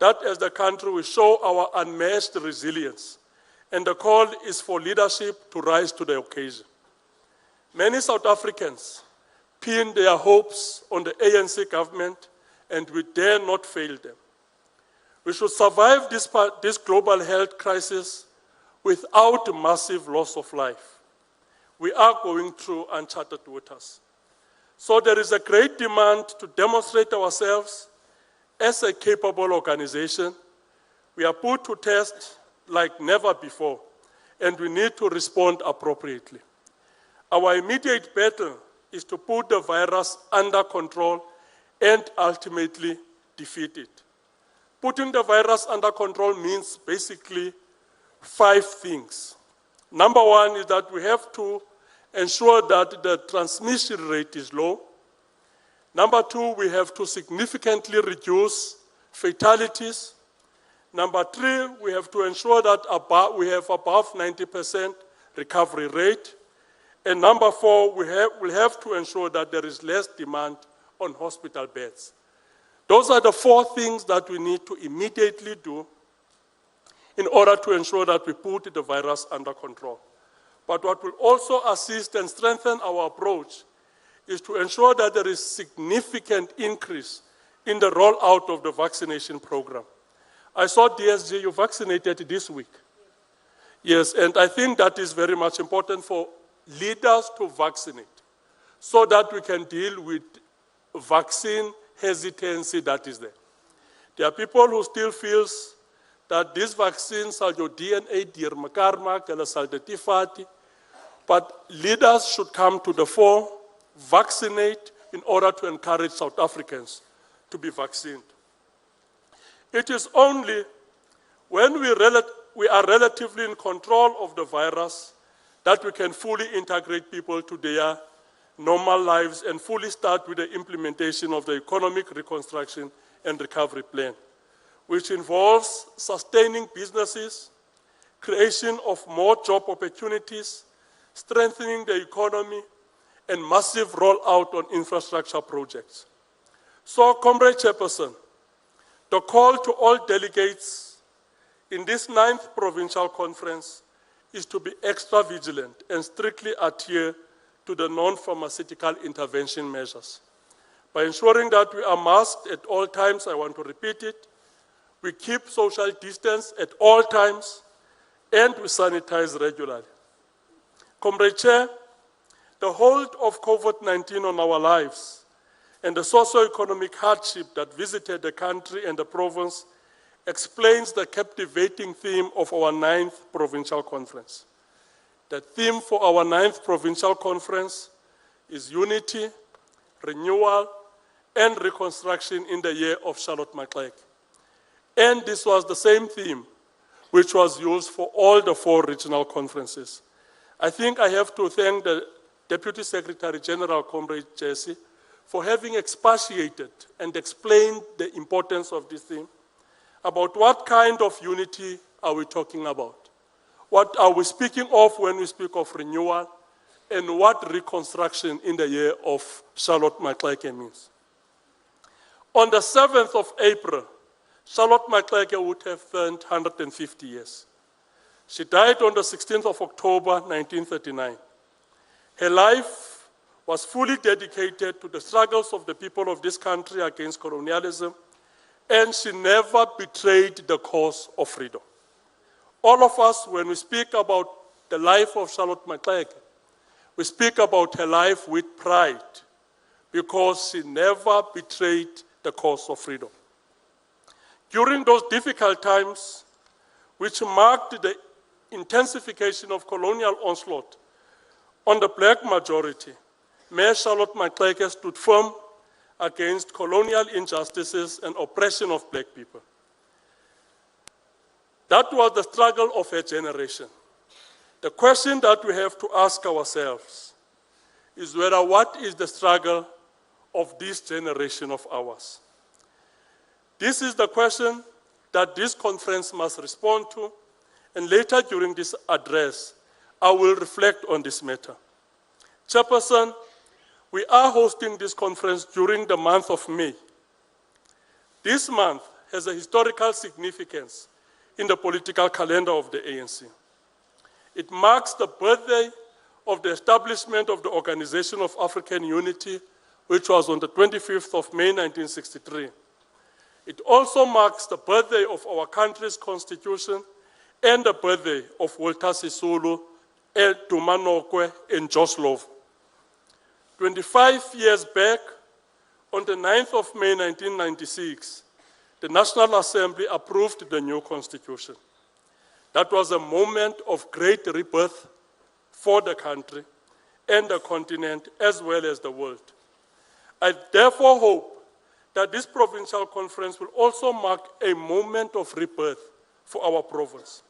that as the country we show our unmatched resilience, and the call is for leadership to rise to the occasion. Many South Africans pin their hopes on the ANC government, and we dare not fail them. We should survive this global health crisis without massive loss of life. We are going through uncharted waters. So there is a great demand to demonstrate ourselves as a capable organization. We are put to test like never before, and we need to respond appropriately. Our immediate battle is to put the virus under control and ultimately defeat it. Putting the virus under control means basically 5 things. Number 1 is that we have to ensure that the transmission rate is low. Number 2, we have to significantly reduce fatalities. Number 3, we have to ensure that we have above 90% recovery rate. And number 4, we'll have to ensure that there is less demand on hospital beds. Those are the 4 things that we need to immediately do in order to ensure that we put the virus under control. But what will also assist and strengthen our approach is to ensure that there is significant increase in the rollout of the vaccination program. I saw DSG, you vaccinated this week. Yes, and I think that is very much important for leaders to vaccinate so that we can deal with vaccine hesitancy that is there. There are people who still feel that these vaccines are your DNA, dear Makarma, Kalasaldetifati, but leaders should come to the fore, vaccinate in order to encourage South Africans to be vaccinated. It is only when we are relatively in control of the virus that we can fully integrate people to their normal lives and fully start with the implementation of the economic reconstruction and recovery plan, which involves sustaining businesses, creation of more job opportunities, strengthening the economy, and massive rollout on infrastructure projects. So, Comrade Chairperson, the call to all delegates in this 9th Provincial Conference is to be extra vigilant and strictly adhere to the non-pharmaceutical intervention measures. By ensuring that we are masked at all times, I want to repeat it, we keep social distance at all times, and we sanitize regularly. Comrade Chair, the hold of COVID-19 on our lives and the socio-economic hardship that visited the country and the province explains the captivating theme of our 9th Provincial Conference. The theme for our 9th Provincial Conference is unity, renewal, and reconstruction in the year of Charlotte Maxeke. And this was the same theme which was used for all the 4 regional conferences. I think I have to thank the Deputy Secretary General, Comrade Jesse, for having expatiated and explained the importance of this theme, about what kind of unity are we talking about? What are we speaking of when we speak of renewal, and what reconstruction in the year of Charlotte Maxeke means? On the 7th of April, Charlotte Maxeke would have turned 150 years. She died on the 16th of October, 1939. Her life was fully dedicated to the struggles of the people of this country against colonialism, and she never betrayed the cause of freedom. All of us, when we speak about the life of Charlotte Maxeke, we speak about her life with pride, because she never betrayed the cause of freedom. During those difficult times, which marked the intensification of colonial onslaught on the black majority, Mayor Charlotte Maxeke stood firm against colonial injustices and oppression of black people. That was the struggle of her generation. The question that we have to ask ourselves is whether what is the struggle of this generation of ours? This is the question that this conference must respond to, and later during this address, I will reflect on this matter. Chairperson, we are hosting this conference during the month of May. This month has a historical significance in the political calendar of the ANC. It marks the birthday of the establishment of the Organization of African Unity, which was on the 25th of May, 1963. It also marks the birthday of our country's constitution and the birthday of Walter Sisulu, Tumanokwe, and Josh Love. 25 years back, on the 9th of May 1996, the National Assembly approved the new constitution. That was a moment of great rebirth for the country and the continent, as well as the world. I therefore hope that this provincial conference will also mark a moment of rebirth for our province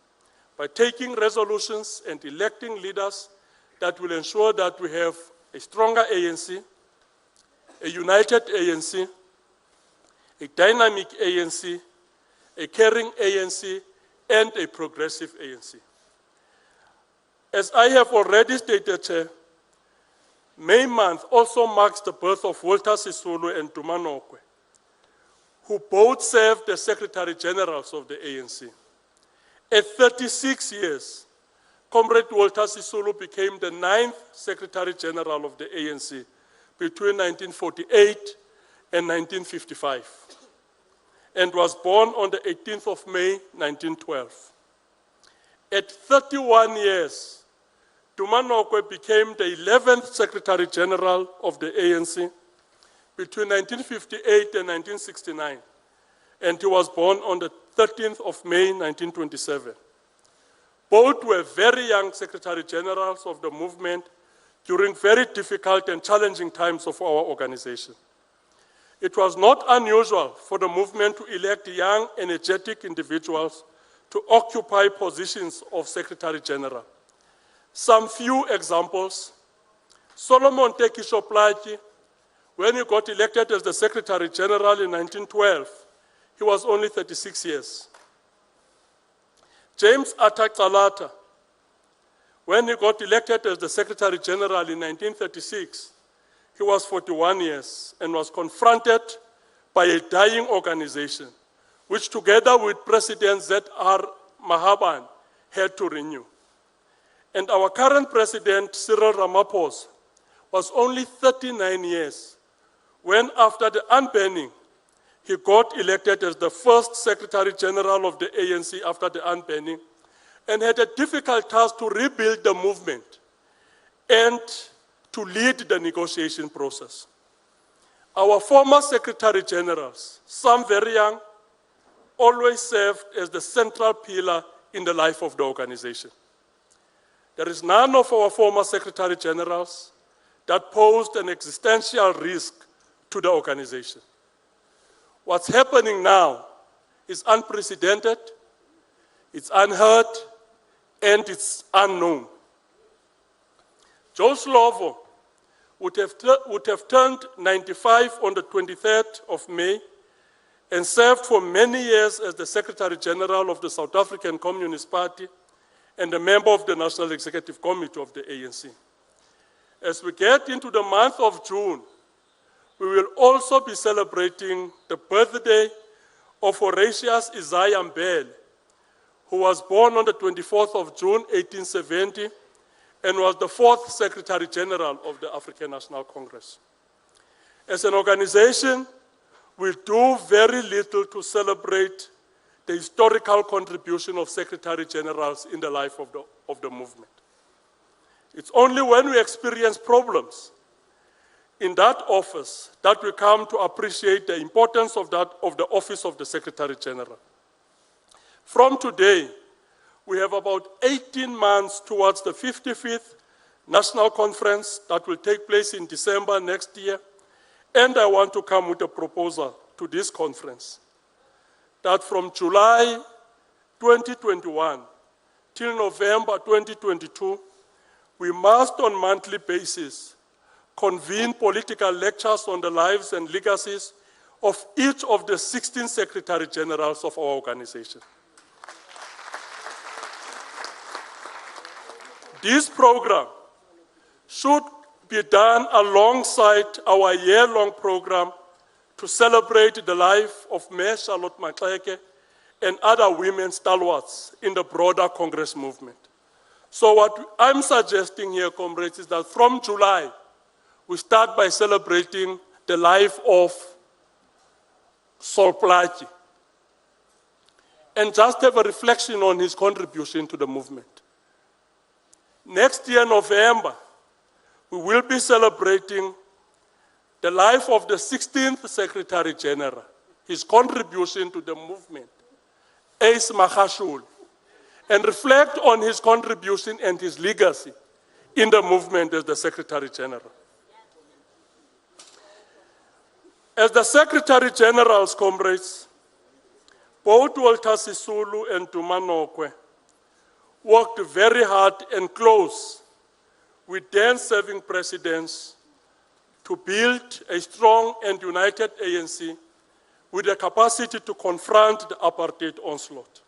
by taking resolutions and electing leaders that will ensure that we have a stronger ANC, a united ANC, a dynamic ANC, a caring ANC, and a progressive ANC. As I have already stated, Chair, May month also marks the birth of Walter Sisulu and Tumanokwe, who both served as Secretary Generals of the ANC. At 36 years, Comrade Walter Sisulu became the 9th Secretary General of the ANC between 1948 and 1955, and was born on the 18th of May, 1912. At 31 years, Tumanokwe became the 11th Secretary General of the ANC between 1958 and 1969, and he was born on the 13th of May, 1927. Both were very young Secretary Generals of the movement during very difficult and challenging times of our organization. It was not unusual for the movement to elect young, energetic individuals to occupy positions of Secretary General. Some few examples: Solomon Tekisho Plaki, when he got elected as the Secretary General in 1912, he was only 36 years. James Atak-Talata, when he got elected as the Secretary General in 1936, he was 41 years and was confronted by a dying organization, which together with President Z.R. Mahaban had to renew. And our current President, Cyril Ramaphosa, was only 39 years when, after the unbanning, he got elected as the first Secretary General of the ANC after the unbanning, and had a difficult task to rebuild the movement and to lead the negotiation process. Our former Secretary Generals, some very young, always served as the central pillar in the life of the organization. There is none of our former Secretary Generals that posed an existential risk to the organization. What's happening now is unprecedented. it's unheard, and it's unknown. Joe Slovo would have turned 95 on the 23rd of May and served for many years as the Secretary General of the South African Communist Party and a member of the National Executive Committee of the ANC. As we get into the month of June, we will also be celebrating the birthday of Horatius Isaiah Mbele, who was born on the 24th of June, 1870, and was the 4th Secretary General of the African National Congress. As an organization, we do very little to celebrate the historical contribution of Secretary Generals in the life of the movement. It's only when we experience problems in that office that we come to appreciate the importance of the office of the Secretary General. From today, we have about 18 months towards the 55th National Conference that will take place in December next year. And I want to come with a proposal to this conference that from July 2021 till November 2022, we must on a monthly basis convene political lectures on the lives and legacies of each of the 16 Secretary Generals of our organization. This program should be done alongside our year-long program to celebrate the life of Mayor Charlotte Maxeke and other women stalwarts in the broader Congress movement. So what I'm suggesting here, comrades, is that from July, we start by celebrating the life of Sol Plaatje and just have a reflection on his contribution to the movement. Next year, November, we will be celebrating the life of the 16th Secretary General, his contribution to the movement, Ace Magashule, and reflect on his contribution and his legacy in the movement as the Secretary General. As the Secretary General's comrades, both Walter Sisulu and Duma Nokwe worked very hard and close with then-serving presidents to build a strong and united ANC with the capacity to confront the apartheid onslaught.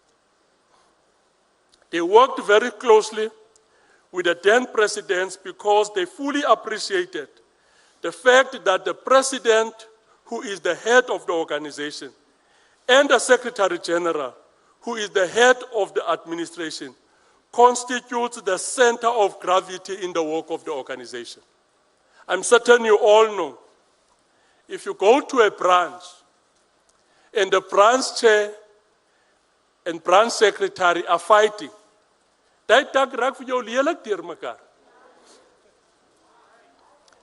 They worked very closely with the then presidents because they fully appreciated the fact that the president, who is the head of the organization, and the Secretary General, who is the head of the administration, constitutes the center of gravity in the work of the organization. I'm certain you all know, if you go to a branch and the branch chair and branch secretary are fighting,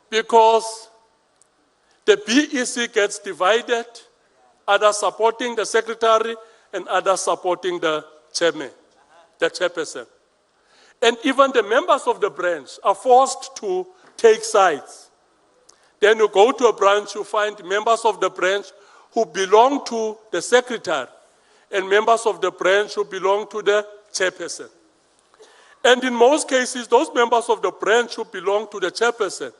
because the BEC gets divided, others supporting the secretary and others supporting the chairman, the chairperson. And even the members of the branch are forced to take sides. Then you go to a branch, you find members of the branch who belong to the secretary and members of the branch who belong to the chairperson. And in most cases, those members of the branch who belong to the chairperson,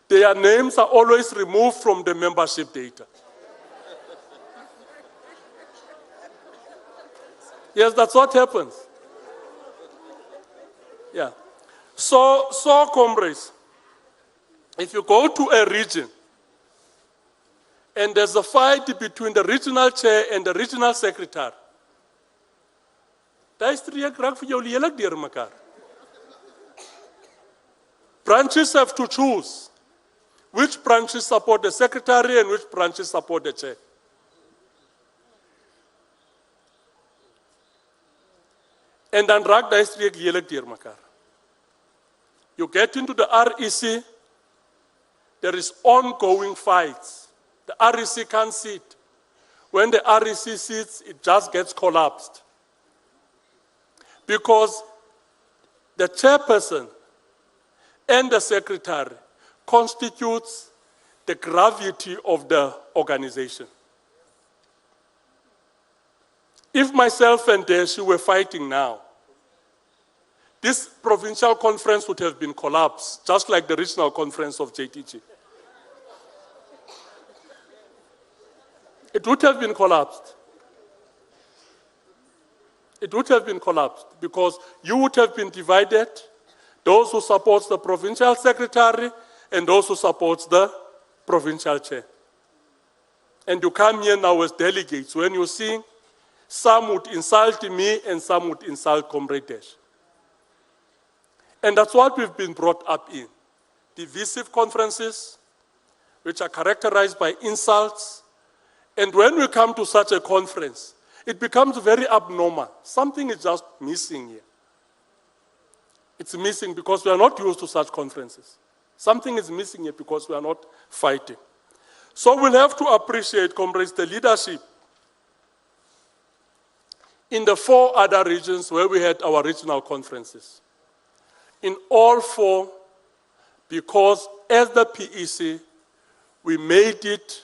their names are always removed from the membership data. Yes, that's what happens. Yeah. So comrades, if you go to a region and there's a fight between the regional chair and the regional secretary, branches have to choose which branches support the secretary and which branches support the chair. And then you get into the REC, there is ongoing fights. The REC can't sit. When the REC sits, it just gets collapsed. Because the chairperson and the secretary constitutes the gravity of the organization. If myself and Deshi were fighting now, this provincial conference would have been collapsed, just like the regional conference of JTG. It would have been collapsed. It would have been collapsed because you would have been divided, those who support the provincial secretary and those who support the provincial chair. And you come here now as delegates. When you see, some would insult me and some would insult Comrade Dash. And that's what we've been brought up in. Divisive conferences, which are characterized by insults. And when we come to such a conference, it becomes very abnormal. Something is just missing here. It's missing because we are not used to such conferences. Something is missing here because we are not fighting. So we'll have to appreciate, comrades, the leadership in the 4 other regions where we had our regional conferences. In all 4, because as the PEC, we made it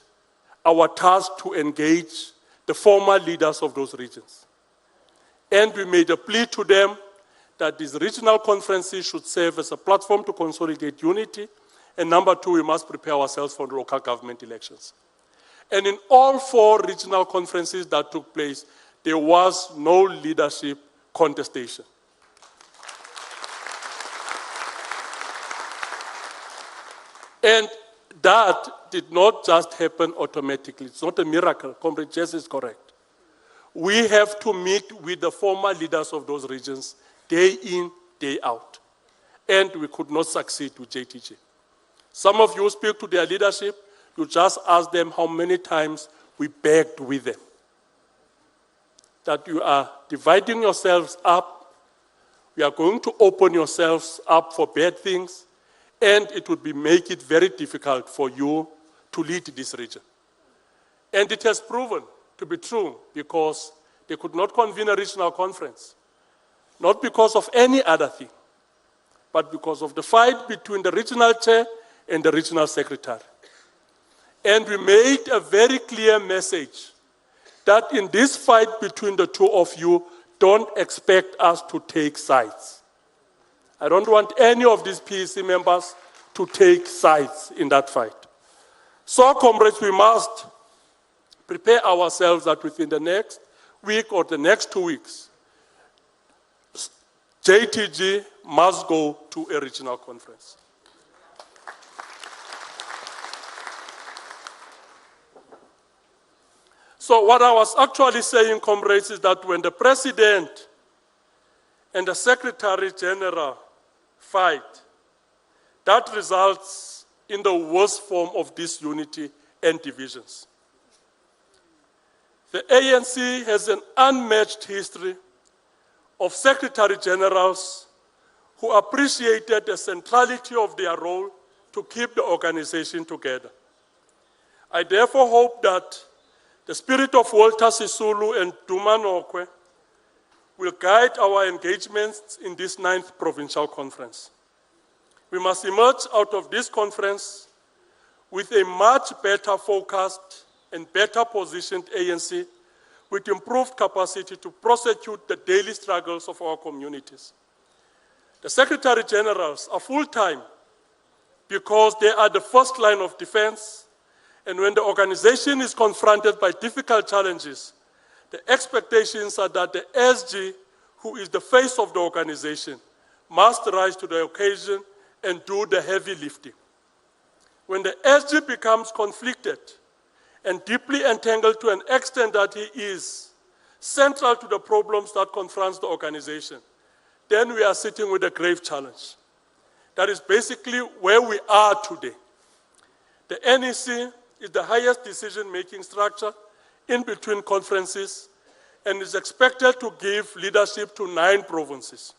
our task to engage the former leaders of those regions. And we made a plea to them that these regional conferences should serve as a platform to consolidate unity. And number 2, we must prepare ourselves for the local government elections. And in all 4 regional conferences that took place, there was no leadership contestation. And that did not just happen automatically. It's not a miracle. Comrade Jess is correct. We have to meet with the former leaders of those regions day in, day out. And we could not succeed with JTG. Some of you speak to their leadership, you just ask them how many times we begged with them. That you are dividing yourselves up, you are going to open yourselves up for bad things, and it would make it very difficult for you to lead this region. And it has proven to be true because they could not convene a regional conference. Not because of any other thing, but because of the fight between the regional chair and the regional secretary. And we made a very clear message that in this fight between the 2 of you, don't expect us to take sides. I don't want any of these PEC members to take sides in that fight. So, comrades, we must prepare ourselves that within the next week or the next 2 weeks, JTG must go to a regional conference. So what I was actually saying, comrades, is that when the President and the Secretary General fight, that results in the worst form of disunity and divisions. The ANC has an unmatched history of Secretary Generals who appreciated the centrality of their role to keep the organization together. I therefore hope that the spirit of Walter Sisulu and Duma Nokwe will guide our engagements in this 9th Provincial Conference. We must emerge out of this conference with a much better focused and better positioned ANC with improved capacity to prosecute the daily struggles of our communities. The Secretary Generals are full-time because they are the first line of defense. And when the organization is confronted by difficult challenges, the expectations are that the SG, who is the face of the organization, must rise to the occasion and do the heavy lifting. When the SG becomes conflicted and deeply entangled to an extent that he is central to the problems that confronts the organization, then we are sitting with a grave challenge. That is basically where we are today. The NEC is the highest decision-making structure in between conferences and is expected to give leadership to 9 provinces.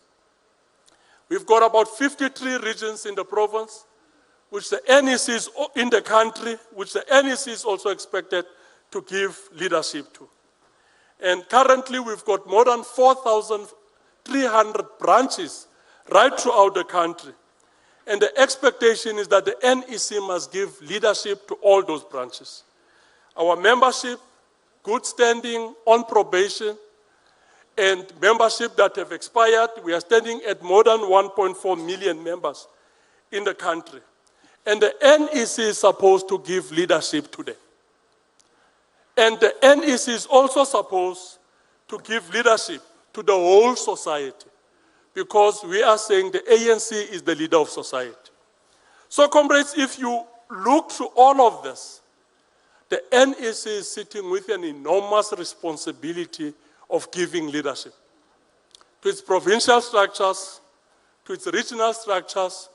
We've got about 53 regions in the province, which the NEC is in the country, which the NEC is also expected to give leadership to. And currently we've got more than 4,300 branches right throughout the country. And the expectation is that the NEC must give leadership to all those branches. Our membership, good standing, on probation, and membership that have expired. We are standing at more than 1.4 million members in the country. And the NEC is supposed to give leadership to them. And the NEC is also supposed to give leadership to the whole society, because we are saying the ANC is the leader of society. So, comrades, if you look through all of this, the NEC is sitting with an enormous responsibility of giving leadership to its provincial structures, to its regional structures,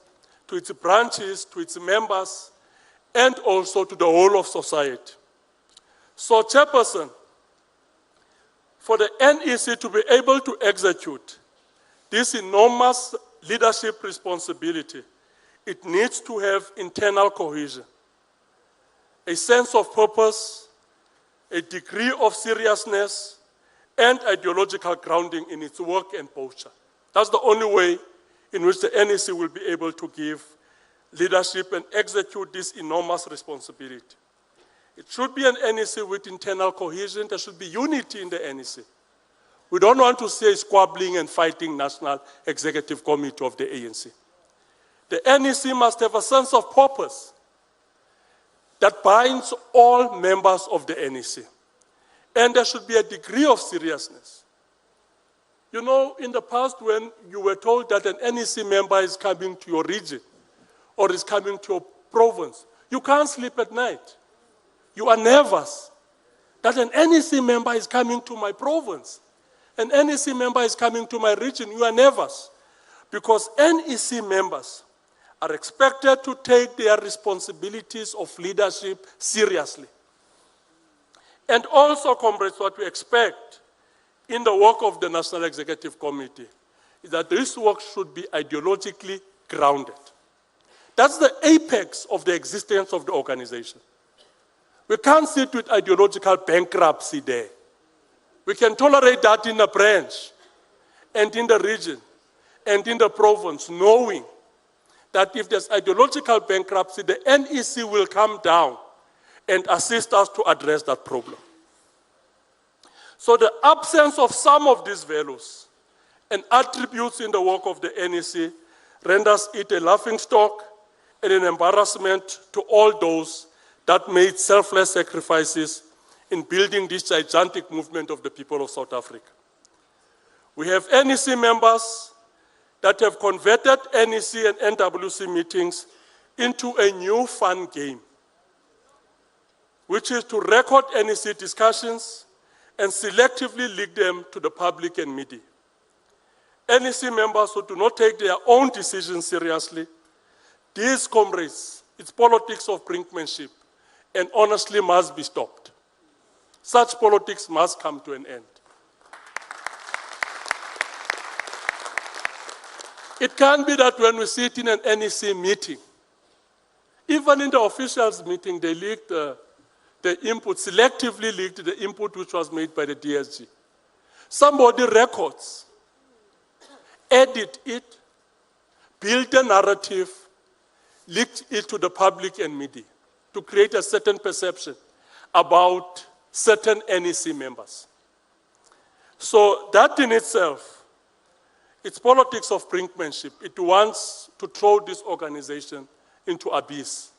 to its branches, to its members, and also to the whole of society. So, Chairperson, for the NEC to be able to execute this enormous leadership responsibility, it needs to have internal cohesion, a sense of purpose, a degree of seriousness, and ideological grounding in its work and posture. That's the only way in which the NEC will be able to give leadership and execute this enormous responsibility. It should be an NEC with internal cohesion. There should be unity in the NEC. We don't want to see a squabbling and fighting National Executive Committee of the ANC. The NEC must have a sense of purpose that binds all members of the NEC. And there should be a degree of seriousness. You know, in the past when you were told that an NEC member is coming to your region or is coming to your province, you can't sleep at night. You are nervous that an NEC member is coming to my province. An NEC member is coming to my region. You are nervous because NEC members are expected to take their responsibilities of leadership seriously. And also, comrades, what we expect in the work of the National Executive Committee is that this work should be ideologically grounded. That's the apex of the existence of the organization. We can't sit with ideological bankruptcy there. We can tolerate that in the branch and in the region and in the province, knowing that if there's ideological bankruptcy, the NEC will come down and assist us to address that problem. So the absence of some of these values and attributes in the work of the NEC renders it a laughingstock and an embarrassment to all those that made selfless sacrifices in building this gigantic movement of the people of South Africa. We have NEC members that have converted NEC and NWC meetings into a new fun game, which is to record NEC discussions and selectively leak them to the public and media. NEC members who do not take their own decisions seriously, these comrades, it's politics of brinkmanship, and honestly must be stopped. Such politics must come to an end. It can't be that when we sit in an NEC meeting, even in the officials' meeting, they leaked the input, selectively leaked the input which was made by the DSG. Somebody records, edit it, build a narrative, leaked it to the public and media to create a certain perception about certain NEC members. So that in itself, it's politics of brinkmanship. It wants to throw this organization into abyss.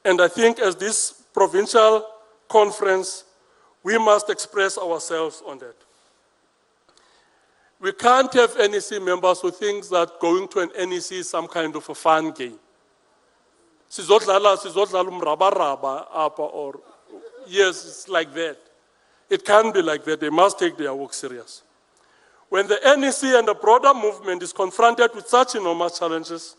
And I think as this provincial conference, we must express ourselves on that. We can't have NEC members who think that going to an NEC is some kind of a fun game. Sizodlala umrabaraba apa, or yes, it's like that. It can't be like that. They must take their work serious. When the NEC and the broader movement is confronted with such enormous challenges,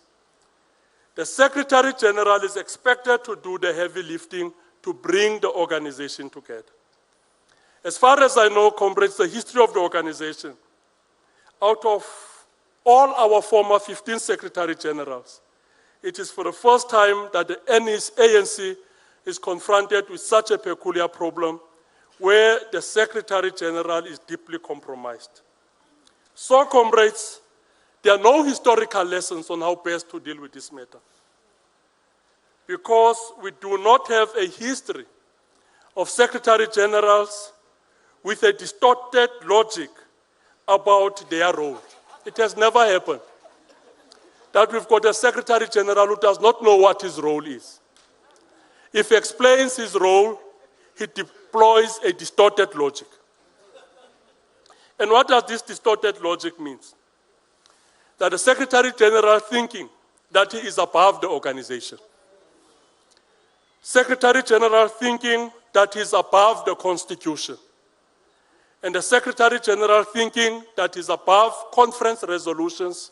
the Secretary General is expected to do the heavy lifting to bring the organization together. As far as I know, comrades, the history of the organization, out of all our former 15 Secretary Generals, it is for the first time that the ANC is confronted with such a peculiar problem where the Secretary General is deeply compromised. So, comrades, there are no historical lessons on how best to deal with this matter, because we do not have a history of Secretary Generals with a distorted logic about their role. It has never happened that we've got a Secretary General who does not know what his role is. If he explains his role, he deploys a distorted logic. And what does this distorted logic mean? That the Secretary General thinking that he is above the organization. Secretary General thinking that he is above the Constitution. And the Secretary General thinking that he is above conference resolutions.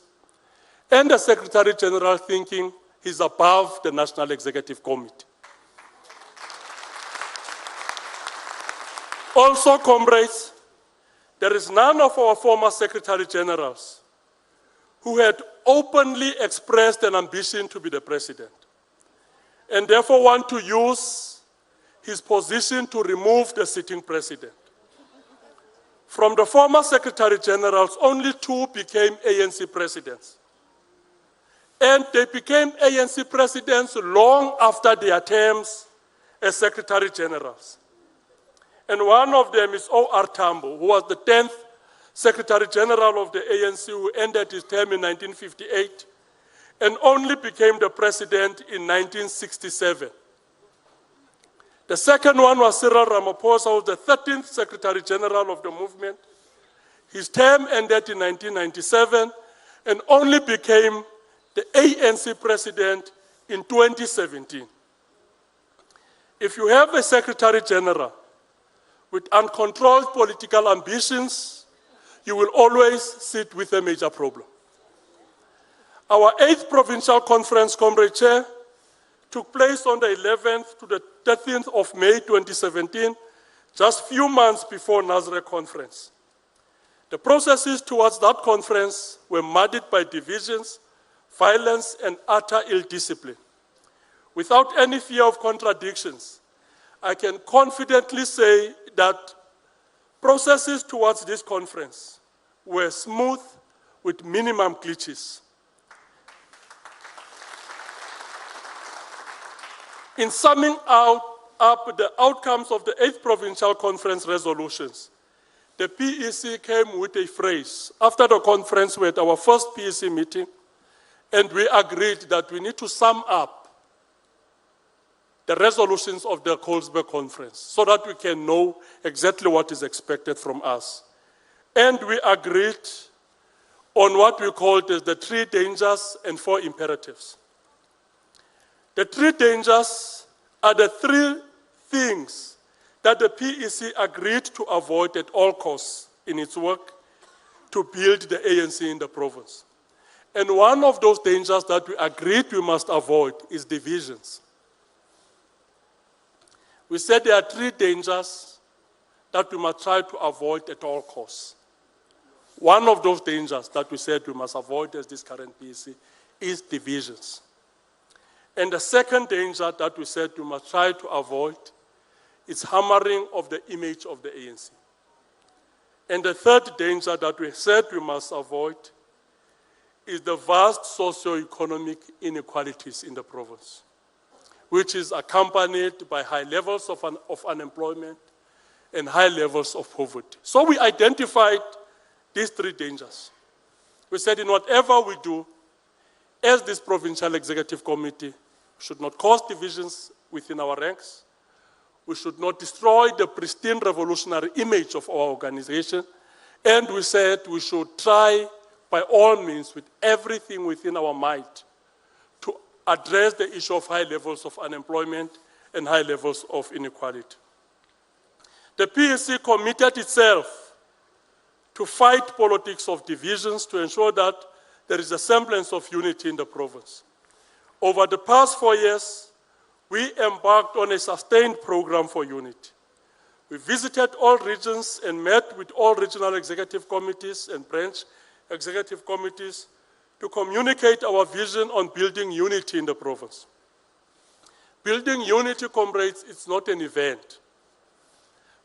And the Secretary General thinking he is above the National Executive Committee. Also, comrades, there is none of our former Secretary Generals who had openly expressed an ambition to be the president, and therefore want to use his position to remove the sitting president. From the former Secretary Generals, only 2 became ANC presidents. And they became ANC presidents long after their terms as Secretary Generals. And one of them is O.R. Tambo, who was the 10th Secretary General of the ANC, who ended his term in 1958 and only became the president in 1967. The second one was Cyril Ramaphosa, who was the 13th Secretary General of the movement. His term ended in 1997 and only became the ANC president in 2017. If you have a Secretary General with uncontrolled political ambitions, you will always sit with a major problem. Our 8th Provincial Conference, Comrade Chair, took place on the 11th to the 13th of May 2017, just few months before Nazareth Conference. The processes towards that conference were muddied by divisions, violence, and utter ill-discipline. Without any fear of contradictions, I can confidently say that processes towards this conference were smooth with minimum glitches. In summing up the outcomes of the 8th Provincial Conference resolutions, the PEC came with a phrase. After the conference, we had our first PEC meeting, and we agreed that we need to sum up the resolutions of the Colesberg Conference so that we can know exactly what is expected from us. And we agreed on what we called as the 3 dangers and 4 imperatives. The 3 dangers are the 3 things that the PEC agreed to avoid at all costs in its work to build the ANC in the province. And one of those dangers that we agreed we must avoid is divisions. We said there are 3 dangers that we must try to avoid at all costs. One of those dangers that we said we must avoid as this current PEC is divisions. And the second danger that we said we must try to avoid is hammering of the image of the ANC. And the third danger that we said we must avoid is the vast socio-economic inequalities in the province, which is accompanied by high levels of unemployment and high levels of poverty. So we identified these 3 dangers. We said in whatever we do, as this Provincial Executive Committee, we should not cause divisions within our ranks. We should not destroy the pristine revolutionary image of our organization. And we said we should try by all means, with everything within our might, to address the issue of high levels of unemployment and high levels of inequality. The PEC committed itself to fight politics of divisions to ensure that there is a semblance of unity in the province. Over the past 4 years, we embarked on a sustained program for unity. We visited all regions and met with all regional executive committees and branch executive committees to communicate our vision on building unity in the province. Building unity, comrades, it's not an event,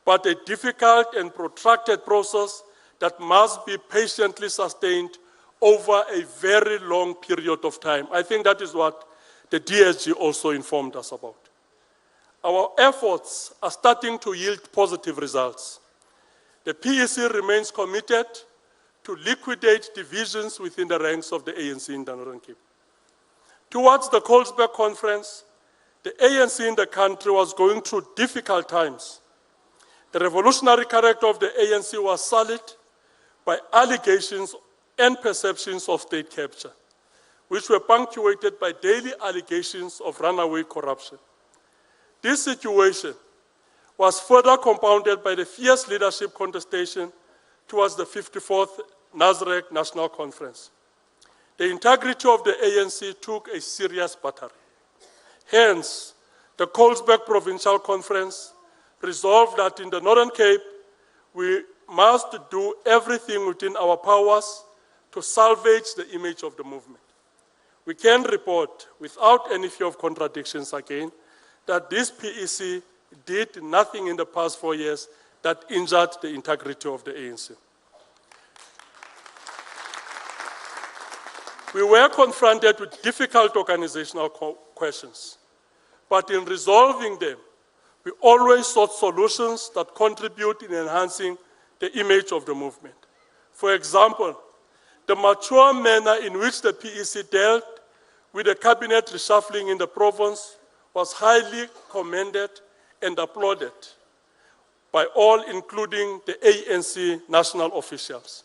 but a difficult and protracted process that must be patiently sustained over a very long period of time. I think that is what the DSG also informed us about. Our efforts are starting to yield positive results. The PEC remains committed to liquidate divisions within the ranks of the ANC in the Northern Cape. Towards the Colesberg Conference, the ANC in the country was going through difficult times. The revolutionary character of the ANC was sullied by allegations and perceptions of state capture, which were punctuated by daily allegations of runaway corruption. This situation was further compounded by the fierce leadership contestation towards the 54th Nasrec National Conference. The integrity of the ANC took a serious battering. Hence, the Colesberg Provincial Conference resolved that in the Northern Cape, we must do everything within our powers to salvage the image of the movement. We can report, without any fear of contradictions again, that this PEC did nothing in the past 4 years that injured the integrity of the ANC. We were confronted with difficult organizational questions, but in resolving them, we always sought solutions that contribute in enhancing the image of the movement. For example, the mature manner in which the PEC dealt with the cabinet reshuffling in the province was highly commended and applauded by all, including the ANC national officials.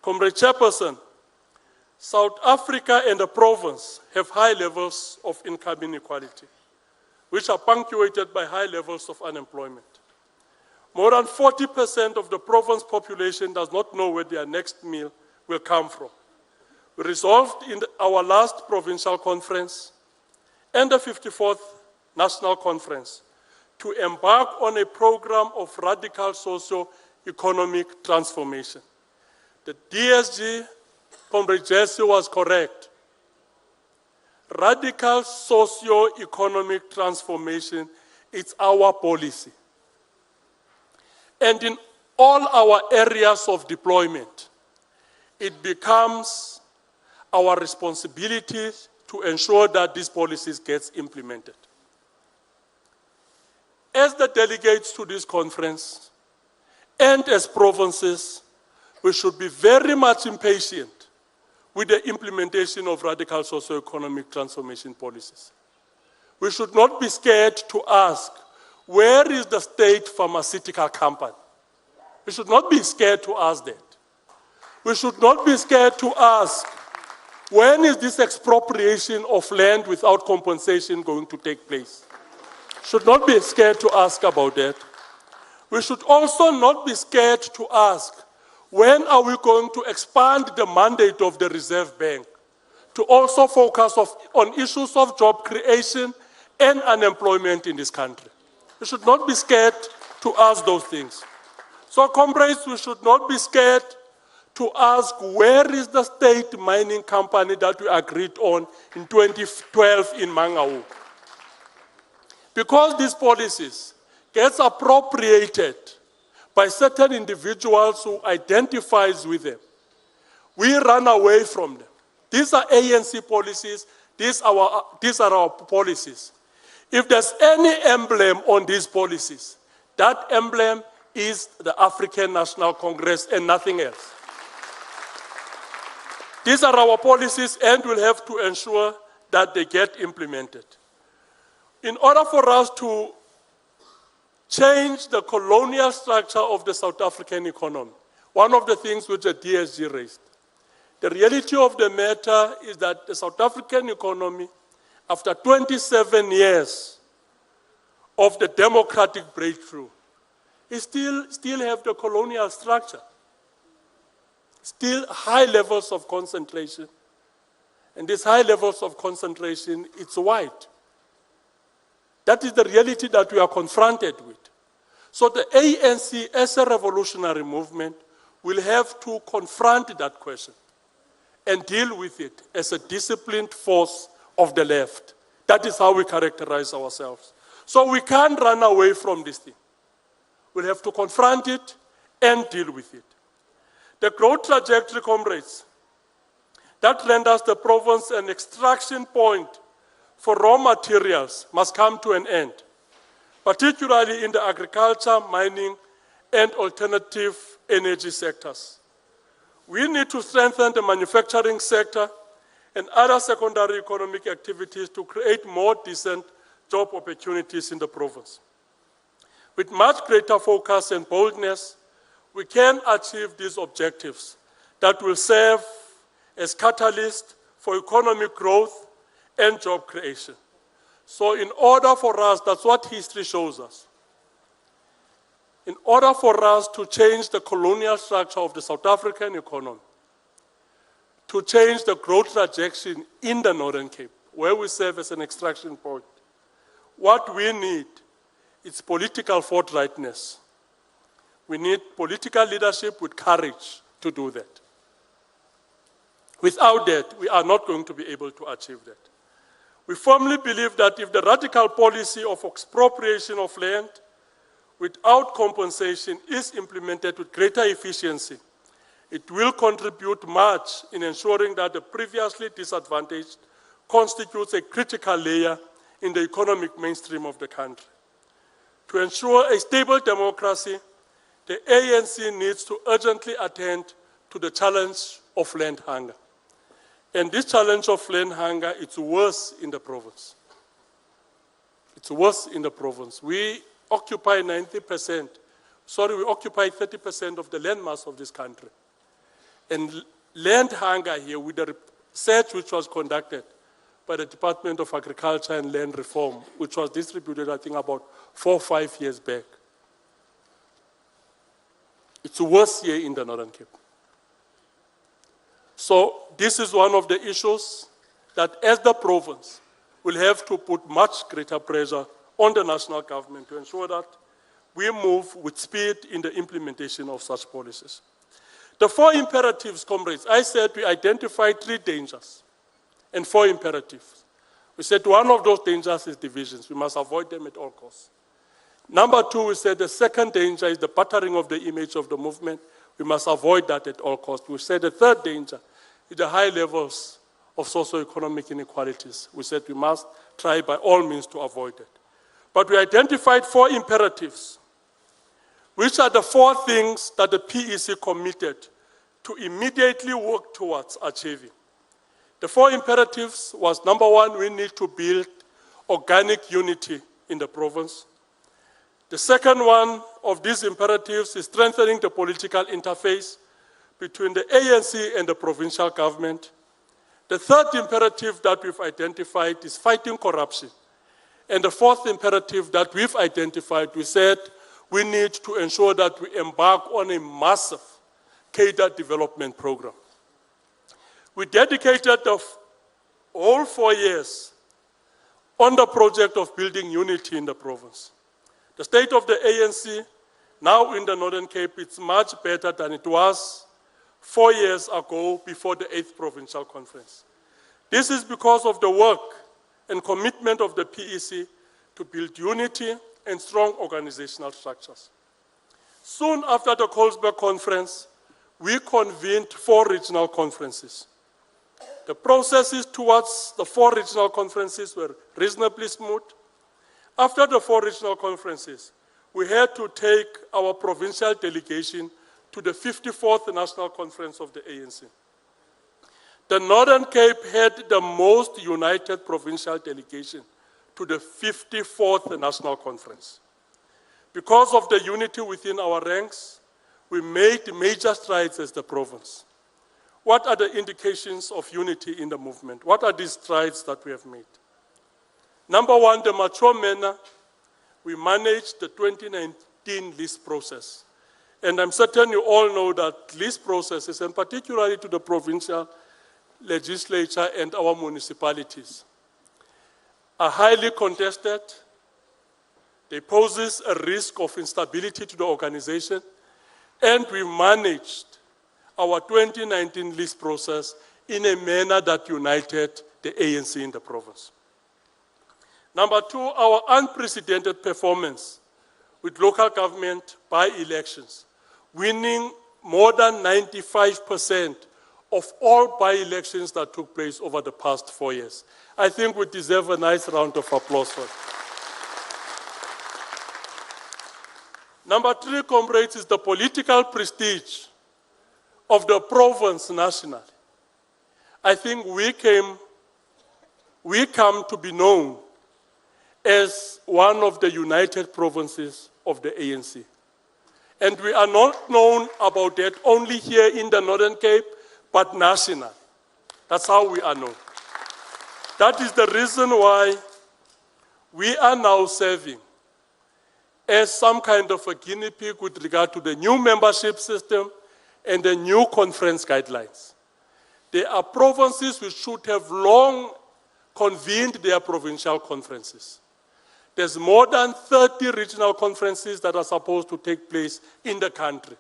Comrade Chairperson, South Africa and the province have high levels of income inequality, which are punctuated by high levels of unemployment. More than 40% of the province population does not know where their next meal will come from. We resolved in our last provincial conference and the 54th National Conference to embark on a program of radical socio-economic transformation. The DSG, Comrade Jesse, was correct. Radical socio-economic transformation is our policy. And in all our areas of deployment, it becomes our responsibility to ensure that these policies get implemented. As the delegates to this conference and as provinces, we should be very much impatient with the implementation of radical socio-economic transformation policies. We should not be scared to ask, where is the state pharmaceutical company? We should not be scared to ask that. We should not be scared to ask, when is this expropriation of land without compensation going to take place? Should not be scared to ask about that. We should also not be scared to ask, when are we going to expand the mandate of the Reserve Bank to also focus on issues of job creation and unemployment in this country? We should not be scared to ask those things. So, comrades, we should not be scared to ask, where is the state mining company that we agreed on in 2012 in Mangaung? Because these policies get appropriated by certain individuals who identifies with them, we run away from them. These are ANC policies, these are our policies. If there's any emblem on these policies, that emblem is the African National Congress and nothing else. These are our policies, and we'll have to ensure that they get implemented. In order for us to change the colonial structure of the South African economy, one of the things which the DSG raised, the reality of the matter is that the South African economy, after 27 years of the democratic breakthrough, it still have the colonial structure. Still high levels of concentration. And these high levels of concentration, it's white. That is the reality that we are confronted with. So the ANC, as a revolutionary movement, will have to confront that question and deal with it as a disciplined force of the left. That is how we characterize ourselves. So we can't run away from this thing. We'll have to confront it and deal with it. The growth trajectory, comrades, that renders the province an extraction point for raw materials must come to an end, particularly in the agriculture, mining, and alternative energy sectors. We need to strengthen the manufacturing sector and other secondary economic activities to create more decent job opportunities in the province. With much greater focus and boldness, we can achieve these objectives that will serve as catalyst for economic growth and job creation. So in order for us, that's what history shows us. In order for us to change the colonial structure of the South African economy, to change the growth trajectory in the Northern Cape, where we serve as an extraction point, what we need is political forthrightness. We need political leadership with courage to do that. Without that, we are not going to be able to achieve that. We firmly believe that if the radical policy of expropriation of land without compensation is implemented with greater efficiency, it will contribute much in ensuring that the previously disadvantaged constitutes a critical layer in the economic mainstream of the country. To ensure a stable democracy, the ANC needs to urgently attend to the challenge of land hunger. And this challenge of land hunger, it's worse in the province. It's worse in the province. We occupy 90%, we occupy 30% of the landmass of this country. And land hunger here, with the research which was conducted by the Department of Agriculture and Land Reform, which was distributed, I think, about 4 or 5 years back. It's worse here in the Northern Cape. So this is one of the issues that, as the province, will have to put much greater pressure on the national government to ensure that we move with speed in the implementation of such policies. The 4 imperatives, comrades, I said we identified 3 dangers and 4 imperatives. We said one of those dangers is divisions. We must avoid them at all costs. Number 2, we said the second danger is the battering of the image of the movement. We must avoid that at all costs. We said the third danger is the high levels of socio-economic inequalities. We said we must try by all means to avoid it. But we identified 4 imperatives, which are the 4 things that the PEC committed to immediately work towards achieving. The 4 imperatives was, number 1, we need to build organic unity in the province. The second one of these imperatives is strengthening the political interface between the ANC and the provincial government. The third imperative that we've identified is fighting corruption. And the 4th imperative that we've identified, we said we need to ensure that we embark on a massive cadre development program. We dedicated the whole 4 years on the project of building unity in the province. The state of the ANC, now in the Northern Cape, it's much better than it was 4 years ago before the 8th Provincial Conference. This is because of the work and commitment of the PEC to build unity and strong organizational structures. Soon after the Colesberg Conference, we convened 4 regional conferences. The processes towards the 4 regional conferences were reasonably smooth. After the 4 regional conferences, we had to take our provincial delegation to the 54th National Conference of the ANC. The Northern Cape had the most united provincial delegation to the 54th National Conference. Because of the unity within our ranks, we made major strides as the province. What are the indications of unity in the movement? What are these strides that we have made? Number 1, the mature manner, we managed the 2019 list process. And I'm certain you all know that list processes, and particularly to the provincial legislature and our municipalities, are highly contested. They pose a risk of instability to the organization, and we managed our 2019 list process in a manner that united the ANC in the province. Number 2, our unprecedented performance with local government by-elections, winning more than 95% of all by-elections that took place over the past 4 years. I think we deserve a nice round of applause for it. Number 3, comrades, is the political prestige of the province nationally, I think we come to be known as one of the united provinces of the ANC. And we are not known about that only here in the Northern Cape, but national. That's how we are known. That is the reason why we are now serving as some kind of a guinea pig with regard to the new membership system and the new conference guidelines. There are provinces which should have long convened their provincial conferences. There's more than 30 regional conferences that are supposed to take place in the country.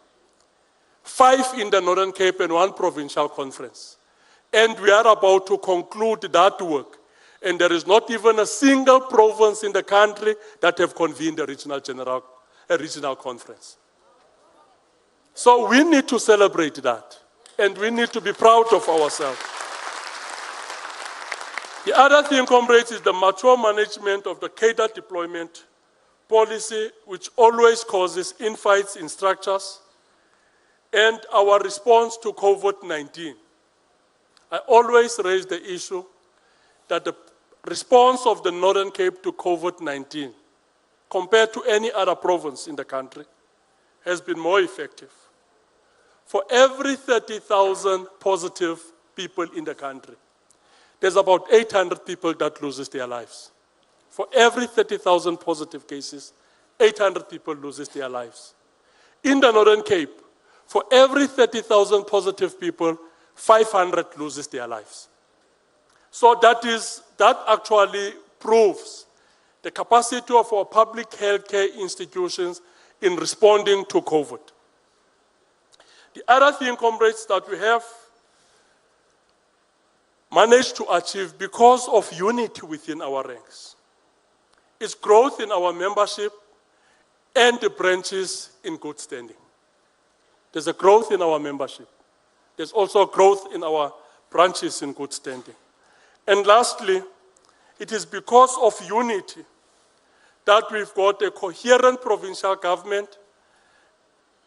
5 in the Northern Cape and 1 provincial conference. And we are about to conclude that work. And there is not even a single province in the country that have convened a regional conference. So we need to celebrate that. And we need to be proud of ourselves. The other thing, comrades, is the mature management of the cadre deployment policy, which always causes infights in structures, and our response to COVID-19. I always raise the issue that the response of the Northern Cape to COVID-19, compared to any other province in the country, has been more effective. For every 30,000 positive people in the country, there's about 800 people that loses their lives. For every 30,000 positive cases, 800 people loses their lives. In the Northern Cape, for every 30,000 positive people, 500 loses their lives. So that actually proves the capacity of our public healthcare institutions in responding to COVID. The other thing, comrades, that we have managed to achieve because of unity within our ranks is growth in our membership and the branches in good standing. There's a growth in our membership. There's also growth in our branches in good standing. And lastly, it is because of unity that we've got a coherent provincial government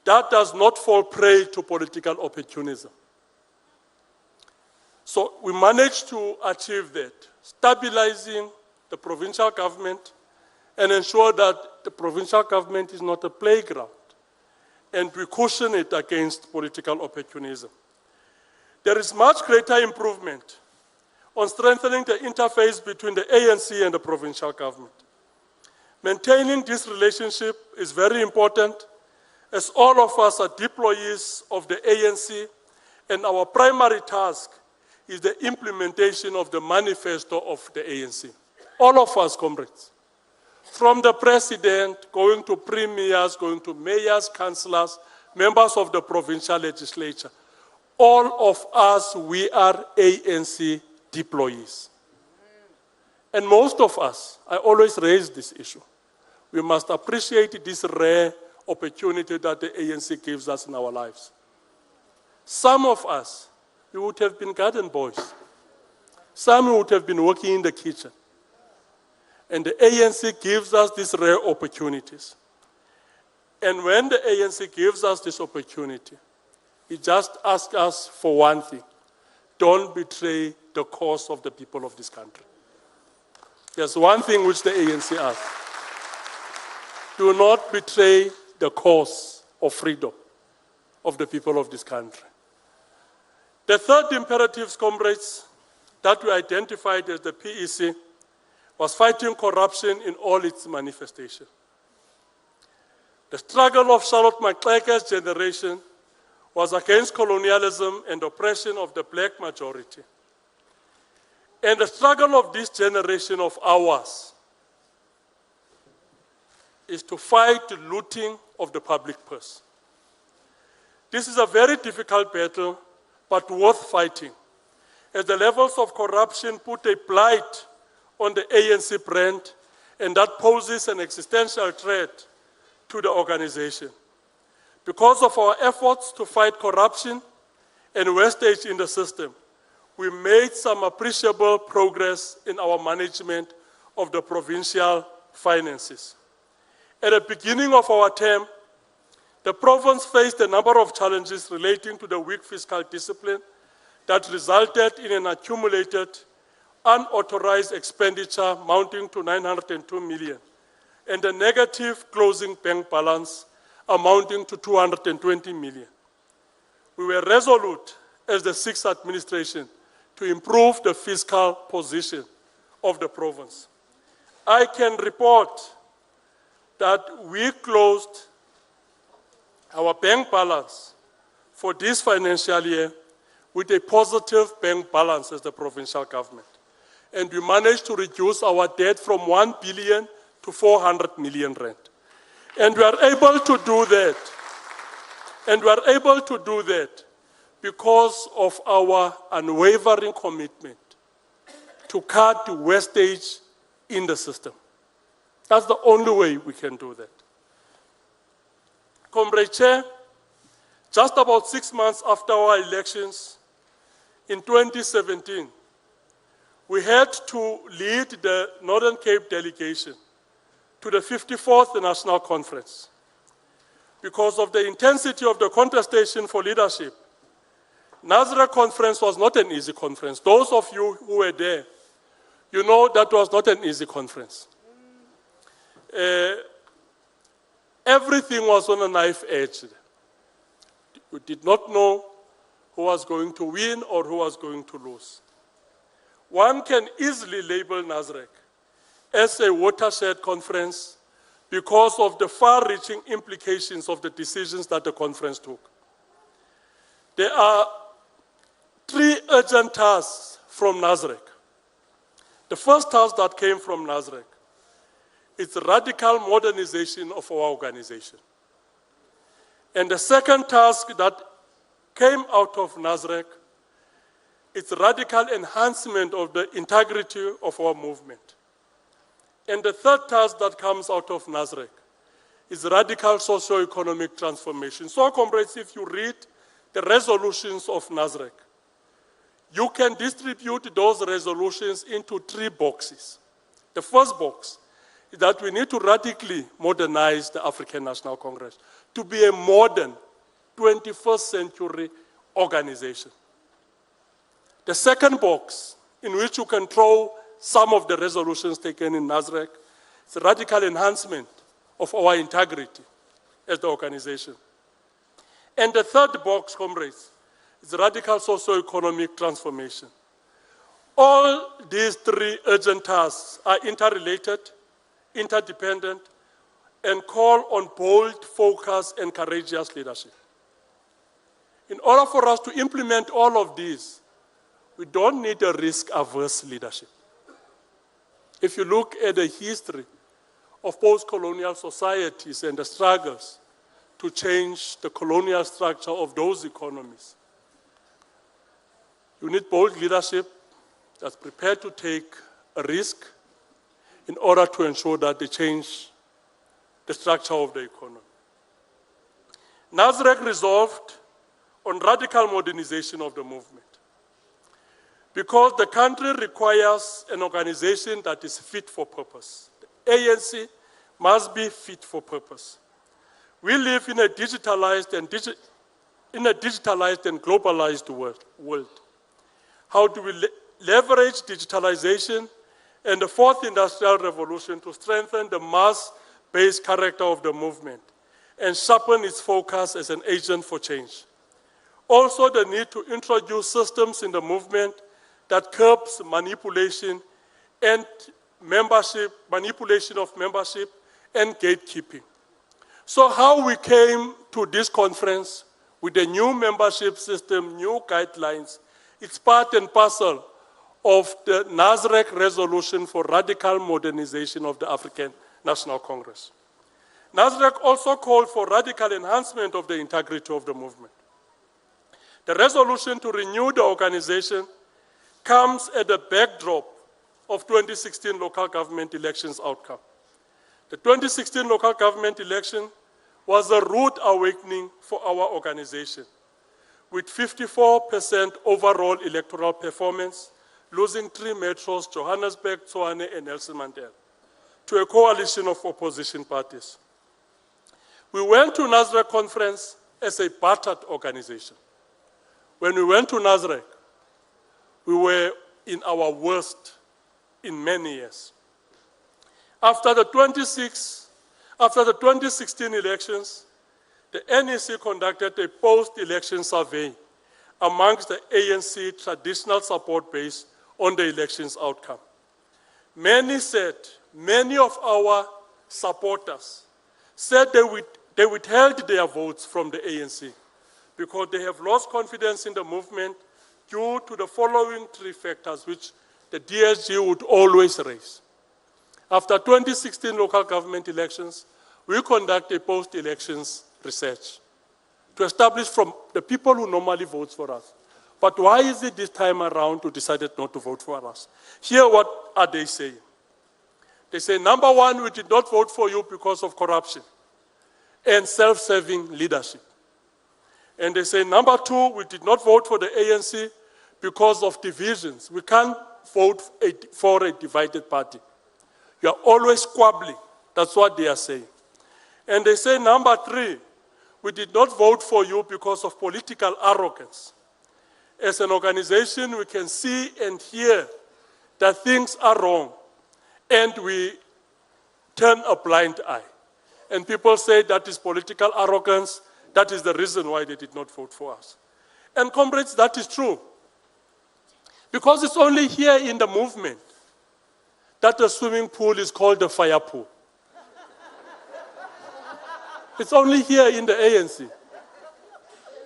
that does not fall prey to political opportunism. So we managed to achieve that, stabilizing the provincial government and ensure that the provincial government is not a playground, and we cushion it against political opportunism. There is much greater improvement on strengthening the interface between the ANC and the provincial government. Maintaining this relationship is very important, as all of us are deployees of the ANC, and our primary task is the implementation of the manifesto of the ANC. All of us, comrades, from the president, going to premiers, going to mayors, councillors, members of the provincial legislature, all of us, we are ANC deployees. And most of us, I always raise this issue, we must appreciate this rare opportunity that the ANC gives us in our lives. Some of us, we would have been garden boys. Some would have been working in the kitchen. And the ANC gives us these rare opportunities. And when the ANC gives us this opportunity, it just asks us for one thing: don't betray the cause of the people of this country. There's one thing which the ANC asks: do not betray the cause of freedom of the people of this country. The third imperative, comrades, that we identified as the PEC was fighting corruption in all its manifestations. The struggle of Charlotte Maxeke's generation was against colonialism and oppression of the black majority. And the struggle of this generation of ours is to fight the looting of the public purse. This is a very difficult battle, but worth fighting, as the levels of corruption put a blight on the ANC brand, and that poses an existential threat to the organization. Because of our efforts to fight corruption and wastage in the system, we made some appreciable progress in our management of the provincial finances. At the beginning of our term, The province faced a number of challenges relating to the weak fiscal discipline that resulted in an accumulated unauthorized expenditure amounting to 902 million and a negative closing bank balance amounting to 220 million. We were resolute as the sixth administration to improve the fiscal position of the province. I can report that we closed our bank balance for this financial year with a positive bank balance as the provincial government. And we managed to reduce our debt from 1 billion to 400 million rand. And we are able to do that. And we are able to do that because of our unwavering commitment to cut the wastage in the system. That's the only way we can do that. Comrade Chair, just about 6 months after our elections in 2017, we had to lead the Northern Cape delegation to the 54th National Conference. Because of the intensity of the contestation for leadership, Nasrec Conference was not an easy conference. Those of you who were there, you know that was not an easy conference. Everything was on a knife edge. We did not know who was going to win or who was going to lose. One can easily label Nasrec as a watershed conference because of the far-reaching implications of the decisions that the conference took. There are 3 urgent tasks from Nasrec. The first task that came from Nasrec is radical modernization of our organization. And the second task that came out of Nasrec is radical enhancement of the integrity of our movement. And the third task that comes out of Nasrec is radical socio-economic transformation. So, comrades, if you read the resolutions of Nasrec, you can distribute those resolutions into 3 boxes. The first box is that we need to radically modernize the African National Congress to be a modern 21st century organization. The second box, in which you can throw some of the resolutions taken in Nasrec, is a radical enhancement of our integrity as the organization. And the third box, comrades, is radical socio-economic transformation. All these 3 urgent tasks are interrelated, interdependent, and call on bold, focused, and courageous leadership. In order for us to implement all of these, we don't need a risk-averse leadership. If you look at the history of post-colonial societies and the struggles to change the colonial structure of those economies, you need bold leadership that's prepared to take a risk in order to ensure that they change the structure of the economy. Nasrec resolved on radical modernization of the movement because the country requires an organization that is fit for purpose. The ANC must be fit for purpose. We live in a digitalized and globalized world. How do we leverage digitalization and the 4th industrial revolution to strengthen the mass-based character of the movement and sharpen its focus as an agent for change? Also, the need to introduce systems in the movement that curbs manipulation of membership and gatekeeping. So how we came to this conference with a new membership system, new guidelines, it's part and parcel of the Nasrec resolution for radical modernization of the African National Congress. Nasrec also called for radical enhancement of the integrity of the movement. The resolution to renew the organization comes at the backdrop of 2016 local government elections outcome. The 2016 local government election was a rude awakening for our organization, with 54% overall electoral performance, losing 3 metros, Johannesburg, Tshwane, and Nelson Mandela, to a coalition of opposition parties. We went to Nasrec conference as a battered organization. When we went to Nasrec, we were in our worst in many years. After the 2016 elections, the NEC conducted a post-election survey amongst the ANC traditional support base on the election's outcome. Many of our supporters said they withheld their votes from the ANC because they have lost confidence in the movement due to the following three factors which the DSG would always raise. After 2016 local government elections, we conduct a post-elections research to establish from the people who normally vote for us. But why is it this time around who decided not to vote for us? Here, what are they saying? They say, number one, we did not vote for you because of corruption and self-serving leadership. And they say, number two, we did not vote for the ANC because of divisions. We can't vote for a divided party. You are always squabbling. That's what they are saying. And they say, number three, we did not vote for you because of political arrogance. As an organization, we can see and hear that things are wrong, and we turn a blind eye. And people say that is political arrogance. That is the reason why they did not vote for us. And comrades, that is true. Because it's only here in the movement that the swimming pool is called the fire pool. It's only here in the ANC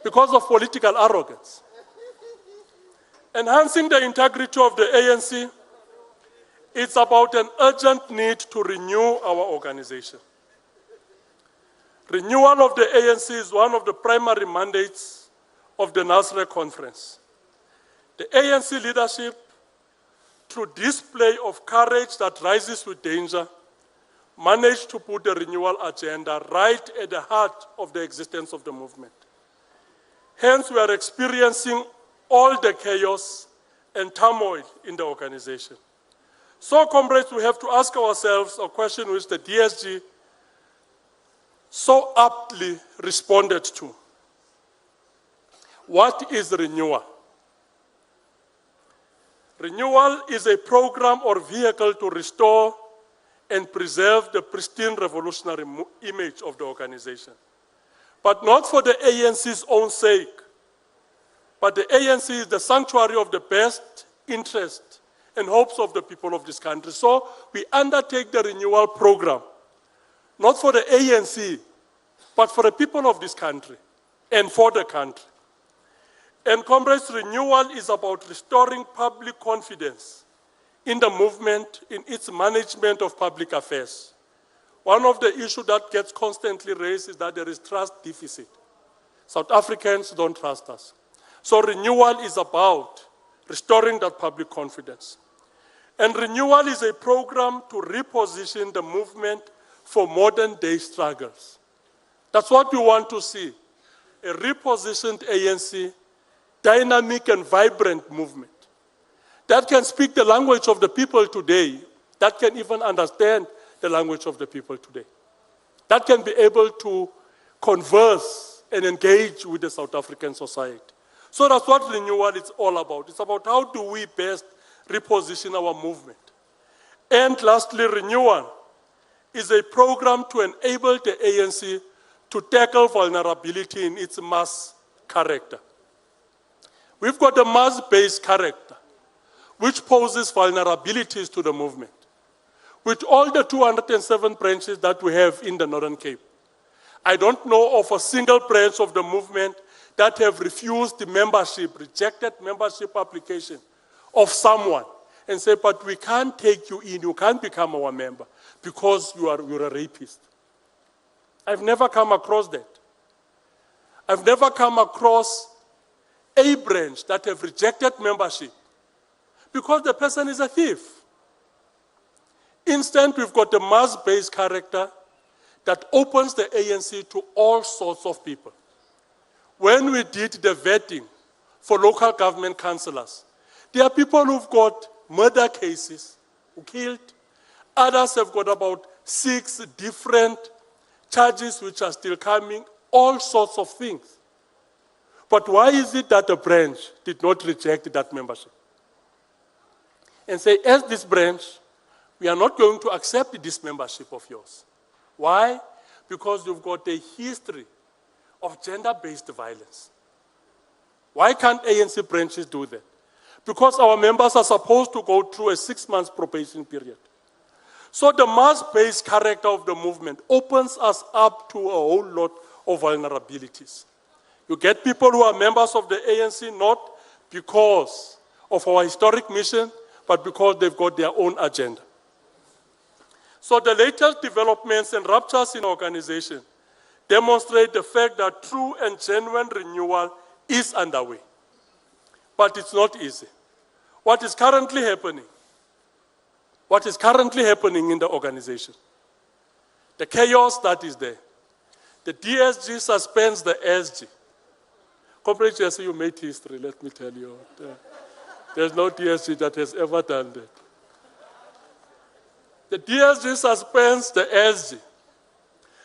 because of political arrogance. Enhancing the integrity of the ANC, it's about an urgent need to renew our organization. Renewal of the ANC is one of the primary mandates of the Nasrec conference. The ANC leadership, through display of courage that rises with danger, managed to put the renewal agenda right at the heart of the existence of the movement. Hence, we are experiencing all the chaos and turmoil in the organization. So, comrades, we have to ask ourselves a question which the DSG so aptly responded to. What is renewal? Renewal is a program or vehicle to restore and preserve the pristine revolutionary image of the organization. But not for the ANC's own sake, but the ANC is the sanctuary of the best interest and hopes of the people of this country. So we undertake the renewal program, not for the ANC, but for the people of this country and for the country. And comrades, renewal is about restoring public confidence in the movement, in its management of public affairs. One of the issues that gets constantly raised is that there is trust deficit. South Africans don't trust us. So renewal is about restoring that public confidence. And renewal is a program to reposition the movement for modern day struggles. That's what we want to see, a repositioned ANC, dynamic and vibrant movement that can speak the language of the people today, that can even understand the language of the people today, that can be able to converse and engage with the South African society. So that's what renewal is all about. It's about how do we best reposition our movement. And lastly, renewal is a program to enable the ANC to tackle vulnerability in its mass character. We've got a mass-based character, which poses vulnerabilities to the movement. With all the 207 branches that we have in the Northern Cape, I don't know of a single branch of the movement that have refused the membership, rejected membership application of someone and say, but we can't take you in, you can't become our member because you're a rapist. I've never come across that. I've never come across a branch that have rejected membership because the person is a thief. Instead, we've got a mass-based character that opens the ANC to all sorts of people. When we did the vetting for local government councillors, there are people who've got murder cases, who killed. Others have got about 6 different charges which are still coming, all sorts of things. But why is it that the branch did not reject that membership? And say, as this branch, we are not going to accept this membership of yours. Why? Because you've got a history of gender-based violence. Why can't ANC branches do that? Because our members are supposed to go through a 6-month probation period. So the mass-based character of the movement opens us up to a whole lot of vulnerabilities. You get people who are members of the ANC not because of our historic mission, but because they've got their own agenda. So the latest developments and ruptures in organization demonstrate the fact that true and genuine renewal is underway. But it's not easy. What is currently happening in the organization, the chaos that is there, the DSG suspends the SG. Comrade Jesse, you made history, let me tell you. There's no DSG that has ever done that. The DSG suspends the SG.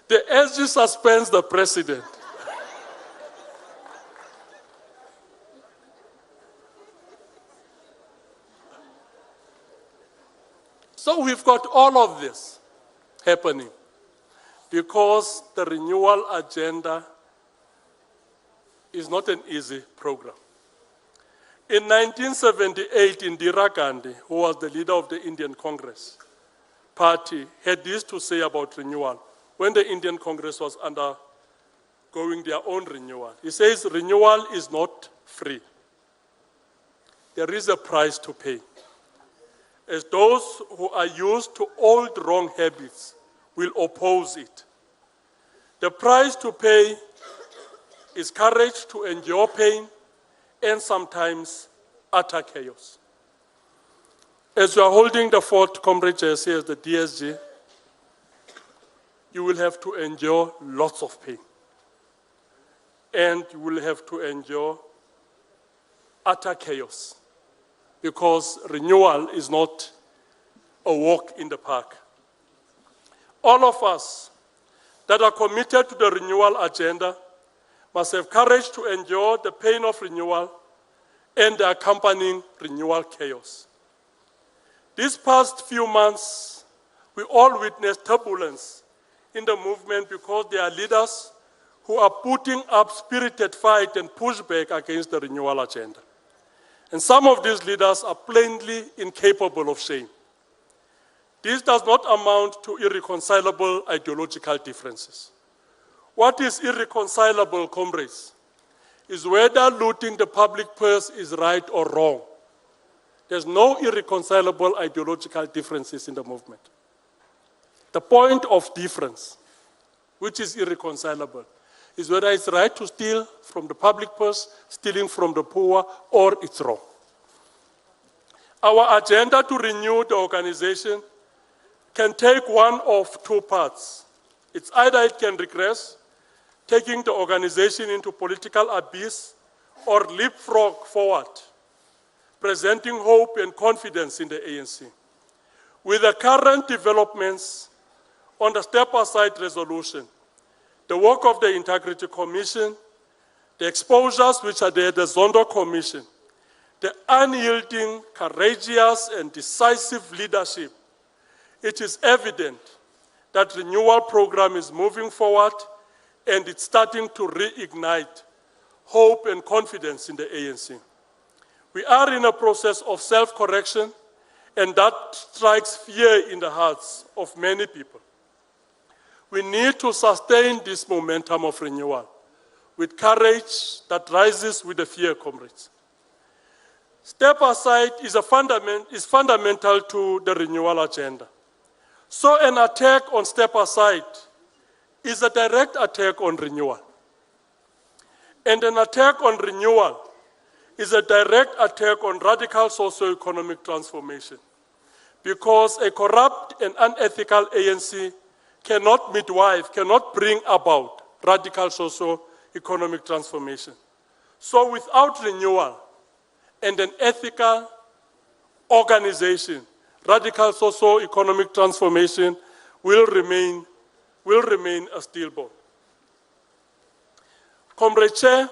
The SG suspends the president. So we've got all of this happening because the renewal agenda is not an easy program. In 1978, Indira Gandhi, who was the leader of the Indian Congress Party, had this to say about renewal when the Indian Congress was undergoing their own renewal. He says, renewal is not free. There is a price to pay. As those who are used to old wrong habits will oppose it. The price to pay is courage to endure pain and sometimes utter chaos. As you are holding the fort, Comrade Jesse, as the DSG, you will have to endure lots of pain. And you will have to endure utter chaos. Because renewal is not a walk in the park. All of us that are committed to the renewal agenda must have courage to endure the pain of renewal and the accompanying renewal chaos. These past few months, we all witnessed turbulence in the movement because there are leaders who are putting up spirited fight and pushback against the renewal agenda. And some of these leaders are plainly incapable of shame. This does not amount to irreconcilable ideological differences. What is irreconcilable, comrades, is whether looting the public purse is right or wrong. There's no irreconcilable ideological differences in the movement. The point of difference, which is irreconcilable, is whether it's right to steal from the public purse, stealing from the poor, or it's wrong. Our agenda to renew the organization can take one of two paths. It's either it can regress, taking the organization into political abyss, or leapfrog forward, presenting hope and confidence in the ANC. With the current developments on the step-aside resolution, the work of the Integrity Commission, the exposures which are there, the Zondo Commission, the unyielding, courageous, and decisive leadership, it is evident that the renewal program is moving forward and it's starting to reignite hope and confidence in the ANC. We are in a process of self-correction, and that strikes fear in the hearts of many people. We need to sustain this momentum of renewal with courage that rises with the fear, comrades. Step aside is fundamental to the renewal agenda. So an attack on step aside is a direct attack on renewal. And an attack on renewal is a direct attack on radical socio-economic transformation. Because a corrupt and unethical ANC cannot midwife, cannot bring about radical socio-economic transformation. So without renewal and an ethical organization, radical socio-economic transformation will remain will remain a stillborn. Comrade Chair,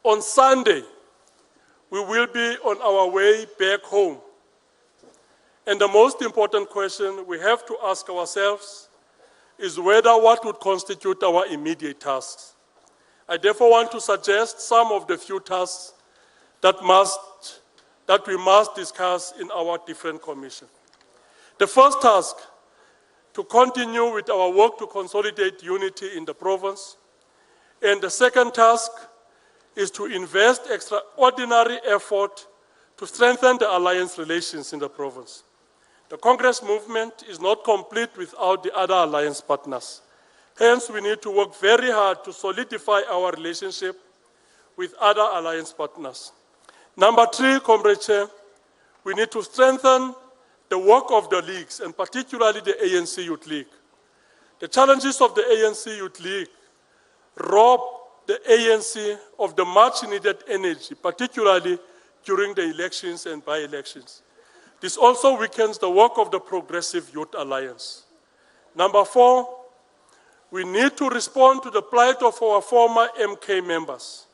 on Sunday, we will be on our way back home. And the most important question we have to ask ourselves is whether what would constitute our immediate tasks. I therefore want to suggest some of the few tasks that we must discuss in our different commissions. The first task, to continue with our work to consolidate unity in the province. And the second task is to invest extraordinary effort to strengthen the alliance relations in the province. The Congress movement is not complete without the other alliance partners. Hence, we need to work very hard to solidify our relationship with other alliance partners. Number 3, Comrade Chair, we need to strengthen the work of the leagues, and particularly the ANC Youth League. The challenges of the ANC Youth League rob the ANC of the much needed energy, particularly during the elections and by-elections. This also weakens the work of the Progressive Youth Alliance. Number 4, we need to respond to the plight of our former MK members,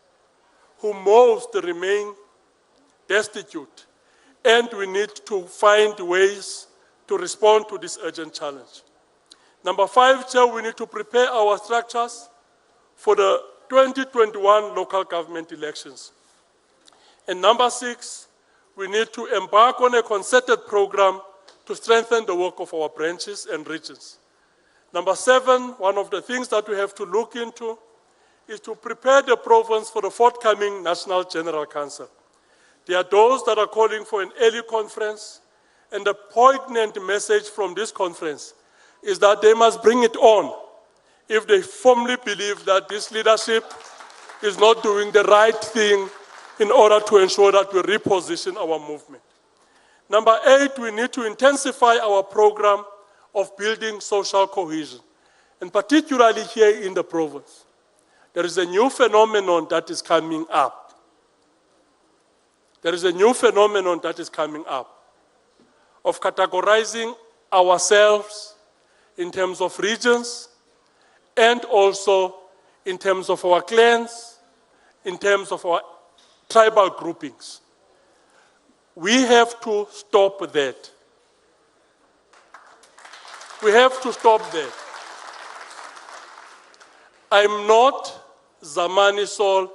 who most remain destitute, and we need to find ways to respond to this urgent challenge. Number 5, Chair, we need to prepare our structures for the 2021 local government elections. And number 6, we need to embark on a concerted program to strengthen the work of our branches and regions. Number 7, one of the things that we have to look into is to prepare the province for the forthcoming National General Council. There are those that are calling for an early conference, and the poignant message from this conference is that they must bring it on if they firmly believe that this leadership is not doing the right thing in order to ensure that we reposition our movement. Number 8, we need to intensify our program of building social cohesion, and particularly here in the province. There is a new phenomenon that is coming up. There is a new phenomenon that is coming up of categorizing ourselves in terms of regions and also in terms of our clans, in terms of our tribal groupings. We have to stop that. We have to stop that. I'm not Zamani Sol,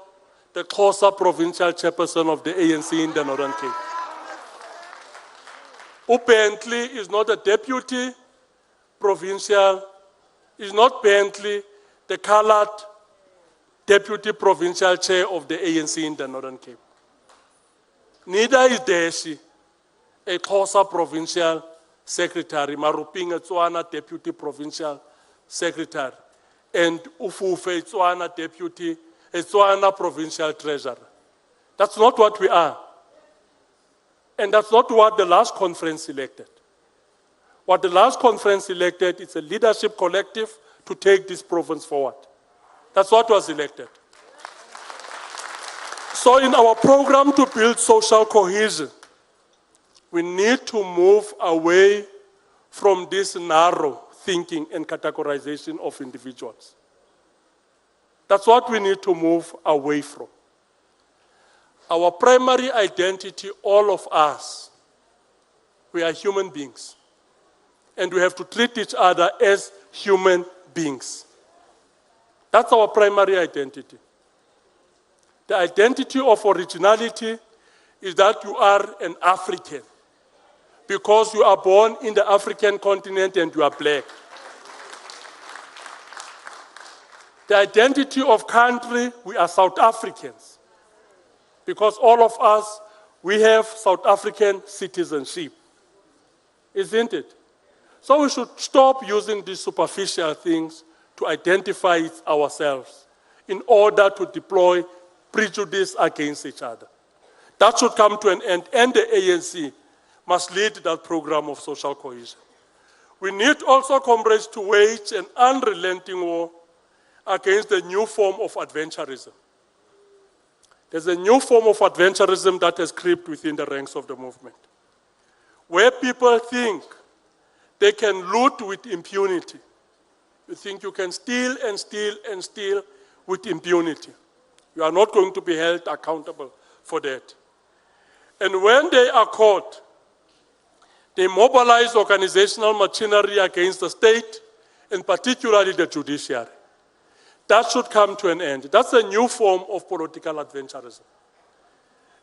the Xhosa provincial chairperson of the ANC in the Northern Cape. Bentley is not a deputy provincial, is not Bentley the colored deputy provincial chair of the ANC in the Northern Cape. Neither is Deshi a Xhosa provincial secretary, Maruping Tswana deputy provincial secretary, and Ufufe Tswana deputy Tswana provincial treasurer. That's not what we are. And that's not what the last conference elected. What the last conference elected is a leadership collective to take this province forward. That's what was elected. So in our program to build social cohesion, we need to move away from this narrow thinking and categorization of individuals. That's what we need to move away from. Our primary identity, all of us, we are human beings. And we have to treat each other as human beings. That's our primary identity. The identity of originality is that you are an African because you are born in the African continent and you are black. The identity of country, we are South Africans because all of us, we have South African citizenship, isn't it? So we should stop using these superficial things to identify ourselves in order to deploy prejudice against each other. That should come to an end, and the ANC must lead that program of social cohesion. We need also, comrades, to wage an unrelenting war against the new form of adventurism. There's a new form of adventurism that has crept within the ranks of the movement, where people think they can loot with impunity You think you can steal and steal and steal with impunity. You are not going to be held accountable for that. And when they are caught, they mobilize organizational machinery against the state, and particularly the judiciary. That should come to an end. That's a new form of political adventurism.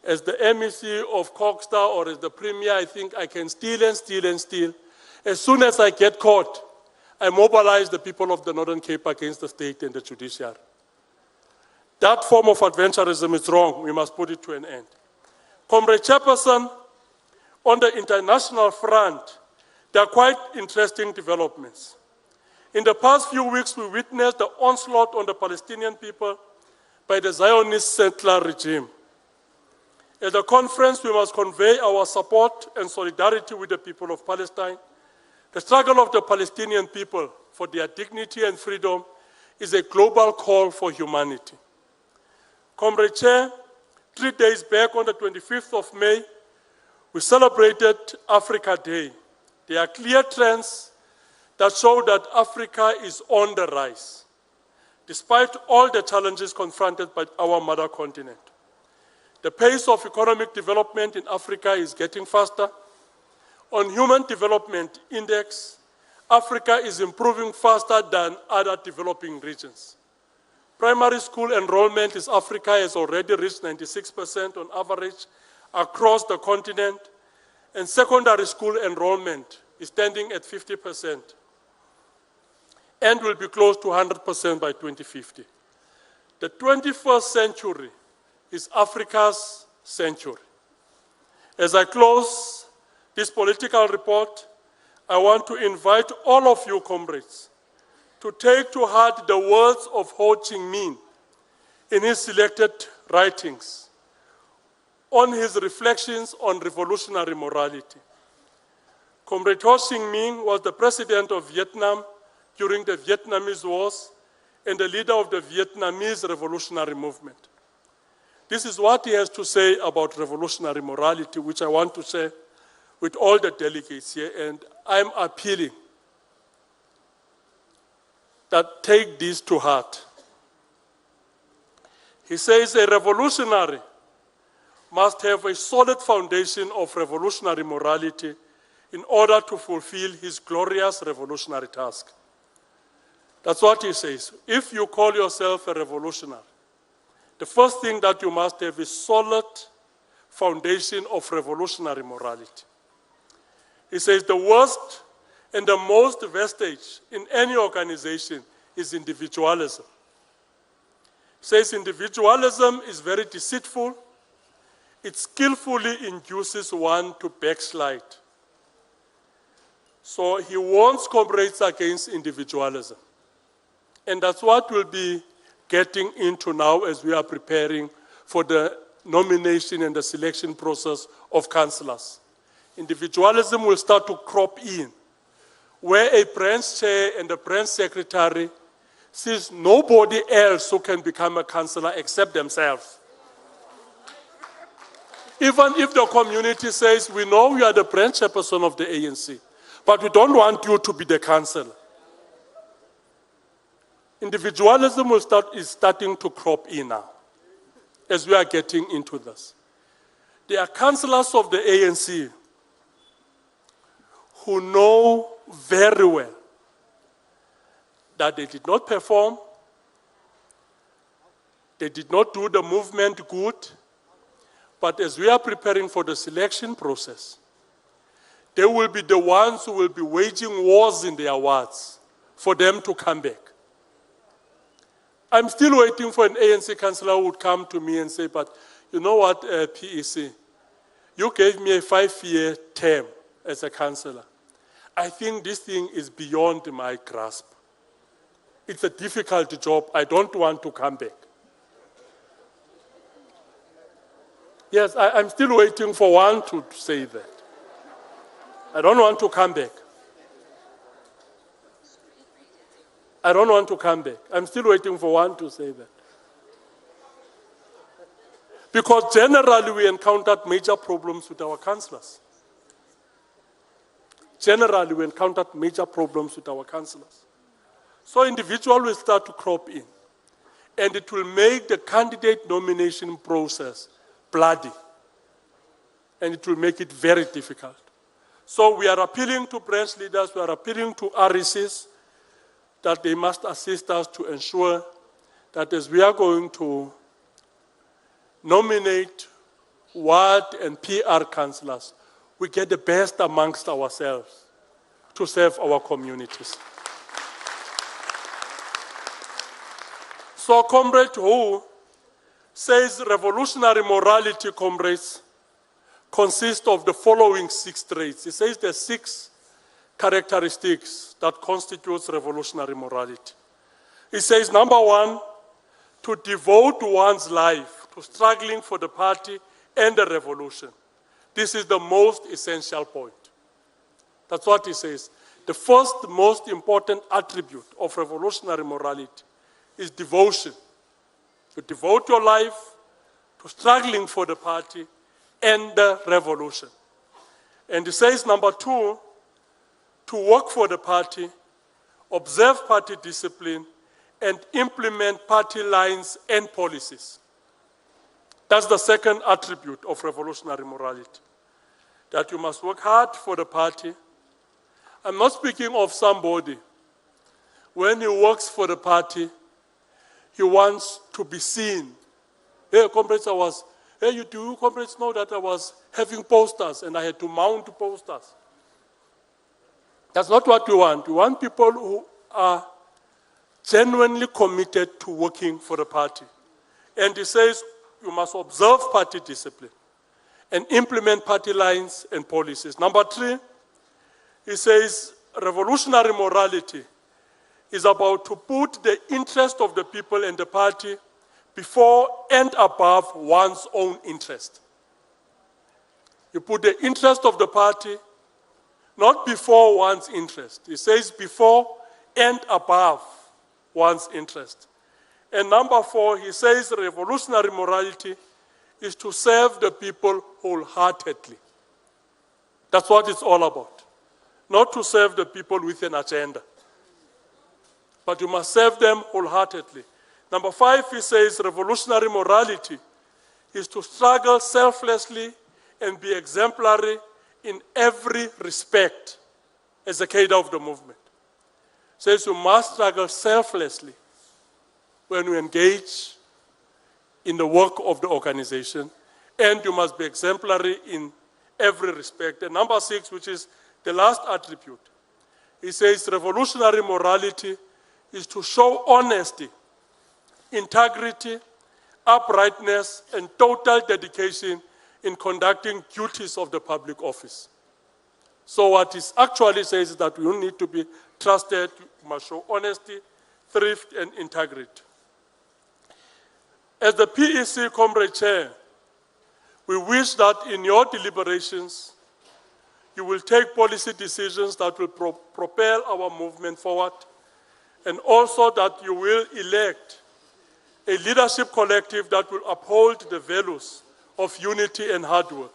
As the MEC of Cogstar or as the Premier, I think I can steal and steal and steal. As soon as I get caught, I mobilize the people of the Northern Cape against the state and the judiciary. That form of adventurism is wrong. We must put it to an end. Comrade Chairperson, on the international front, there are quite interesting developments. In the past few weeks, we witnessed the onslaught on the Palestinian people by the Zionist settler regime. At the conference, we must convey our support and solidarity with the people of Palestine. The struggle of the Palestinian people for their dignity and freedom is a global call for humanity. Comrade Chair, 3 days back on the 25th of May, we celebrated Africa Day. There are clear trends that show that Africa is on the rise, despite all the challenges confronted by our mother continent. The pace of economic development in Africa is getting faster. On Human Development Index, Africa is improving faster than other developing regions. Primary school enrollment in Africa has already reached 96% on average across the continent, and secondary school enrollment is standing at 50% and will be close to 100% by 2050. The 21st century is Africa's century. As I close this political report, I want to invite all of you, comrades, to take to heart the words of Ho Chi Minh in his selected writings on his reflections on revolutionary morality. Comrade Ho Chi Minh was the president of Vietnam during the Vietnamese Wars and the leader of the Vietnamese revolutionary movement. This is what he has to say about revolutionary morality, which I want to share with all the delegates here, and I'm appealing that take this to heart. He says a revolutionary must have a solid foundation of revolutionary morality in order to fulfill his glorious revolutionary task. That's what he says. If you call yourself a revolutionary, the first thing that you must have is solid foundation of revolutionary morality. He says the worst and the most vestige in any organization is individualism. He says individualism is very deceitful. It skillfully induces one to backslide. So he warns comrades against individualism. And that's what we'll be getting into now as we are preparing for the nomination and the selection process of councillors. Individualism will start to crop in, where a branch chair and a branch secretary sees nobody else who can become a councillor except themselves. Even if the community says, we know you are the branch chairperson of the ANC, but we don't want you to be the councillor. Individualism is starting to crop in now, as we are getting into this. There are councillors of the ANC who know very well that they did not perform, they did not do the movement good, but as we are preparing for the selection process, they will be the ones who will be waging wars in their wards for them to come back. I'm still waiting for an ANC councillor who would come to me and say, but you know what, PEC, you gave me a 5-year term as a councillor. I think this thing is beyond my grasp. It's a difficult job. I don't want to come back. Yes, I'm still waiting for one to say that. I don't want to come back. I don't want to come back. I'm still waiting for one to say that. Because generally we encountered major problems with our councillors. Generally we encountered major problems with our councillors. So individuals will start to crop in. And it will make the candidate nomination process bloody. And it will make it very difficult. So we are appealing to branch leaders, we are appealing to RECs that they must assist us to ensure that as we are going to nominate ward and PR councillors, we get the best amongst ourselves to serve our communities. So Comrade Hu says revolutionary morality, comrades, consists of the following 6 traits. He says there are 6 characteristics that constitutes revolutionary morality. He says, number 1, to devote one's life to struggling for the party and the revolution. This is the most essential point. That's what he says. The first most important attribute of revolutionary morality is devotion. You devote your life to struggling for the party and the revolution. And he says, number 2, to work for the party, observe party discipline, and implement party lines and policies. That's the second attribute of revolutionary morality, that you must work hard for the party. I'm not speaking of somebody. When he works for the party, he wants to be seen. Hey, comrades, you comrades know that I was having posters and I had to mount posters. That's not what we want. We want people who are genuinely committed to working for the party. And he says, you must observe party discipline and implement party lines and policies. Number 3, he says, revolutionary morality is about to put the interest of the people and the party before and above one's own interest. You put the interest of the party not before one's interest. He says before and above one's interest. And number 4, he says revolutionary morality is to serve the people wholeheartedly. That's what it's all about. Not to serve the people with an agenda, but you must serve them wholeheartedly. Number 5, he says revolutionary morality is to struggle selflessly and be exemplary in every respect as a cadre of the movement. Says you must struggle selflessly when you engage in the work of the organization, and you must be exemplary in every respect. And number 6, which is the last attribute, he says revolutionary morality is to show honesty, integrity, uprightness, and total dedication in conducting duties of the public office. So what it actually says is that you need to be trusted, you must show honesty, thrift, and integrity. As the PEC Comrade Chair, we wish that in your deliberations, you will take policy decisions that will propel our movement forward, and also that you will elect a leadership collective that will uphold the values of unity and hard work.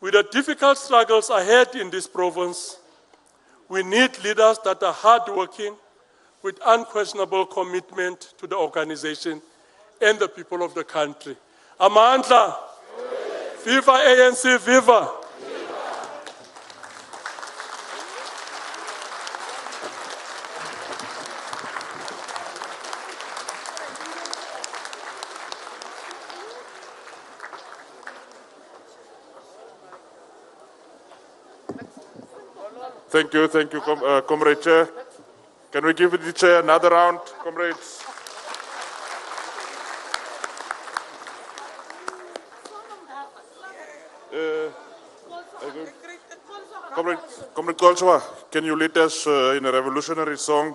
With the difficult struggles ahead in this province, we need leaders that are hardworking with unquestionable commitment to the organization and the people of the country. Amandla, viva ANC, viva! Thank you, Comrade Chair. Can we give the Chair another round, comrades? Comrade Kolswa, can you lead us in a revolutionary song?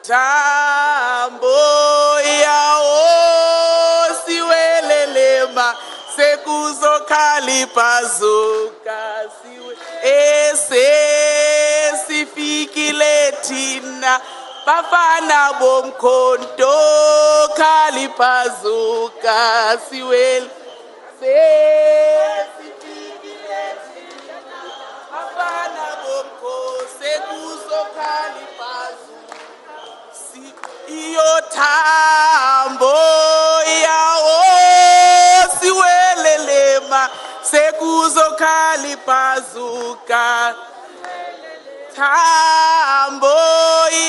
Tambo ya khalipazuka siwe sifikile thina bafana bomkhonto khalipazuka siwe sifikile thina bafana bomkhosi kuzokhalipazuka iyothambo yawo siwelelema sekuzokhalipazuka thambo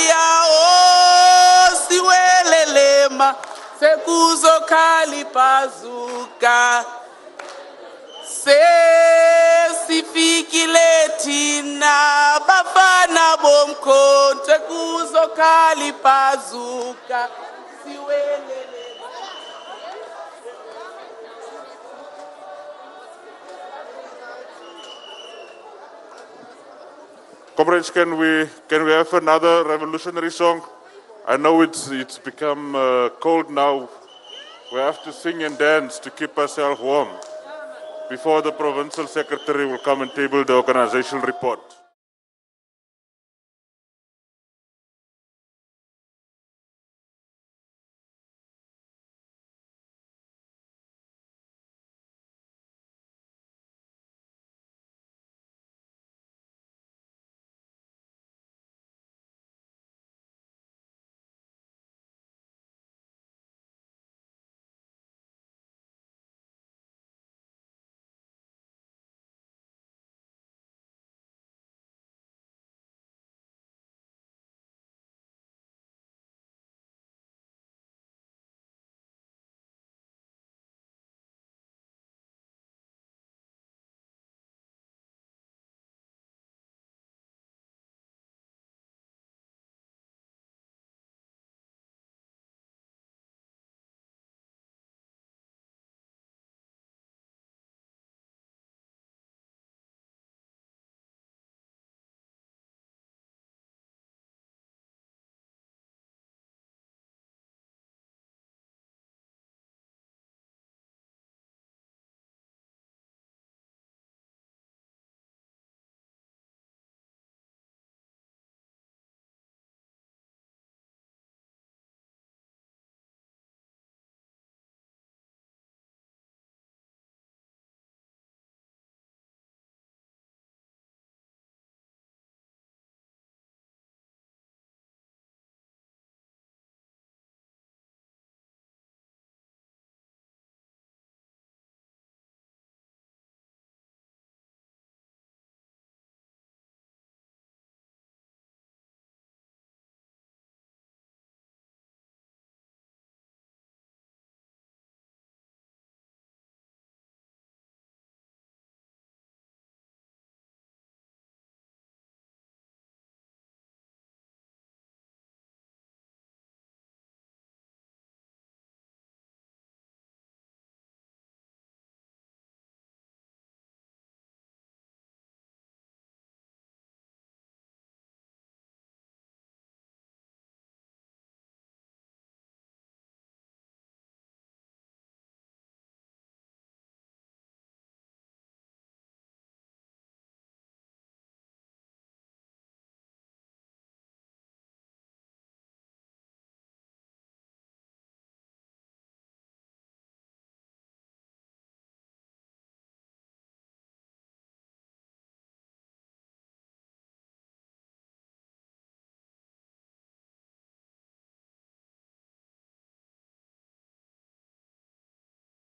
yawo siwelelema sekuzokhalipazuka sesifikile thina bafana bomkhonto sekuzokhalipazuka siwelele. Comrades, can we have another revolutionary song? I know it's become cold now. We have to sing and dance to keep ourselves warm before the provincial secretary will come and table the organizational report.